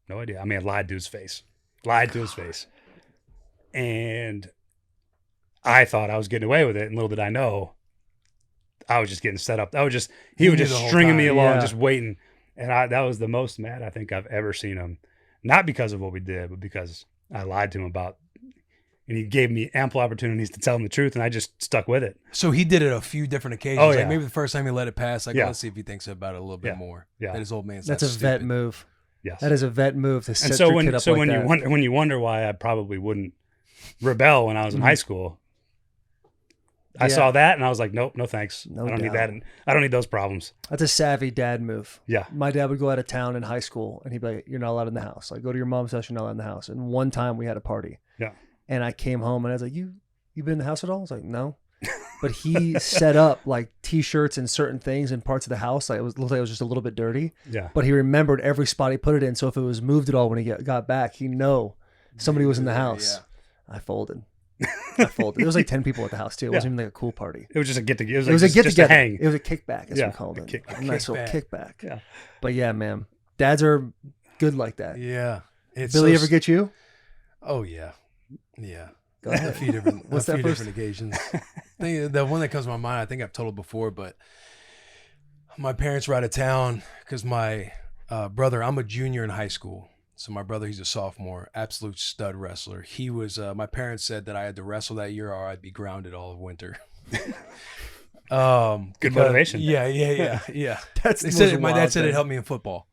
no idea. I lied to his face. And I thought I was getting away with it, and little did I know, I was just getting set up. He was just knew the whole stringing me time, along, yeah. just waiting. And that was the most mad I think I've ever seen him. Not because of what we did, but because I lied to him and he gave me ample opportunities to tell him the truth, and I just stuck with it. So he did it a few different occasions. Oh, Like yeah. maybe the first time he let it pass, like, Yeah. let's see if he thinks about it a little bit Yeah. more. Yeah. That his old man's That's a vet move. Yes. That is a vet move to set And so your kid up like when that. you wonder why I probably wouldn't rebel when I was in high school, I Yeah. saw that and I was like, nope, no thanks. No I don't need doubt. that. And I don't need those problems. That's a savvy dad move. Yeah. My dad would go out of town in high school, and he'd be like, "You're not allowed in the house. Like, go to your mom's house. You're not allowed in the house." And one time we had a party. Yeah. And I came home, and I was like, "You been in the house at all?" I was like, "No." But he set up like T-shirts and certain things in parts of the house. Like it looked like it was just a little bit dirty. Yeah. But he remembered every spot he put it in. So if it was moved at all when he got back, he know somebody was in the house. I folded. It was like 10 people at the house too. It wasn't even like a cool party. It was just a get together. It was a get just together. hang. It was a kickback, as Yeah, we called a it. kick- A nice little kickback. kickback. Yeah. But yeah, man, dads are good like that. Yeah. It's Billy so ever get you? Oh yeah. Yeah. Go ahead. A few different What's that first? different occasions. The one that comes to my mind, I think I've told it before, but my parents were out of town because my brother, I'm a junior in high school. So my brother, he's a sophomore, absolute stud wrestler. He was, my parents said that I had to wrestle that year or I'd be grounded all of winter. Good motivation. Yeah. That's They the said most my dad wild said it thing. helped me in football,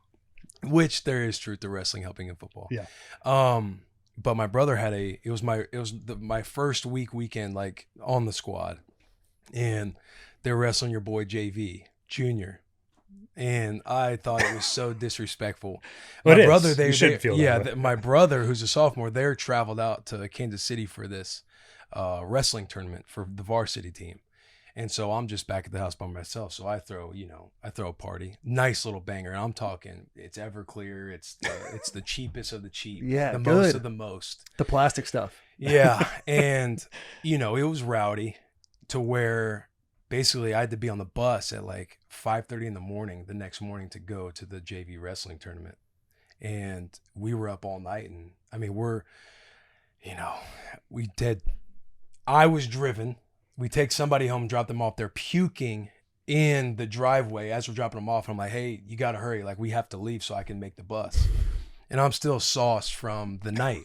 which there is truth to wrestling helping in football. Yeah. But my brother had my first weekend like on the squad, and they were wrestling your boy JV Junior, and I thought it was so disrespectful. Well, My it is. brother, You shouldn't feel that way. my brother who's a sophomore, they traveled out to Kansas City for this wrestling tournament for the varsity team. And so I'm just back at the house by myself. So I throw a party, nice little banger. And I'm talking, it's Everclear. It's the cheapest of the cheap. Yeah, the good. most of the most. The plastic stuff. Yeah. And, it was rowdy to where basically I had to be on the bus at like 5:30 in the morning the next morning to go to the JV wrestling tournament. And we were up all night. And I mean, I was driven. We take somebody home, drop them off. They're puking in the driveway as we're dropping them off. I'm like, hey, you got to hurry. Like, we have to leave so I can make the bus. And I'm still sauced from the night.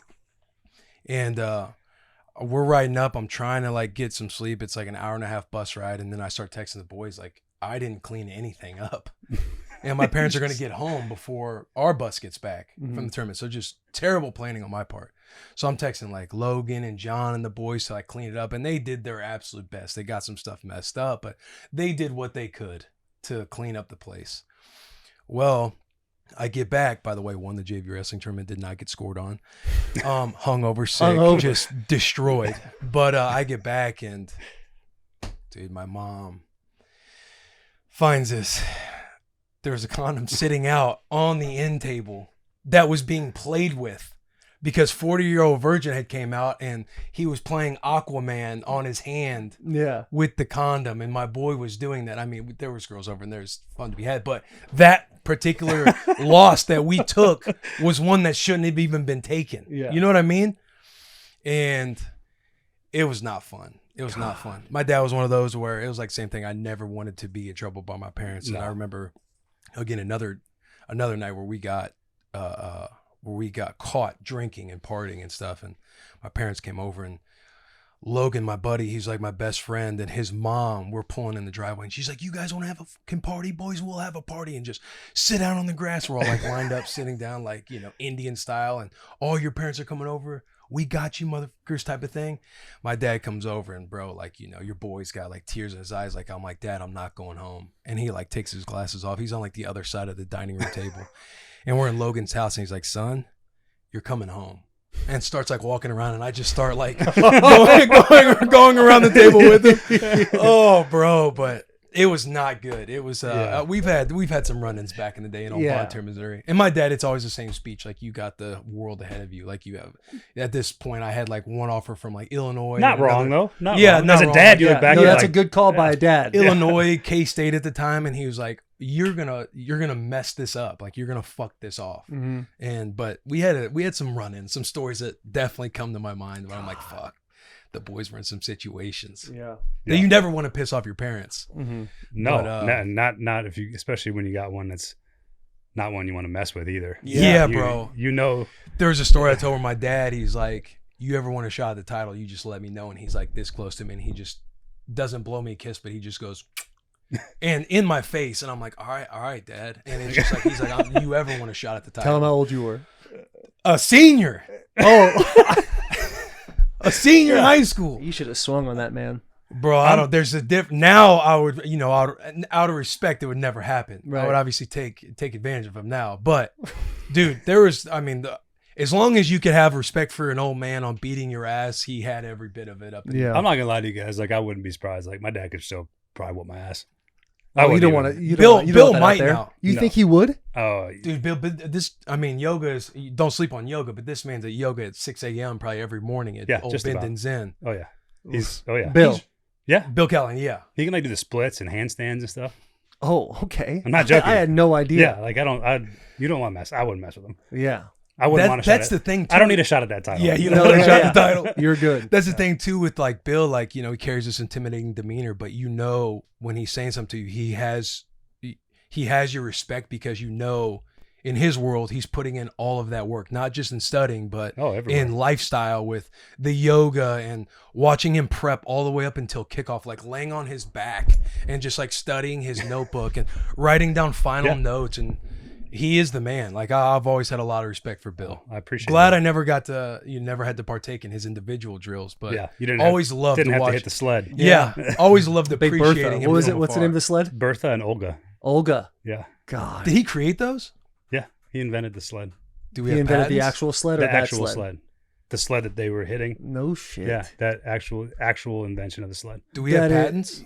And we're riding up. I'm trying to like get some sleep. It's like an 1.5-hour bus ride. And then I start texting the boys like, I didn't clean anything up. And my parents are going to get home before our bus gets back from the tournament. So just terrible planning on my part. So I'm texting like Logan and John and the boys to like clean it up. And they did their absolute best. They got some stuff messed up, but they did what they could to clean up the place. Well, I get back, by the way, won the JV wrestling tournament, did not get scored on. Hungover, sick, just destroyed. But I get back and, dude, my mom finds this. There's a condom sitting out on the end table that was being played with because 40-year-old virgin had came out and he was playing Aquaman on his hand with the condom. And my boy was doing that. I mean, there was girls over and there's fun to be had, but that particular loss that we took was one that shouldn't have even been taken. Yeah. You know what I mean? And it was not fun. It was not fun. My dad was one of those where it was like the same thing. I never wanted to be in trouble by my parents. And I remember again another night where we got caught drinking and partying and stuff, and my parents came over, and Logan, my buddy, he's like my best friend, and his mom, we're pulling in the driveway, and she's like, you guys want to have a fucking party, boys? We'll have a party, and just sit down on the grass. We're all like lined up, sitting down like, you know, Indian style, and all your parents are coming over. We got you, motherfuckers, type of thing. My dad comes over and, bro, like, you know, your boy's got like tears in his eyes. Like, I'm like, Dad, I'm not going home. And he like takes his glasses off. He's on like the other side of the dining room table. And we're in Logan's house and he's like, son, you're coming home. And starts like walking around and I just start like going around the table with him. Oh, bro, but it was not good. It was we've had some run-ins back in the day in Old Volunteer, Missouri. And my dad, it's always the same speech. Like, you got the world ahead of you. Like, you have at this point I had like one offer from like Illinois. Not wrong though. Not yeah, wrong. As a dad, you look back. No, that's like, a good call by a dad. Illinois, K-State at the time, and he was like, you're gonna mess this up. Like, you're gonna fuck this off. And but we had some run-ins, some stories that definitely come to my mind when I'm like, fuck. The boys were in some situations that you never want to piss off your parents. No, but, not if you, especially when you got one that's not one you want to mess with either. Bro. You know, there's a story I told where my dad, he's like, you ever want a shot at the title, you just let me know. And he's like this close to me and he just doesn't blow me a kiss, but he just goes and in my face. And I'm like, all right, Dad. And it's just like, he's like, you ever want a shot at the title? Tell him how old you were. A senior. A senior in high school. You should have swung on that, man. Bro, I don't. There's a now I would, you know, out of respect, it would never happen. Right. I would obviously take advantage of him now. But, dude, there was, I mean, as long as you could have respect for an old man on beating your ass, he had every bit of it up. I'm not gonna lie to you guys. Like, I wouldn't be surprised. Like, my dad could still probably whoop my ass. Oh, you don't want to. Bill might now. You think he would? Oh, dude, Bill. This, I mean, yoga is. Don't sleep on yoga, but this man's at yoga at 6 a.m. probably every morning at Old Bend and Zen. Oh yeah, Bill. Bill Callahan. Yeah, he can like do the splits and handstands and stuff. Oh, okay. I'm not joking. I had no idea. Yeah, like you don't want to mess. I wouldn't mess with him. Yeah. I wouldn't want to shot. That's the thing, too. I don't need a shot at that title. Yeah, you don't want a shot at the title. You're good. That's the thing, too, with like Bill. Like, you know, he carries this intimidating demeanor, but you know when he's saying something to you, he has your respect because you know in his world he's putting in all of that work, not just in studying, but in lifestyle with the yoga and watching him prep all the way up until kickoff, like laying on his back and just like studying his notebook and writing down final notes. And he is the man. Like, I've always had a lot of respect for Bill. I appreciate it. Glad you never had to partake in his individual drills, but you didn't always loved to watch. To hit the sled. Yeah. Always loved appreciating him. What was it? What's the name of the sled? Bertha and Olga. Olga. Yeah. God. Did he create those? Yeah. He invented the sled. Do we he have invented patents? the actual sled or the that actual sled? The sled that they were hitting. No shit. Yeah, that actual invention of the sled. Do we have patents?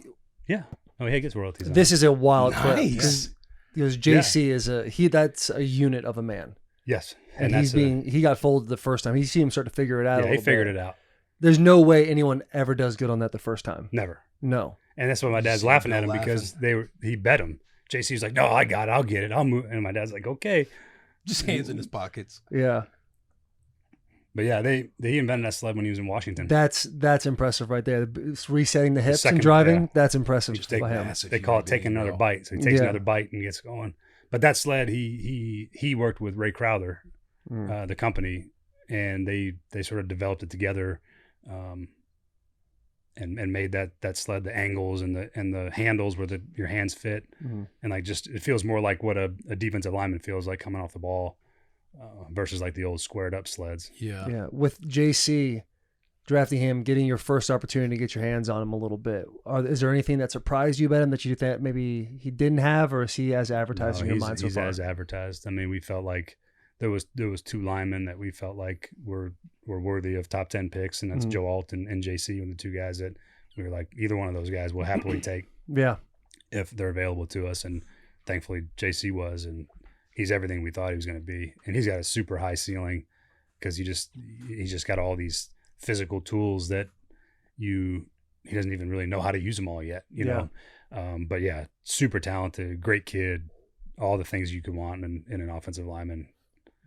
Yeah. Oh, he gets royalties. This is a wild clip. Nice. Because JC is that's a unit of a man. Yes. And he got folded the first time. He see him start to figure it out. Yeah, he figured it out. There's no way anyone ever does good on that the first time. Never. No. And that's why my dad's laughing at him because he bet him. JC's like, no, I got it. I'll get it. I'll move. And my dad's like, okay. Just hands in his pockets. Yeah. But yeah, he invented that sled when he was in Washington. That's impressive right there. It's resetting the hips second- and driving. yeah. That's impressive Just take by him. massive They call it human taking being, another bro. bite. So he takes Yeah. another bite and gets going. But that sled, he worked with Ray Crowther, the company, and they sort of developed it together, and made that sled, the angles and the handles where your hands fit, and like just it feels more like what a defensive lineman feels like coming off the ball, versus like the old squared up sleds. Yeah. Yeah, with JC drafting him, getting your first opportunity to get your hands on him a little bit. Is there anything that surprised you about him that you thought maybe he didn't have, or is he as advertised in your mind so he's far? as advertised. I mean, we felt like there was 2 linemen that we felt like were worthy of top 10 picks, and that's Joe Alt and JC, were the 2 guys that we were like, either one of those guys we'll happily take Yeah, if they're available to us. And thankfully JC was, and he's everything we thought he was going to be. And he's got a super high ceiling because he's just got all these physical tools that he doesn't even really know how to use them all yet, you know? But yeah, super talented, great kid, all the things you could want in an offensive lineman.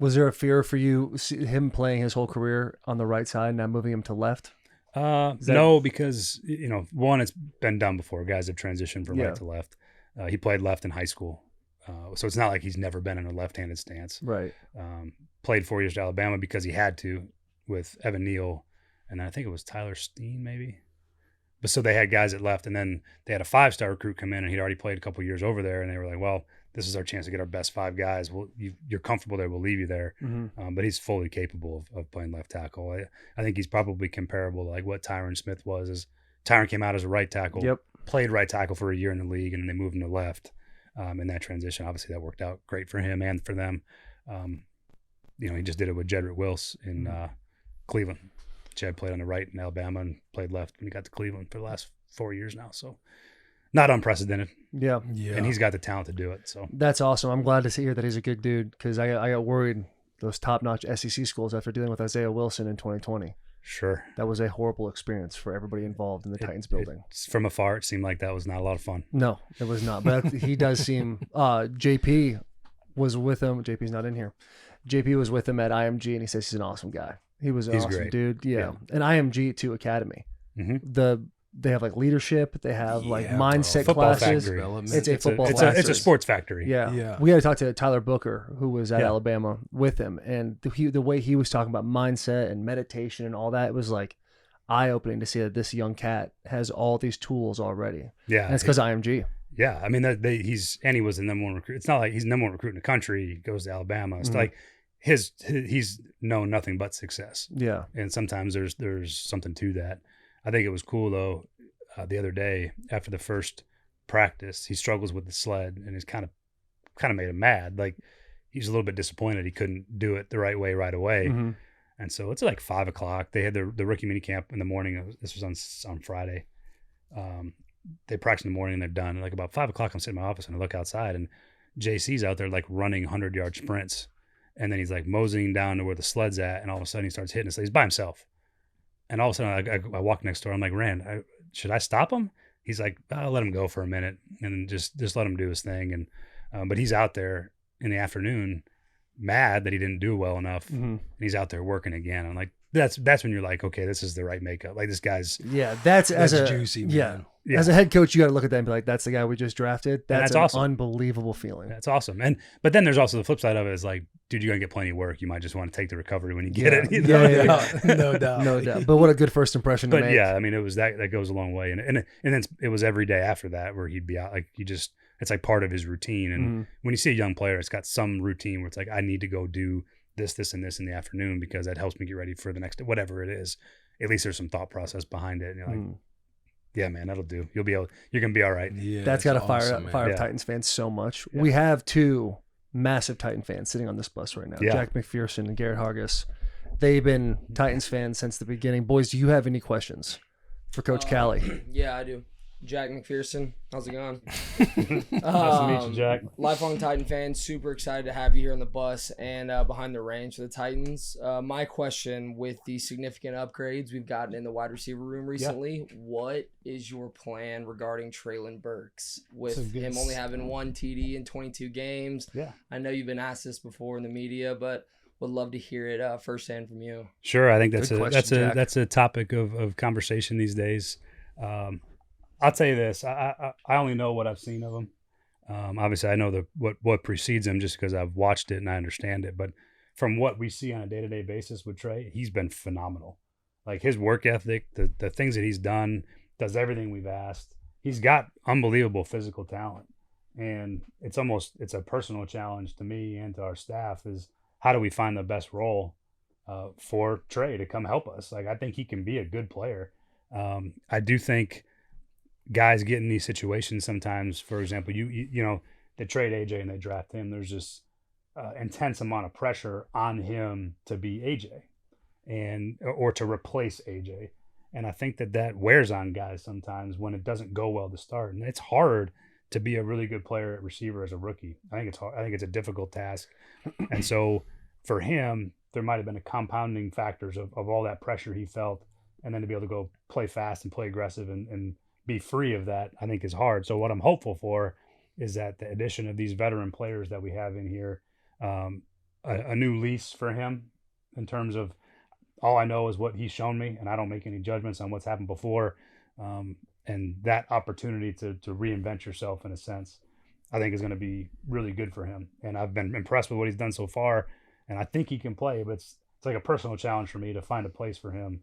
Was there a fear for you, him playing his whole career on the right side, now moving him to left? No, because, one, it's been done before. Guys have transitioned from Yeah. right to left. He played left in high school. So it's not like he's never been in a left-handed stance. Right. Played 4 years at Alabama because he had to with Evan Neal. And then I think it was Tyler Steen, maybe. But so they had guys at left, and then they had a 5-star recruit come in, and he'd already played a couple years over there. And they were like, well, this is our chance to get our best 5 guys. Well, you're comfortable there. We'll leave you there. But he's fully capable of playing left tackle. I think he's probably comparable to like what Tyron Smith was. As Tyron came out as a right tackle, played right tackle for a year in the league, and then they moved him to left in that transition. Obviously, that worked out great for him and for them. He just did it with Jedrick Wills in Cleveland. Jed played on the right in Alabama and played left when he got to Cleveland for the last 4 years now. So not unprecedented. Yeah. And he's got the talent to do it. So that's awesome. I'm glad to hear that he's a good dude, because I got worried those top-notch SEC schools after dealing with Isaiah Wilson in 2020. Sure. That was a horrible experience for everybody involved in the Titans building. From afar, it seemed like that was not a lot of fun. No, it was not. But he does seem JP was with him. JP's not in here. JP was with him at IMG, and he says he's an awesome guy. He was an awesome great. dude. Yeah. And IMG too Academy. They have like leadership. They have like mindset Football classes. factory. It's a football it's factory. it's a sports factory. Yeah. We got to talk to Tyler Booker, who was at Alabama with him, and the way he was talking about mindset and meditation and all that, it was like eye-opening to see that this young cat has all these tools already. Yeah. And it's because of IMG. Yeah. I mean, he was the number 1 recruit. It's not like he's the number 1 recruit in the country. He goes to Alabama. It's like he's known nothing but success. Yeah. And sometimes there's something to that. I think it was cool though. The other day after the first practice, he struggles with the sled, and it's kind of made him mad. Like he's a little bit disappointed he couldn't do it the right way right away. And so it's like 5 o'clock. They had the rookie mini camp in the morning. This was on Friday. They practice in the morning and they're done. And like about 5 o'clock, I'm sitting in my office and I look outside, and JC's out there like running 100-yard sprints. And then he's like moseying down to where the sled's at, and all of a sudden he starts hitting it. So he's by himself. And all of a sudden I walk next door. I'm like, Rand, should I stop him? He's like, I'll let him go for a minute and just let him do his thing. And but he's out there in the afternoon, mad that he didn't do well enough, and he's out there working again. I'm like, that's when you're like, okay, this is the right makeup. Like this guy's that's juicy, man. Yeah. As a head coach, you got to look at that and be like, that's the guy we just drafted. That's an awesome. Unbelievable feeling. That's awesome. But then there's also the flip side of it is like, dude, you're gonna get plenty of work. You might just want to take the recovery when you get it. You know? No doubt. No doubt. But what a good first impression to But make. yeah, I mean, it was that goes a long way. And then it was every day after that where he'd be out. Like it's like part of his routine. And when you see a young player, it's got some routine where it's like, I need to go do this, and this in the afternoon because that helps me get ready for the next, whatever it is. At least there's some thought process behind it. And you're like, yeah, man, that'll do. You're going to be all right. Yeah, that's got to awesome, fire up Titans fans so much. Yeah. We have 2 massive Titan fans sitting on this bus right now. Jack McPherson and Garrett Hargis. They've been Titans fans since the beginning. Boys, do you have any questions for Coach Callie? Yeah, I do. Jack McPherson, how's it going? Nice to meet you, Jack. Lifelong Titan fan, super excited to have you here on the bus and behind the reins for the Titans. My question, with the significant upgrades we've gotten in the wide receiver room recently, what is your plan regarding Treylon Burks with him only having 1 TD in 22 games? Yeah, I know you've been asked this before in the media, but would love to hear it firsthand from you. Sure, I think that's Good question, Jack. that's a topic of conversation these days. I'll tell you this: I only know what I've seen of him. Obviously, I know what precedes him just because I've watched it and I understand it. But from what we see on a day-to-day basis with Trey, he's been phenomenal. Like his work ethic, the things that he's done, does everything we've asked. He's got unbelievable physical talent, and it's a personal challenge to me and to our staff is how do we find the best role for Trey to come help us? Like I think he can be a good player. I do think guys get in these situations sometimes. For example, you know they trade AJ and they draft him. There's this intense amount of pressure on him to be AJ or to replace AJ. And I think that wears on guys sometimes when it doesn't go well to start. And it's hard to be a really good player at receiver as a rookie. I think it's hard. I think it's a difficult task. And so for him, there might have been a compounding factors of all that pressure he felt. And then to be able to go play fast and play aggressive and be free of that, I think is hard. So what I'm hopeful for is that the addition of these veteran players that we have in here, a new lease for him in terms of all I know is what he's shown me, and I don't make any judgments on what's happened before. And that opportunity to reinvent yourself in a sense, I think is going to be really good for him. And I've been impressed with what he's done so far, and I think he can play, but it's like a personal challenge for me to find a place for him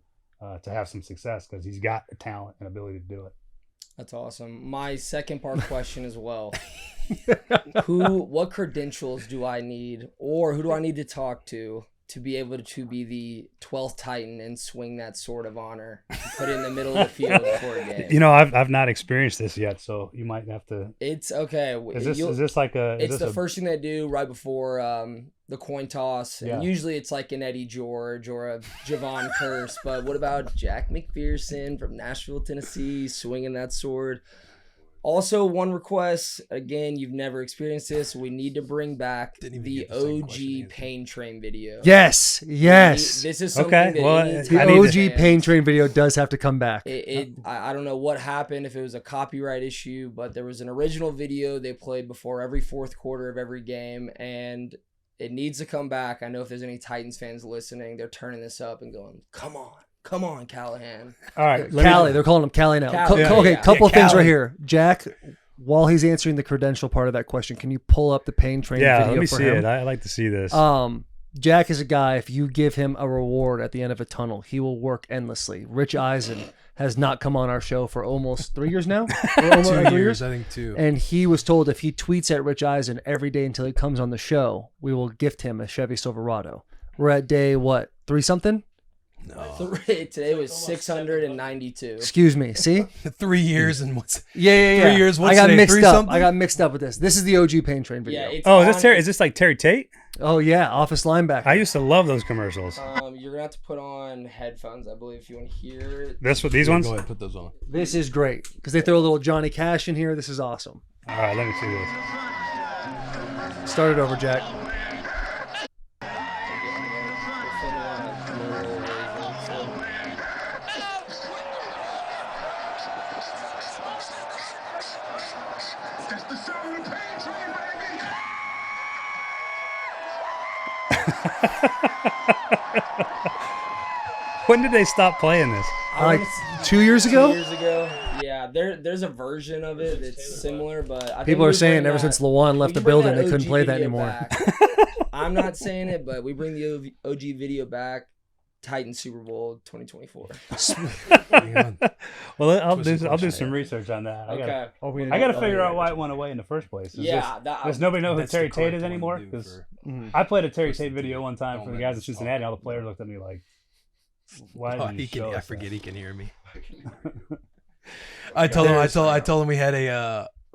to have some success because he's got the talent and ability to do it. That's awesome. My second part question as well. What credentials do I need, or who do I need to talk to be able to be the 12th Titan and swing that sword of honor, put it in the middle of the field for a game? You know, I've not experienced this yet, so you might have to. It's okay. Is this like a? It's the first thing they do right before the coin toss, and Yeah. usually it's like an Eddie George or a Javon Curse. But what about Jack McPherson from Nashville, Tennessee, swinging that sword? Also, one request, again, you've never experienced this. We need to bring back Didn't even the get the second OG question answered. Pain Train video. Yes. This is something Okay, that well, The I need to- OG Pain Train video does have to come back. I don't know what happened, if it was a copyright issue, but there was an original video they played before every fourth quarter of every game, and it needs to come back. I know if there's any Titans fans listening, they're turning this up and going, come on, Callahan. All right, Callie, they're calling him Callie now. Callie, yeah. Okay, Yeah. couple things Callie. right here. Jack, while he's answering the credential part of that question, can you pull up the Pain Train video let me for see him? it. I like to see this. Jack is a guy, if you give him a reward at the end of a tunnel, he will work endlessly. Rich Eisen has not come on our show for almost 3 years now. Or almost 2 3 years, I think, too. And he was told if he tweets at Rich Eisen every day until he comes on the show, we will gift him a Chevy Silverado. We're at day, 3-something? No. Today was 692. Excuse me. See? 3 years and what's Yeah. 3 years, what's I got today, mixed 3 up. something? I got mixed up with this. This is the OG Pain Train video. Yeah, it's is this Terry? Is this like Terry Tate? Oh, yeah. Office linebacker. I used to love those commercials. You're gonna have to put on headphones, I believe, if you want to hear it. These ones. Go All ahead, put those on. This is great because they throw a little Johnny Cash in here. This is awesome. right, let me see this. Start it over, Jack. That's the sound of the Pain Train, baby. When did they stop playing this? Like 2 years ago? 2 years ago. Yeah, there's a version of it that's similar, but I think People are we saying bring ever that- since Lawan left we the bring building, that they couldn't OG play that video anymore. back. I'm not saying it, but we bring the OG video back. Titan Super Bowl 2024. Hang on. Well, I'll Twisted do question. some research on that. I gotta Okay. I gotta figure out why it went away in the first place. Does nobody know who That's the Terry Tate correct is one to anymore? do Because for- I played a Terry Twisted Tate video one time Don't for the let guys in this Cincinnati. talk All the players looked at me like, "Why Oh, did you show I us forget that?" he can hear me. I told him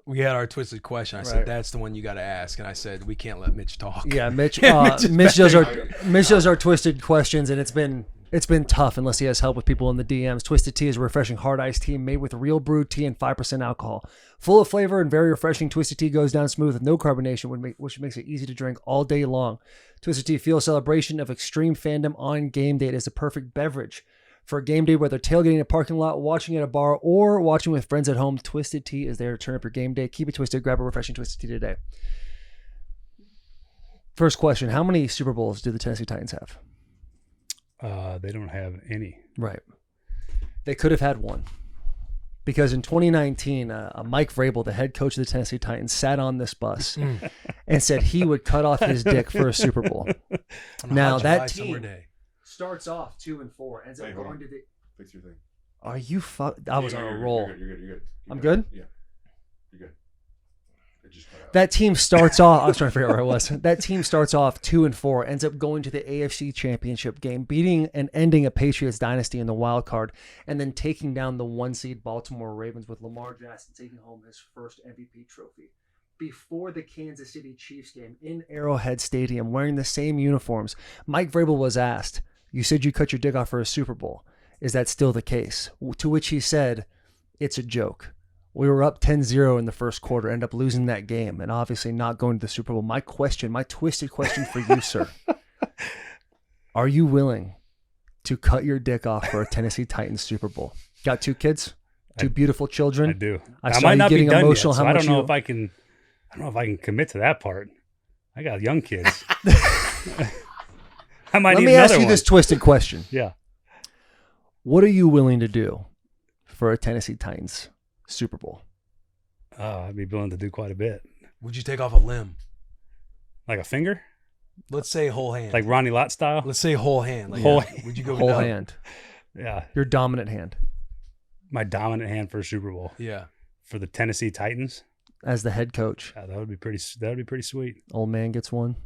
we had our twisted question. I said Right. that's the one you got to ask, and I said we can't let Mitch talk. Yeah, Mitch. Mitch is Mitch does better. our twisted questions, and it's been tough unless he has help with people in the DMs. Twisted Tea is a refreshing hard iced tea made with real brewed tea and 5% alcohol. Full of flavor and very refreshing, Twisted Tea goes down smooth with no carbonation, which makes it easy to drink all day long. Twisted Tea feels celebration of extreme fandom on game day. It is a perfect beverage for a game day, whether tailgating in a parking lot, watching at a bar, or watching with friends at home. Twisted Tea is there to turn up your game day. Keep it twisted. Grab a refreshing Twisted Tea today. First question: how many Super Bowls do the Tennessee Titans have? They don't have any. Right. They could have had one. Because in 2019, Mike Vrabel, the head coach of the Tennessee Titans, sat on this bus and said he would cut off his dick for a Super Bowl. Now that team starts off 2-4, ends up going to the. Fix your thing. Are you I was on a roll. You're good. I'm good? Yeah. You're good. It just cut out. That team starts off. I was trying to figure out where I was. That team starts off 2-4, ends up going to the AFC Championship game, beating and ending a Patriots dynasty in the wild card, and then taking down the 1-seed Baltimore Ravens with Lamar Jackson taking home his first MVP trophy. Before the Kansas City Chiefs game in Arrowhead Stadium, wearing the same uniforms, Mike Vrabel was asked, "You said you cut your dick off for a Super Bowl. Is that still the case?" To which he said, "It's a joke. We were up 10-0 in the first quarter, end up losing that game, and obviously not going to the Super Bowl." My twisted question for you, sir. Are you willing to cut your dick off for a Tennessee Titans Super Bowl? Got 2 kids? 2 beautiful children? I do. I might saw you not getting be done emotional. yet, so How I much don't know you- if I can. I don't know if I can commit to that part. I got young kids. I might Let need me ask another you one. this twisted question. Yeah. What are you willing to do for a Tennessee Titans Super Bowl? I'd be willing to do quite a bit. Would you take off a limb? Like a finger? Let's say whole hand. Like Ronnie Lott style? Let's say whole hand. Like, Whole- would you go Whole no? hand. Yeah. Your dominant hand My dominant hand for a Super Bowl. Yeah. For the Tennessee Titans? as the head coach. Yeah, that would be pretty sweet. Old man gets one.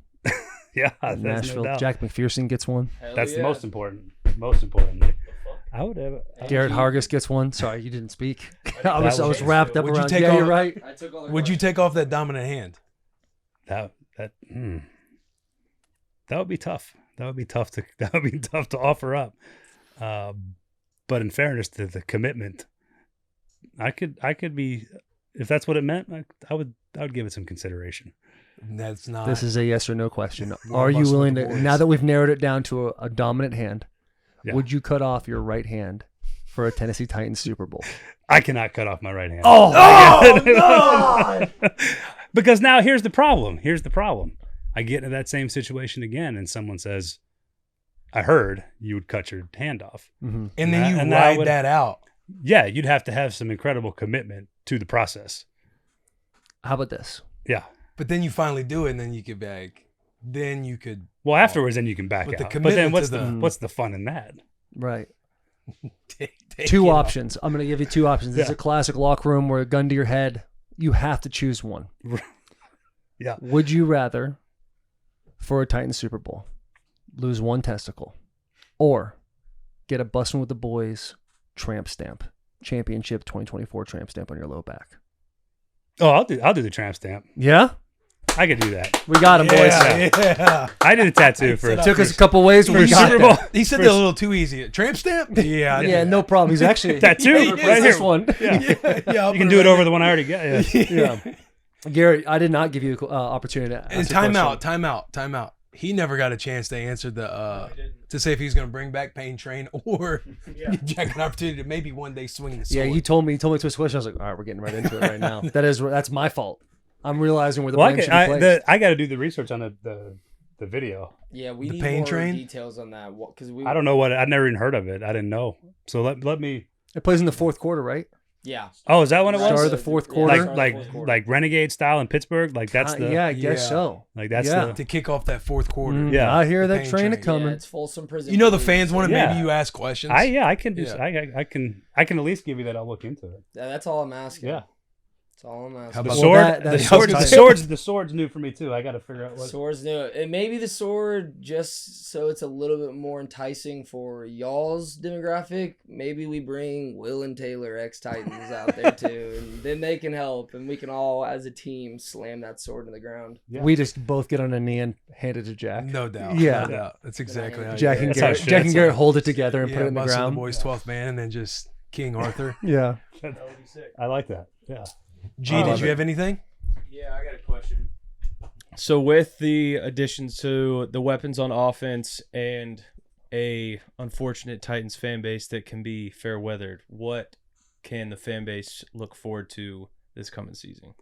Yeah, that's Nashville. no doubt. Jack McPherson gets one. That's the most important. Most importantly. I would have Garrett Hargis gets one. Sorry, you didn't speak. I was wrapped up Would you around. take Yeah, off- you're right. I took all the Would you take off that dominant hand? that would be tough. That would be tough to offer up. But in fairness to the commitment, I could be, if that's what it meant, I would give it some consideration. That's not. This is a yes or no question. We're Are you busting willing with to, the boys. now that we've narrowed it down to a dominant hand, Yeah. would you cut off your right hand for a Tennessee Titans Super Bowl? I cannot cut off my right hand. Oh, Because now here's the problem. I get into that same situation again, and someone says, "I heard you would cut your hand off." Mhm. and then you And I ride would- that out. Yeah, you'd have to have some incredible commitment to the process. How about this? Yeah. But then you finally do it, and then you could be like, then you could. Well, afterwards, then you can back But the out. But then commitment to what's the fun in that? Right. take Two it off. options. I'm going to give you two options. This is Yeah. a classic locker room where a gun to your head. You have to choose one. Yeah. Would you rather, for a Titans Super Bowl, lose one testicle, or get a Bussin' with the Boys tramp stamp, championship 2024 tramp stamp on your low back? Oh, I'll do the tramp stamp. Yeah, I could do that. we got him, boys. Yeah. I did a tattoo for Took us a couple ways, but for we got Super there. Bowl. He said that a little too easy. Tramp stamp? Yeah. Yeah, no problem. He's actually Tattoo He right replaced this here. one. Yeah. Yeah. You can do it over the one I already got. Yeah. Yeah. Garrett, I did not give you opportunity to And ask a time out. He never got a chance to answer the to say if he was going to bring back Pain Train or Jack an opportunity to maybe one day swing the sword. Yeah, you told me to switch question. I was like, all right, we're getting right into it right now. That's my fault. I'm realizing where the Well, blame should be placed. I got to do the research on the video. Yeah, we The need pain more train? details on that because we. I don't know I'd never even heard of it. I didn't know. So let me. It plays in the fourth quarter, right? Yeah. Oh, is that what it was? Start of the fourth quarter. Like Renegade style in Pittsburgh. Like that's the yeah, I guess Yeah. so. like that's Yeah. the to kick off that fourth quarter. Mm, Yeah. I hear The that pain train a train. coming. Yeah, it's Folsom Prison. You know the Police. fans want to Yeah. maybe you ask questions. I can do Yeah. I can at least give you that. I'll look into it. Yeah, that's all I'm asking. Yeah. That's all I'm asking. How The about- sword, that- the that's sword, so the tight. sword's new for me too. I got to figure out what. Swords new. It may be the sword just so it's a little bit more enticing for y'all's demographic. Maybe we bring Will and Taylor ex-Titans out there too, and then they can help, and we can all as a team slam that sword in the ground. Yeah. We just both get on a knee and hand it to Jack. No doubt. Yeah. No doubt. That's exactly how Jack you and That's how Garrett, it should. Jack and That's Garrett hold it together and put it in the Bussin' ground. the Boys 12th man, and then just King Arthur. Yeah. I like that. Yeah. G, did you have anything? Yeah, I got a question. So with the additions to the weapons on offense and a unfortunate Titans fan base that can be fair weathered, what can the fan base look forward to this coming season?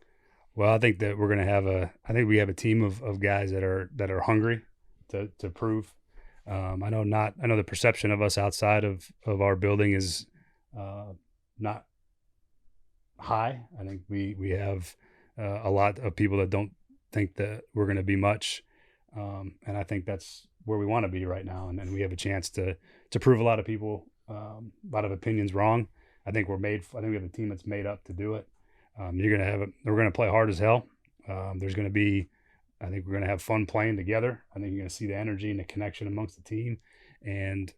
Well, I think that we're going to have we have a team of guys that are hungry to prove. I know the perception of us outside of our building is not high. I think we have a lot of people that don't think that we're going to be much. And I think that's where we want to be right now. And we have a chance to prove a lot of people, a lot of opinions wrong. I think we have a team that's made up to do it. We're going to play hard as hell. I think we're going to have fun playing together. I think you're going to see the energy and the connection amongst the team. And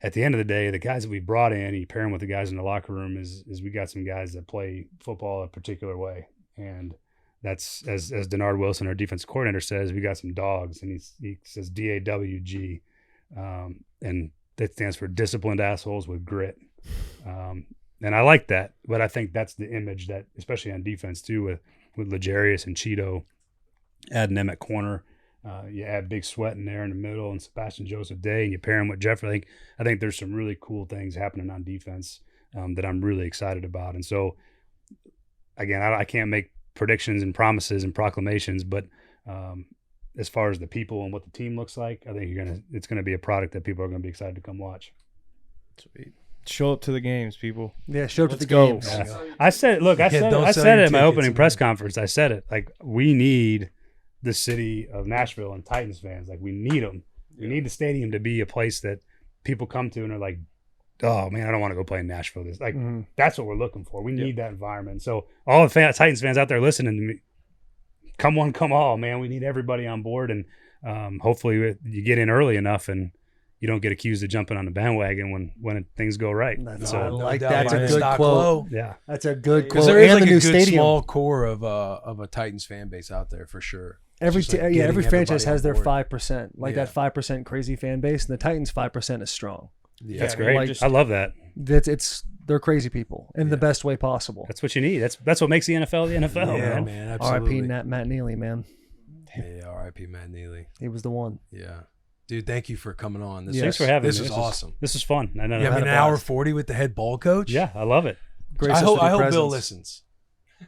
at the end of the day, the guys that we brought in, you pair them with the guys in the locker room, is we got some guys that play football a particular way. And that's, as Denard Wilson, our defense coordinator, says, we got some dogs. And he says DAWG. And that stands for disciplined assholes with grit. And I like that, but I think that's the image that, especially on defense too, with L'Jarius and Cheeto, adding them at corner, you add Big Sweat in there in the middle, and Sebastian Joseph Day, and you pair him with Jeffrey. I think there's some really cool things happening on defense that I'm really excited about. And so, again, I can't make predictions and promises and proclamations, but as far as the people and what the team looks like, I think it's gonna be a product that people are gonna be excited to come watch. Sweet. Show up to the games, people. Yeah, show up to the go. games. Yeah. I said it at my opening press conference. I said it, like, we need the city of Nashville and Titans fans. Like, we need them. We need the stadium to be a place that people come to and are like, oh man, I don't want to go play in Nashville. That's what we're looking for. We need that environment. So all the Titans fans out there listening to me, come one, come all, man. We need everybody on board, and hopefully you get in early enough and you don't get accused of jumping on the bandwagon when things go right. That's No doubt. that's a good Stock quote. low. Yeah, That's a good Because quote. there is And like the a new good stadium. small core of a Titans fan base out there for sure. Every It's just like every getting franchise everybody has their on board. 5%, like Yeah. that 5% crazy fan base, and the Titans 5% is strong. Yeah. that's I mean, great. just- I love that. They're crazy people in the best way possible. That's what you need. That's what makes the NFL the NFL, Yeah, man. man, R.I.P. absolutely. Matt Neely, man. Yeah, R.I.P. Matt Neely. He was the one. Yeah, dude, thank you for coming on. This Thanks for having this me. is awesome. This is fun. I know. Yeah, I mean, an hour 40 with the head ball coach. Yeah, I love it. Grace I us hope with your Bill presence. listens.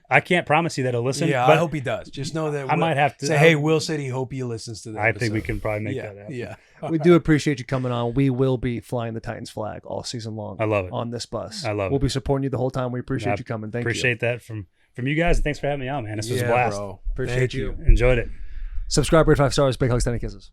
I can't promise you that he'll listen. Yeah, but I hope he does. Just know that I might have to say, hey, Will said he hope he listens to that. I think we can probably make that happen. Yeah. We do appreciate you coming on. We will be flying the Titans flag all season long. I love it. On this bus. I love We'll it. be supporting you the whole time. We appreciate you coming. Thank you. Appreciate that from you guys. And thanks for having me on, man. This was a Yeah, blast. bro. Appreciate Thank you. you. Enjoyed it. Subscribe, rate 5 stars, big hugs, 10 kisses.